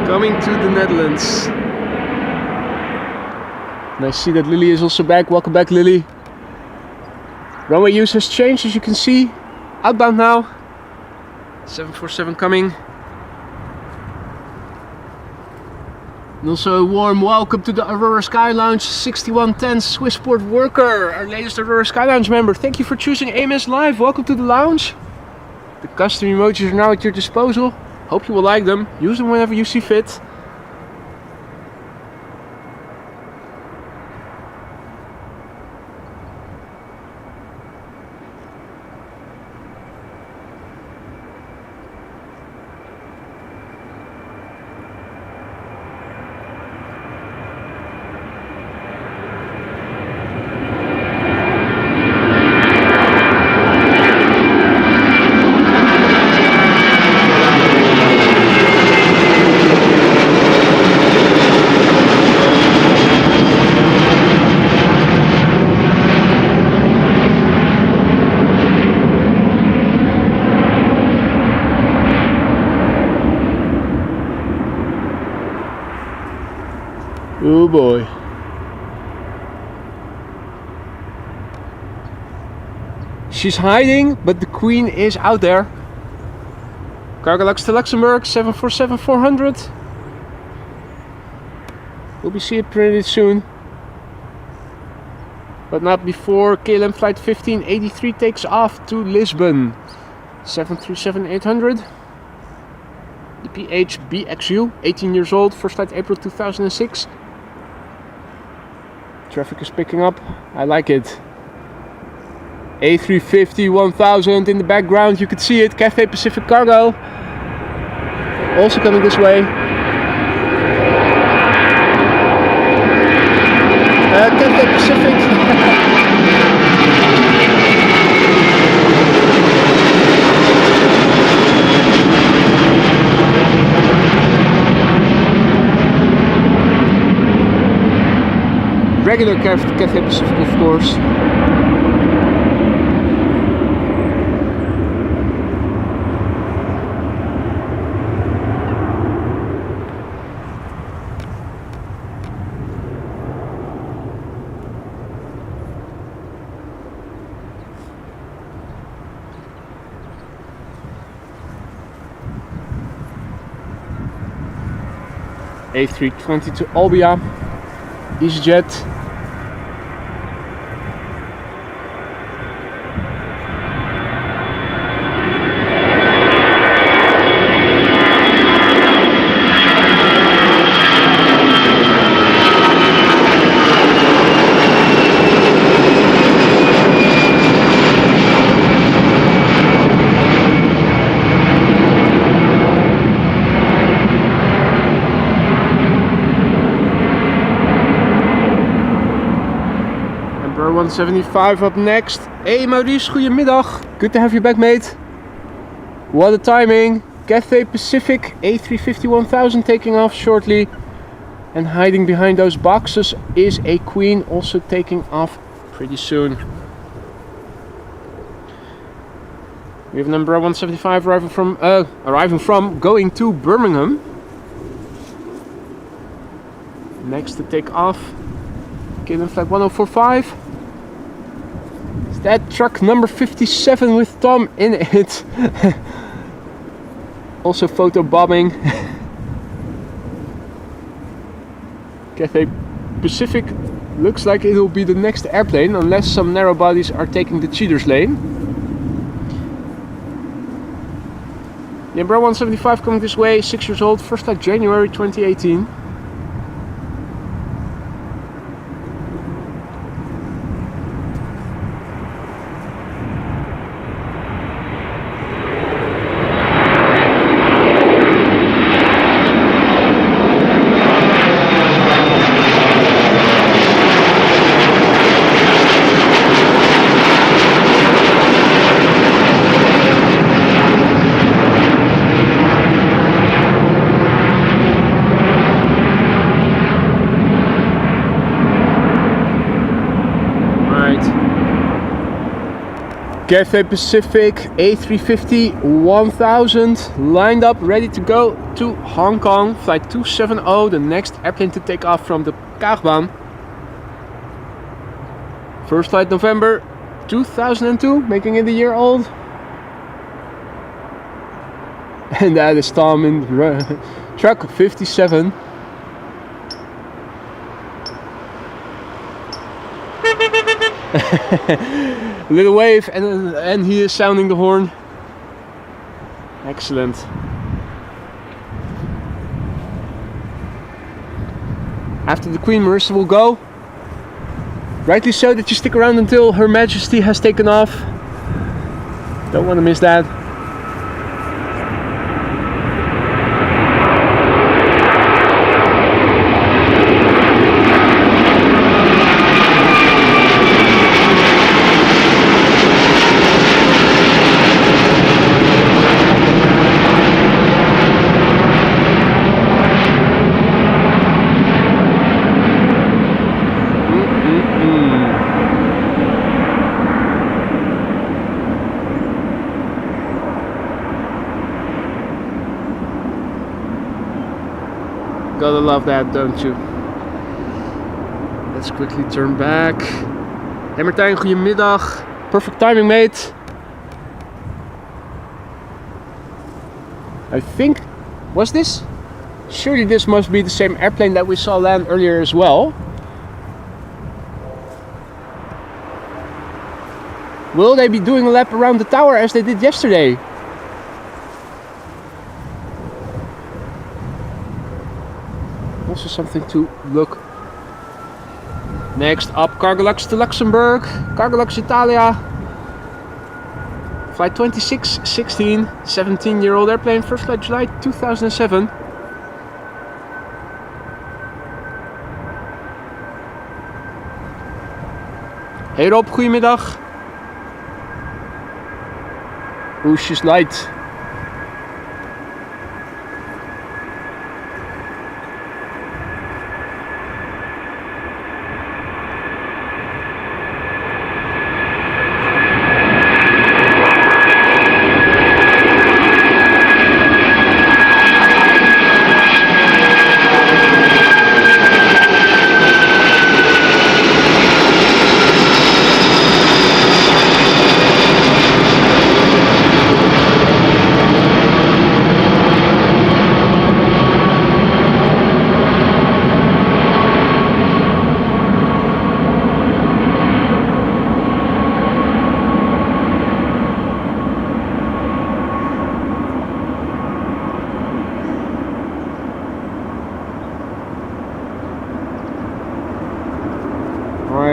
coming to the Netherlands. And I see that Lily is also back. Welcome back, Lily. Runway use has changed, as you can see. Outbound now. 747 coming. And also a warm welcome to the Aurora Sky Lounge 6110 Swissport worker, our latest Aurora Sky Lounge member. Thank you for choosing AMS Live. Welcome to the lounge. The custom emojis are now at your disposal. Hope you will like them. Use them whenever you see fit. Oh boy. She's hiding, but the Queen is out there. Cargolux to Luxembourg, 747-400. We'll be seeing it pretty soon. But not before KLM flight 1583 takes off to Lisbon. 737-800. The PHBXU, 18 years old, first flight April 2006. Traffic is picking up, I like it. A350-1000 in the background, you could see it, Cathay Pacific Cargo. Also coming this way. Cathay Pacific. Regular Cathay Pacific, of course. A320 to Albia, EasyJet. Embraer 175 up next. Hey Maurice, goedemiddag. Good to have you back, mate. What a timing. Cathay Pacific A350-1000 taking off shortly. And hiding behind those boxes is a Queen also taking off pretty soon. We have an Embraer 175 arriving from going to Birmingham. Next to take off, KLM flight 1045. Is that truck number 57 with Tom in it? Also photo bombing. Cathay Pacific looks like it will be the next airplane unless some narrow bodies are taking the cheaters lane. The Embraer 175 coming this way, 6 years old, first flight January 2018. Cathay Pacific A350-1000 lined up, ready to go to Hong Kong, flight 270, the next airplane to take off from the Kaagbaan. First flight November 2002, making it a year old. And that is Tom in truck 57. A little wave and he is sounding the horn. Excellent. After the Queen, Marissa will go. Rightly so that you stick around until Her Majesty has taken off. Don't want to miss that. Gotta love that, don't you? Let's quickly turn back. Hey Martijn, goedemiddag. Perfect timing, mate. I think, was this? Surely this must be the same airplane that we saw land earlier as well. Will they be doing a lap around the tower as they did yesterday? Also something to look. Next up, Cargolux to Luxembourg, Cargolux Italia. Flight 2616, 17-year-old airplane, first flight July 2007. Hey Rob, goedemiddag. Oeh, she's light.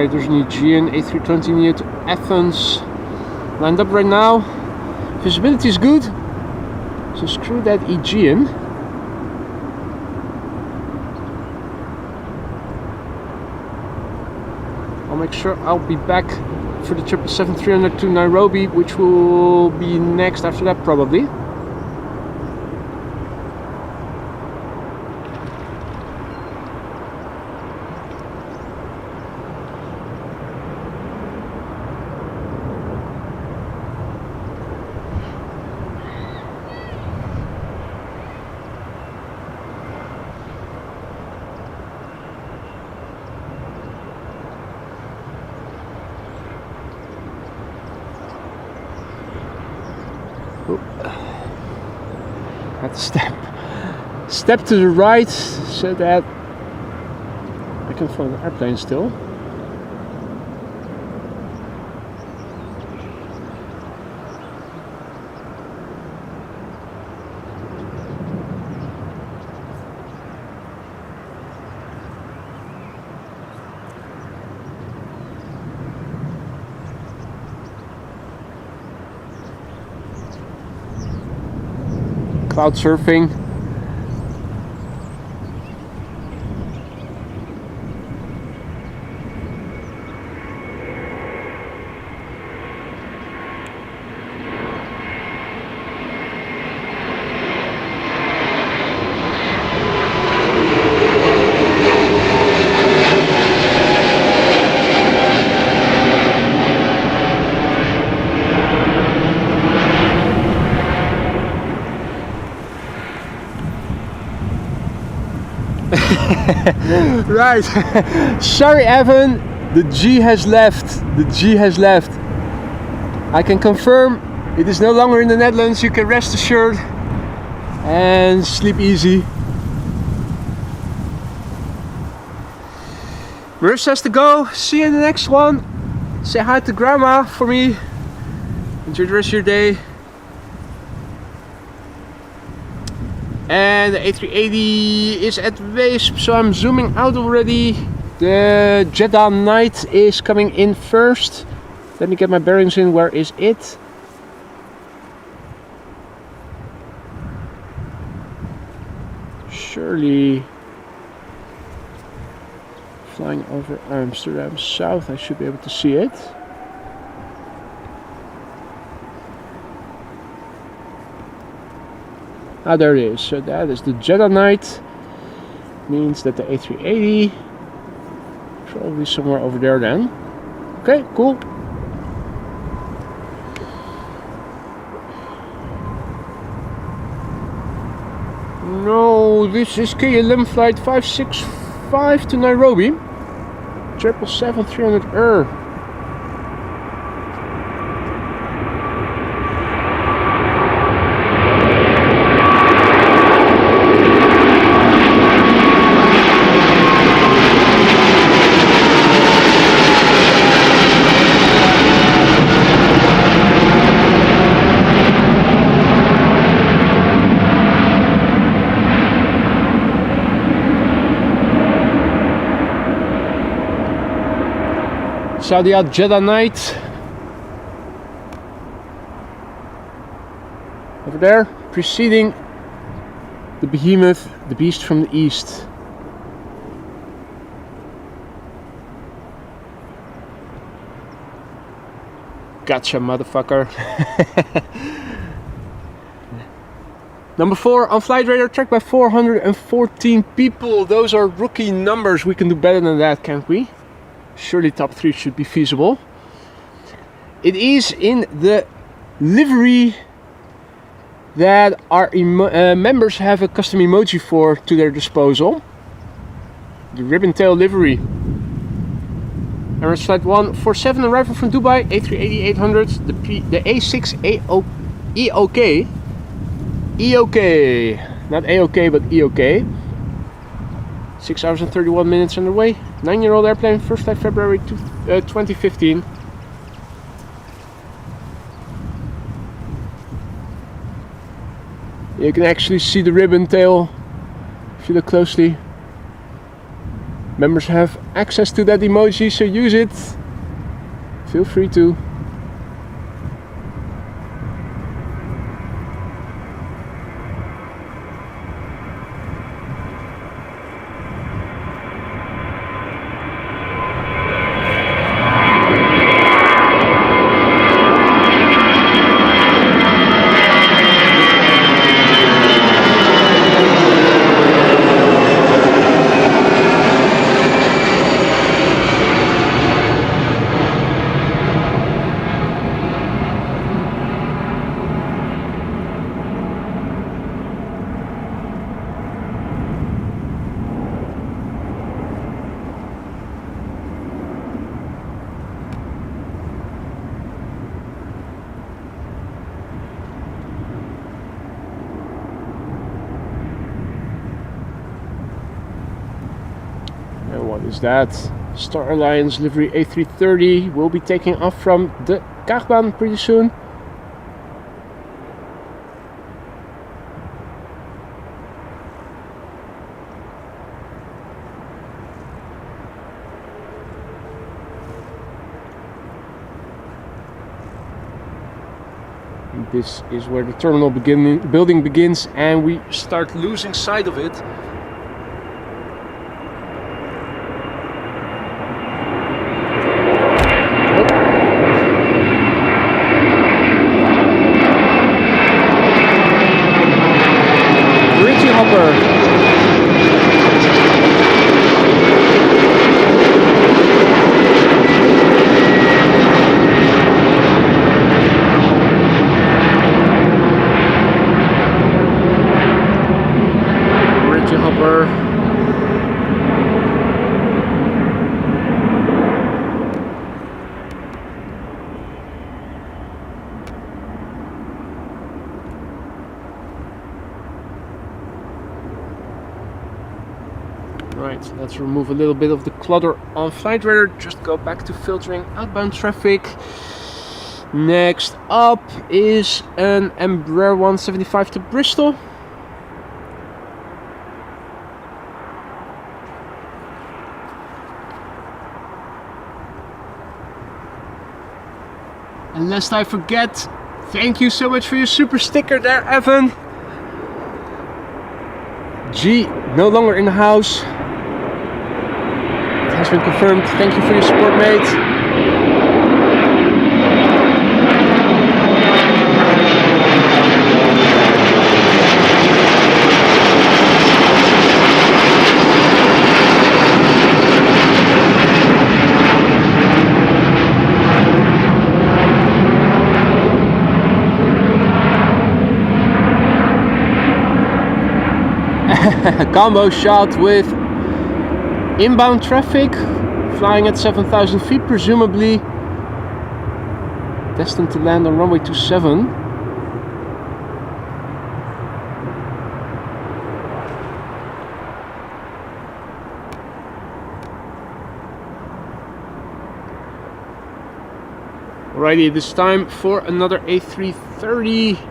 There's an Aegean A320 near to Athens. Lined up right now. Visibility is good. So screw that Aegean. I'll make sure I'll be back for the 777-300 to Nairobi, which will be next after that probably. Had to step to the right so that I can follow the airplane still. Cloud surfing. Right. Sorry Evan, the G has left. The G has left. I can confirm it is no longer in the Netherlands, you can rest assured. and sleep easy. Marissa has to go. See you in the next one. Say hi to grandma for me. Enjoy the rest of your day. And the A380 is at Wisp, so I'm zooming out already. The Jeddah Night is coming in first. Let me get my bearings in. Where is it? Surely flying over Amsterdam South, I should be able to see it. Ah, there it is. So that is the Jeddah Night. Means that the A380 is probably somewhere over there then. Okay, cool. No, this is KLM flight 565 to Nairobi. 777-300 Saudi Jeddah Night. Over there, preceding the behemoth, the beast from the east. Gotcha, motherfucker. Number 4 on Flight Radar, tracked by 414 people. Those are rookie numbers. We can do better than that, can't we? Surely top 3 should be feasible. It is in the livery that our members have a custom emoji for to their disposal. The ribbon tail livery. Emirates Flight 147 arrival from Dubai, A380-800, the A6 EOK. EOK, not AOK but EOK. 6 hours and 31 minutes underway. 9-year-old airplane, first flight February 2015. You can actually see the ribbon tail if you look closely. Members have access to that emoji, so use it. Feel free to. And what is that? Star Alliance livery A330 will be taking off from the Kaagbaan pretty soon. This is where the terminal building begins, and we start losing sight of it. Right, let's remove a little bit of the clutter on flight radar. Just go back to filtering outbound traffic. Next up is an Embraer 175 to Bristol. And lest I forget, thank you so much for your super sticker there, Evan. G, no longer in the house. It has been confirmed. Thank you for your support, mate. Combo shot with inbound traffic flying at 7,000 feet, presumably destined to land on runway 27. Alrighty, it is time for another A330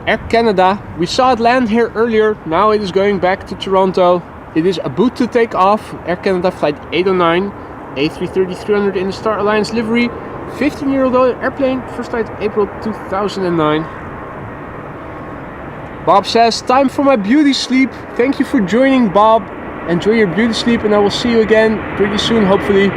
Air Canada. We saw it land here earlier, now it is going back to Toronto. It is about to take off. Air Canada flight 809, A330-300 in the Star Alliance livery. 15-year-old airplane, first flight April 2009. Bob says, time for my beauty sleep. Thank you for joining, Bob. Enjoy your beauty sleep and I will see you again pretty soon, hopefully.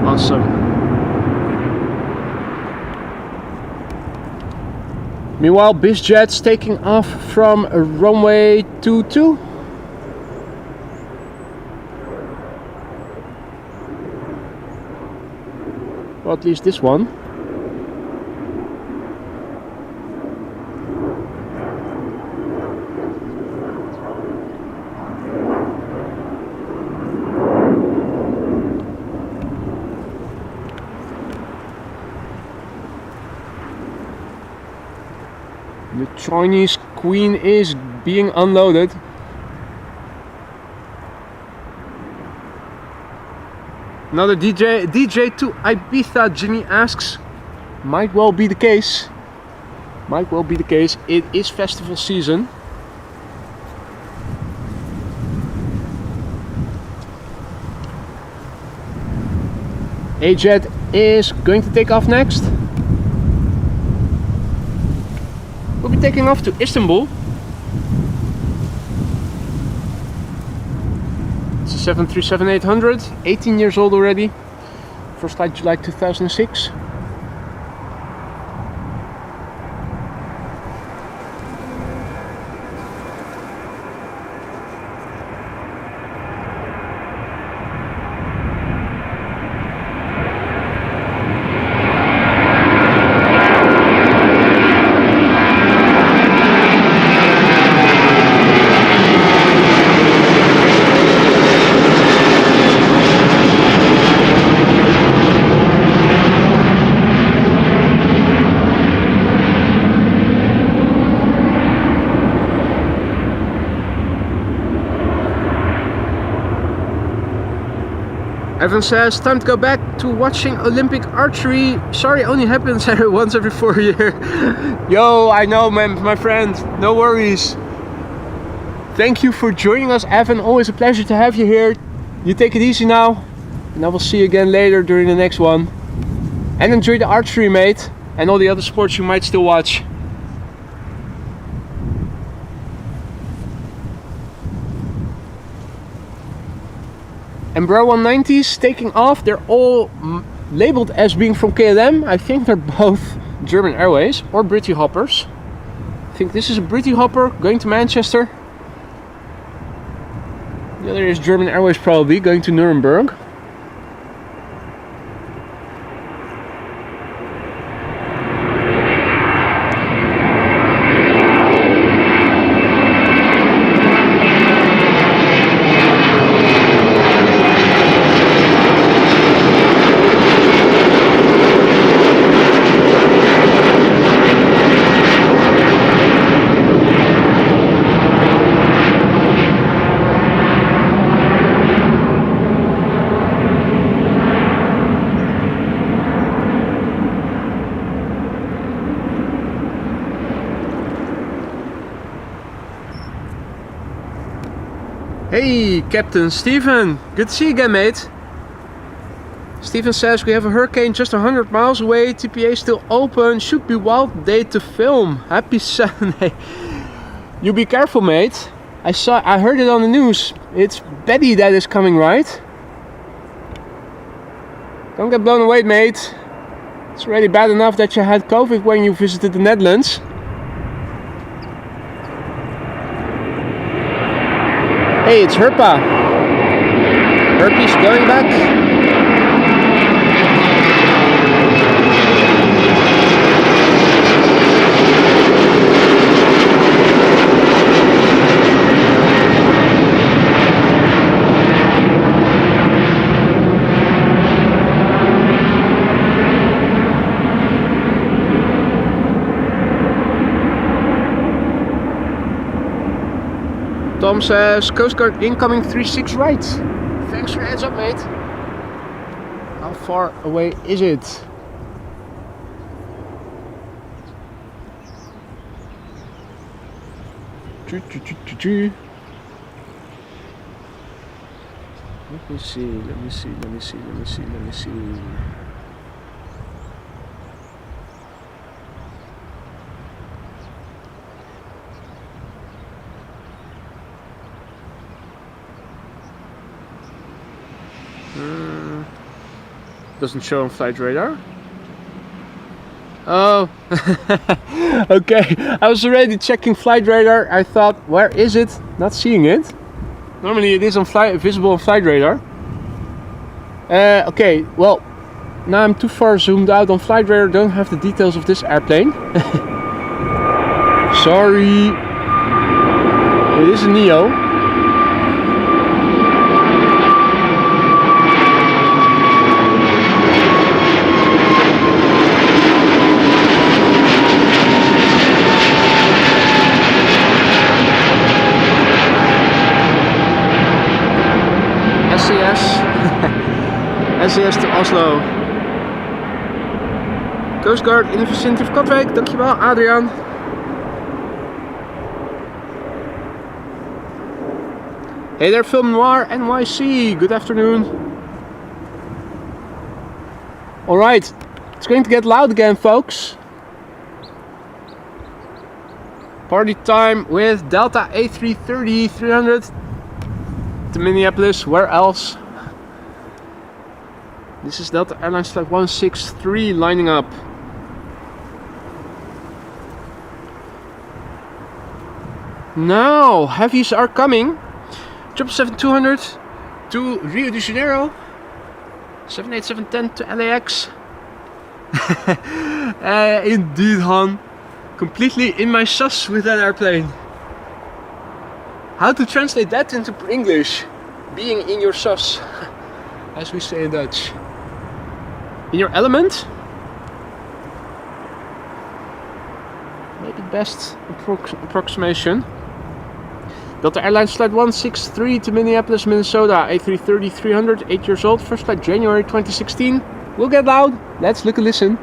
Awesome. Meanwhile, BizJet's taking off from runway 22. Well, at least this one. The Chinese Queen is being unloaded. Another DJ to Ibiza, Jimmy asks. Might well be the case. Might well be the case. It is festival season. A-Jet is going to take off next. We'll be taking off to Istanbul. It's a 737-800, 18 years old already. First flight July 2006. Evan says, time to go back to watching Olympic archery. Sorry, only happens once every 4 years. Yo, I know, man, my friend. No worries. Thank you for joining us, Evan. Always a pleasure to have you here. You take it easy now. And I will see you again later during the next one. And enjoy the archery, mate. And all the other sports you might still watch. Embraer 190s taking off. They're all labeled as being from KLM. I think they're both German Airways or Britty Hoppers. I think this is a Britty Hopper going to Manchester. The other is German Airways, probably going to Nuremberg. Hey, Captain Stephen, good to see you again, mate. Stephen says we have a hurricane just 100 miles away, TPA still open, should be wild day to film. Happy Sunday. You be careful, mate. I heard it on the news. It's Betty that is coming, right? Don't get blown away, mate. It's already bad enough that you had COVID when you visited the Netherlands. Hey, it's Herpa. Herpy's going back. Tom says, Coast Guard incoming 36 right. Thanks for your heads up, mate. How far away is it? Let me see. Doesn't show on flight radar. Oh, okay. I was already checking flight radar. I thought, where is it? Not seeing it. Normally it is on visible on flight radar. Okay, well, now I'm too far zoomed out on flight radar. Don't have the details of this airplane. Sorry. It is a Neo. SAS to Oslo. Coast Guard in the vicinity of Katwijk. Dankjewel, Adriaan. Hey there, Film Noir NYC. Good afternoon. Alright, it's going to get loud again, folks. Party time with Delta A330-300 to Minneapolis. Where else? This is Delta Airlines flight 163 lining up. Now, heavies are coming. 777-200 to Rio de Janeiro. 787-10 to LAX. Indeed, Han. Completely in my sus with that airplane. How to translate that into English? Being in your sus, as we say in Dutch. In your element? Maybe the best approximation. Delta Airlines flight 163 to Minneapolis, Minnesota. A330-300, 8 years old. First flight January 2016. We'll get loud. Let's look and listen.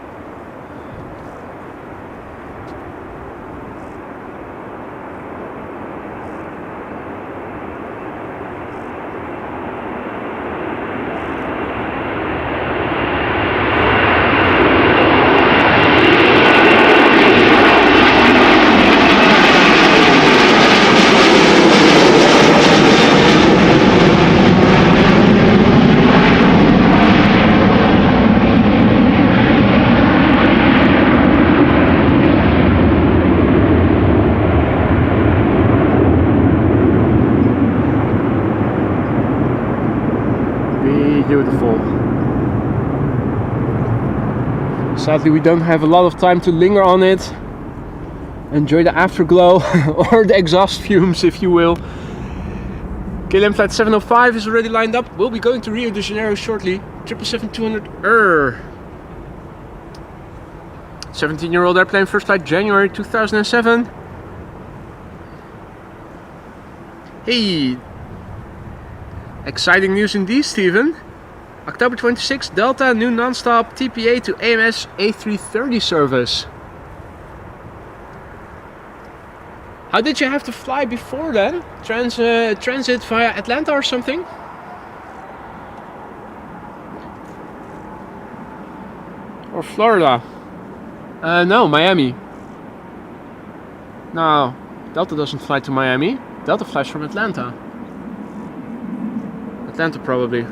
Sadly, we don't have a lot of time to linger on it. Enjoy the afterglow or the exhaust fumes, if you will. KLM flight 705 is already lined up. We'll be going to Rio de Janeiro shortly. 777-200 17-year-old airplane, first flight January 2007. Hey, exciting news indeed, Steven. October 26, Delta, new non-stop TPA to AMS A330 service. How did you have to fly before then? Transit via Atlanta or something? Or Florida? No, Miami. No, Delta doesn't fly to Miami. Delta flies from Atlanta. Atlanta probably.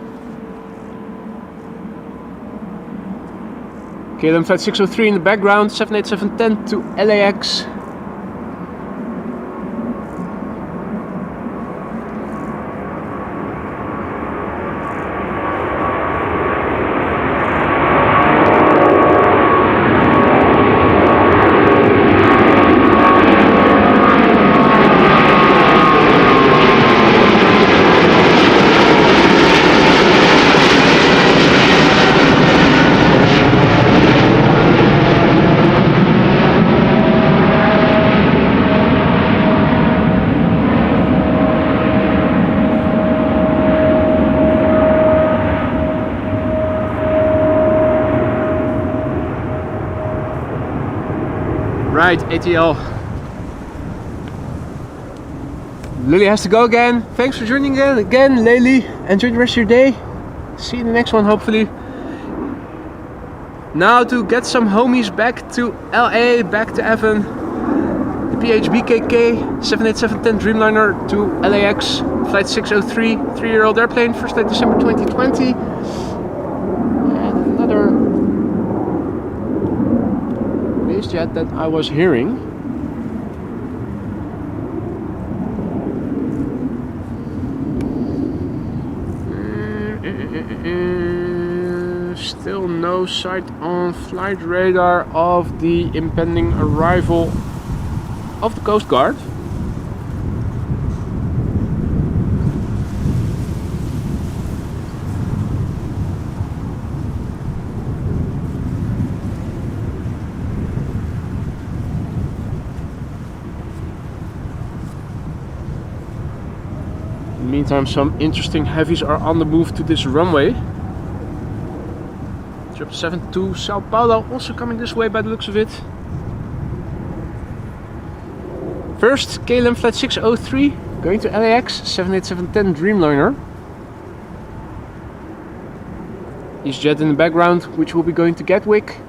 KLM flight 603 in the background, 787-10 to LAX. Right, ATL. Lily has to go again. Thanks for joining again, Lily. Enjoy the rest of your day. See you in the next one, hopefully. Now to get some homies back to LA, back to Evan. The PHBKK 787-10 Dreamliner to LAX, flight 603, 3-year-old airplane, first flight December 2020. And another jet that I was hearing. Still no sight on flight radar of the impending arrival of the Coast Guard. Meantime, some interesting heavies are on the move to this runway. 777 to Sao Paulo, also coming this way by the looks of it. First, KLM flight 603 going to LAX, 787-10 Dreamliner. EasyJet in the background, which will be going to Gatwick.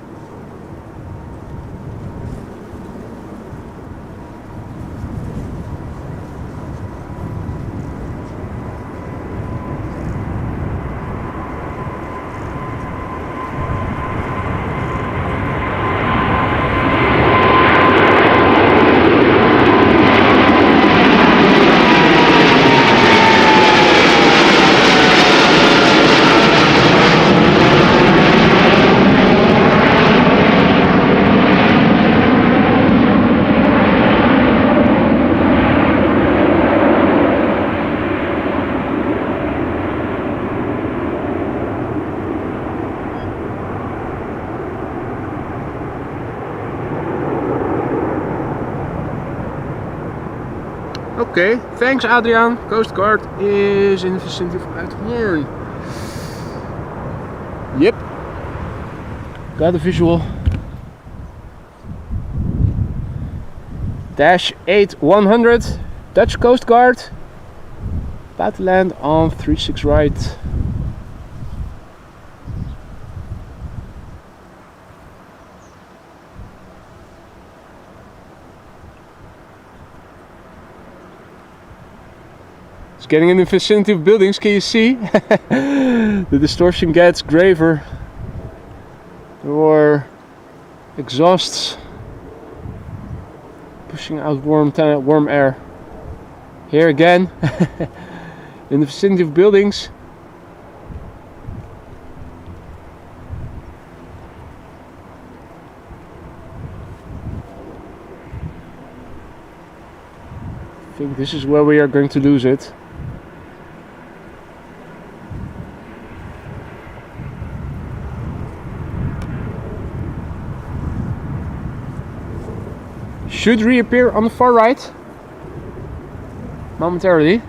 Okay, thanks Adrian. Coast Guard is in the vicinity of Uithoorn. Yep. Got a visual. Dash 8100, Dutch Coast Guard. About to land on 36 right. Getting in the vicinity of buildings, can you see? The distortion gets graver. There were exhausts pushing out warm air. Here again, in the vicinity of buildings. think this is where we are going to lose it. Should reappear on the far right momentarily,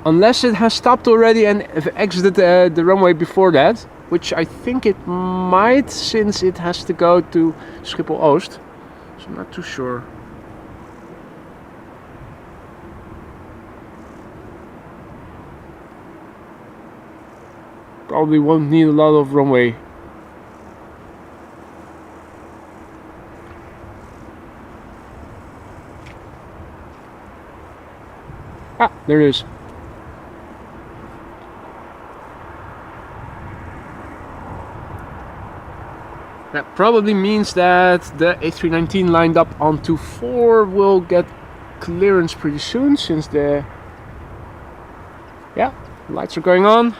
unless it has stopped already and exited the runway before that, which I think it might, since it has to go to Schiphol Oost, so I'm not too sure. Probably won't need a lot of runway. Ah, there it is. That probably means that the A319 lined up onto 4 will get clearance pretty soon, since the lights are going on.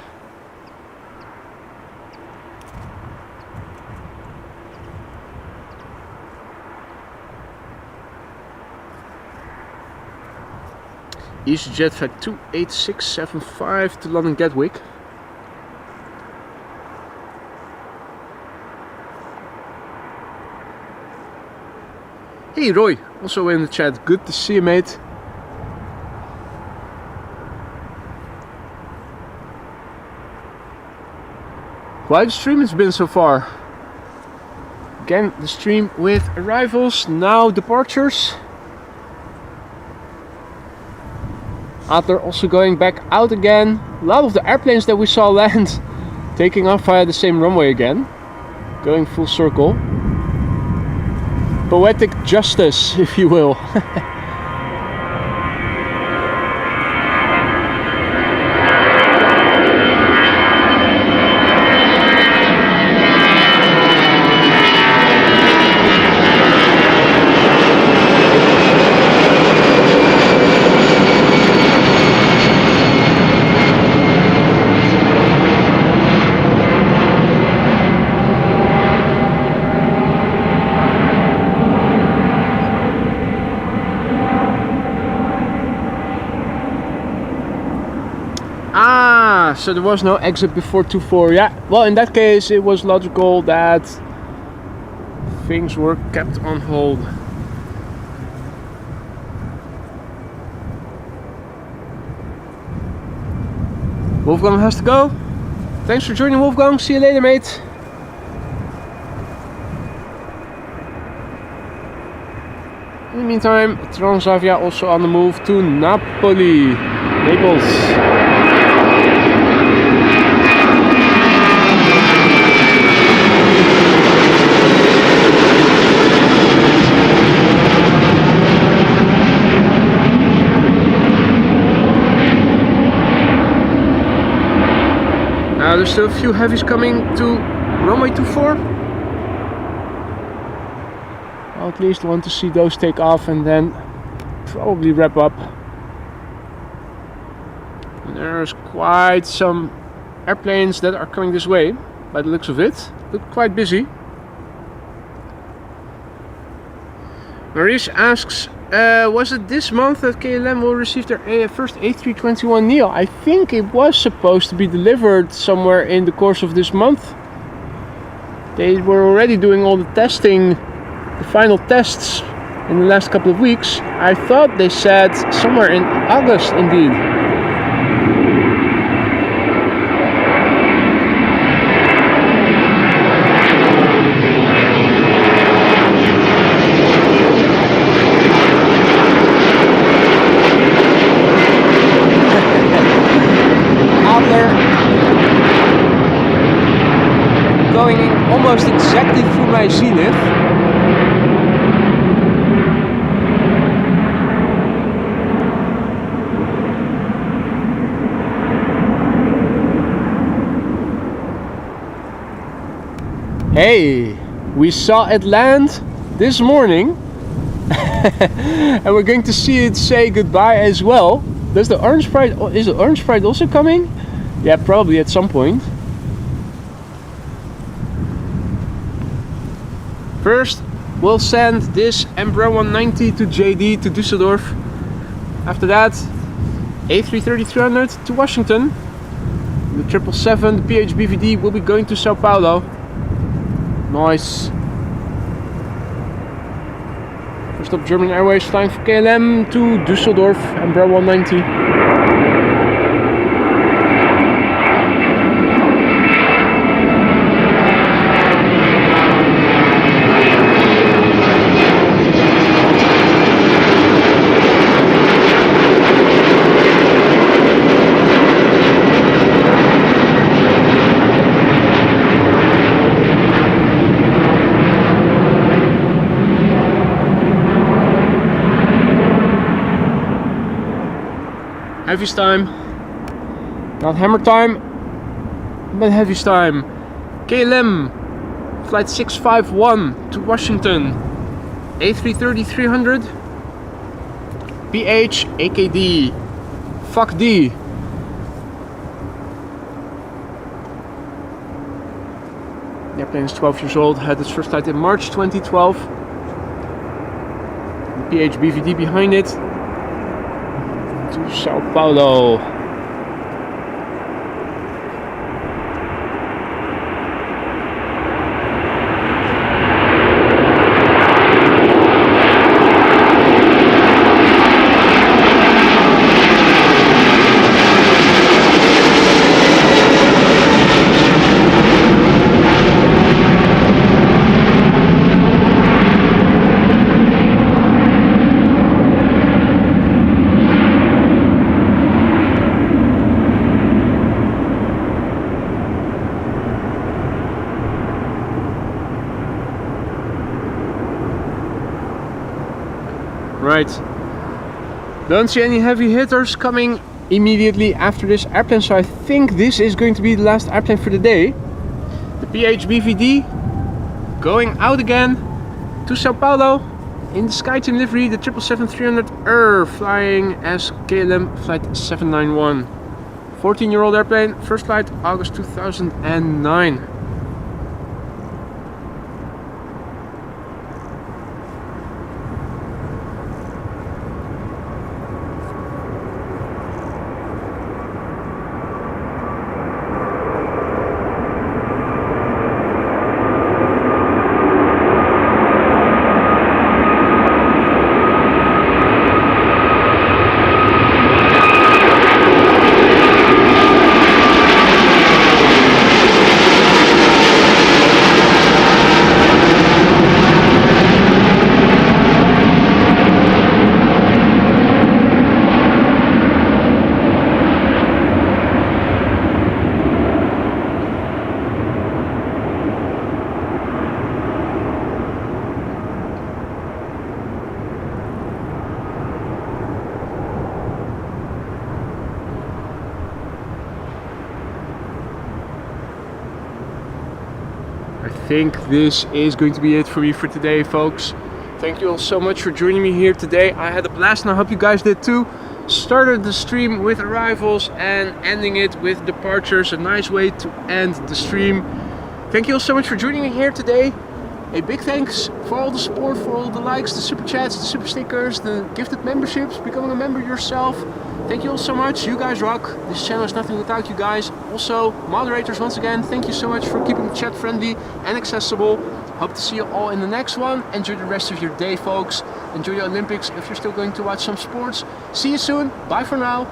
EasyJet flight 28675 to London Gatwick. Hey Roy, also in the chat. Good to see you, mate. Quite a stream it's been so far. Again, the stream with arrivals, now departures. Adler also going back out again. A lot of the airplanes that we saw land taking off via the same runway again. Going full circle. Poetic justice, if you will. So there was no exit before 24. Yeah, well, in that case it was logical that things were kept on hold. Wolfgang has to go. Thanks for joining, Wolfgang. See you later, mate. In the meantime, Transavia also on the move to Napoli, Naples. There's still a few heavies coming to runway 24. I'll at least want to see those take off and then probably wrap up. And there's quite some airplanes that are coming this way, by the looks of it. Look quite busy. Maurice asks, was it this month that KLM will receive their first A321neo? I think it was supposed to be delivered somewhere in the course of this month. They were already doing all the testing, the final tests in the last couple of weeks. I thought they said somewhere in August indeed. Almost exactly through my zenith. Hey, we saw it land this morning. And we're going to see it say goodbye as well. Does the orange pride, is the orange pride also coming? Yeah, probably at some point. First, we'll send this Embraer 190 to JD to Düsseldorf After that, A330-300 to Washington. The 777, the PHBVD, will be going to Sao Paulo. Nice. First up, German Airways flying for KLM to Düsseldorf, Embraer 190. Heavy's time. Not hammer time, but heavy's time. KLM flight 651 to Washington. A330-300. PH AKD. Fuck D. The airplane is 12 years old, had its first flight in March 2012. The PH BVD behind it. To Sao Paulo. Right. Don't see any heavy hitters coming immediately after this airplane, so I think this is going to be the last airplane for the day. The PHBVD going out again to Sao Paulo in the SkyTeam livery, the 777-300 flying as KLM flight 791. 14-year-old airplane, first flight August 2009. I think this is going to be it for me for today, folks. Thank you all so much for joining me here today. I had a blast and I hope you guys did too. Started the stream with arrivals and ending it with departures. A nice way to end the stream. Thank you all so much for joining me here today. A big thanks for all the support, for all the likes, the super chats, the super stickers, the gifted memberships, becoming a member yourself. Thank you all so much. You guys rock. This channel is nothing without you guys. Also, moderators, once again, thank you so much for keeping the chat friendly and accessible. Hope to see you all in the next one. Enjoy the rest of your day, folks. Enjoy the Olympics if you're still going to watch some sports. See you soon. Bye for now.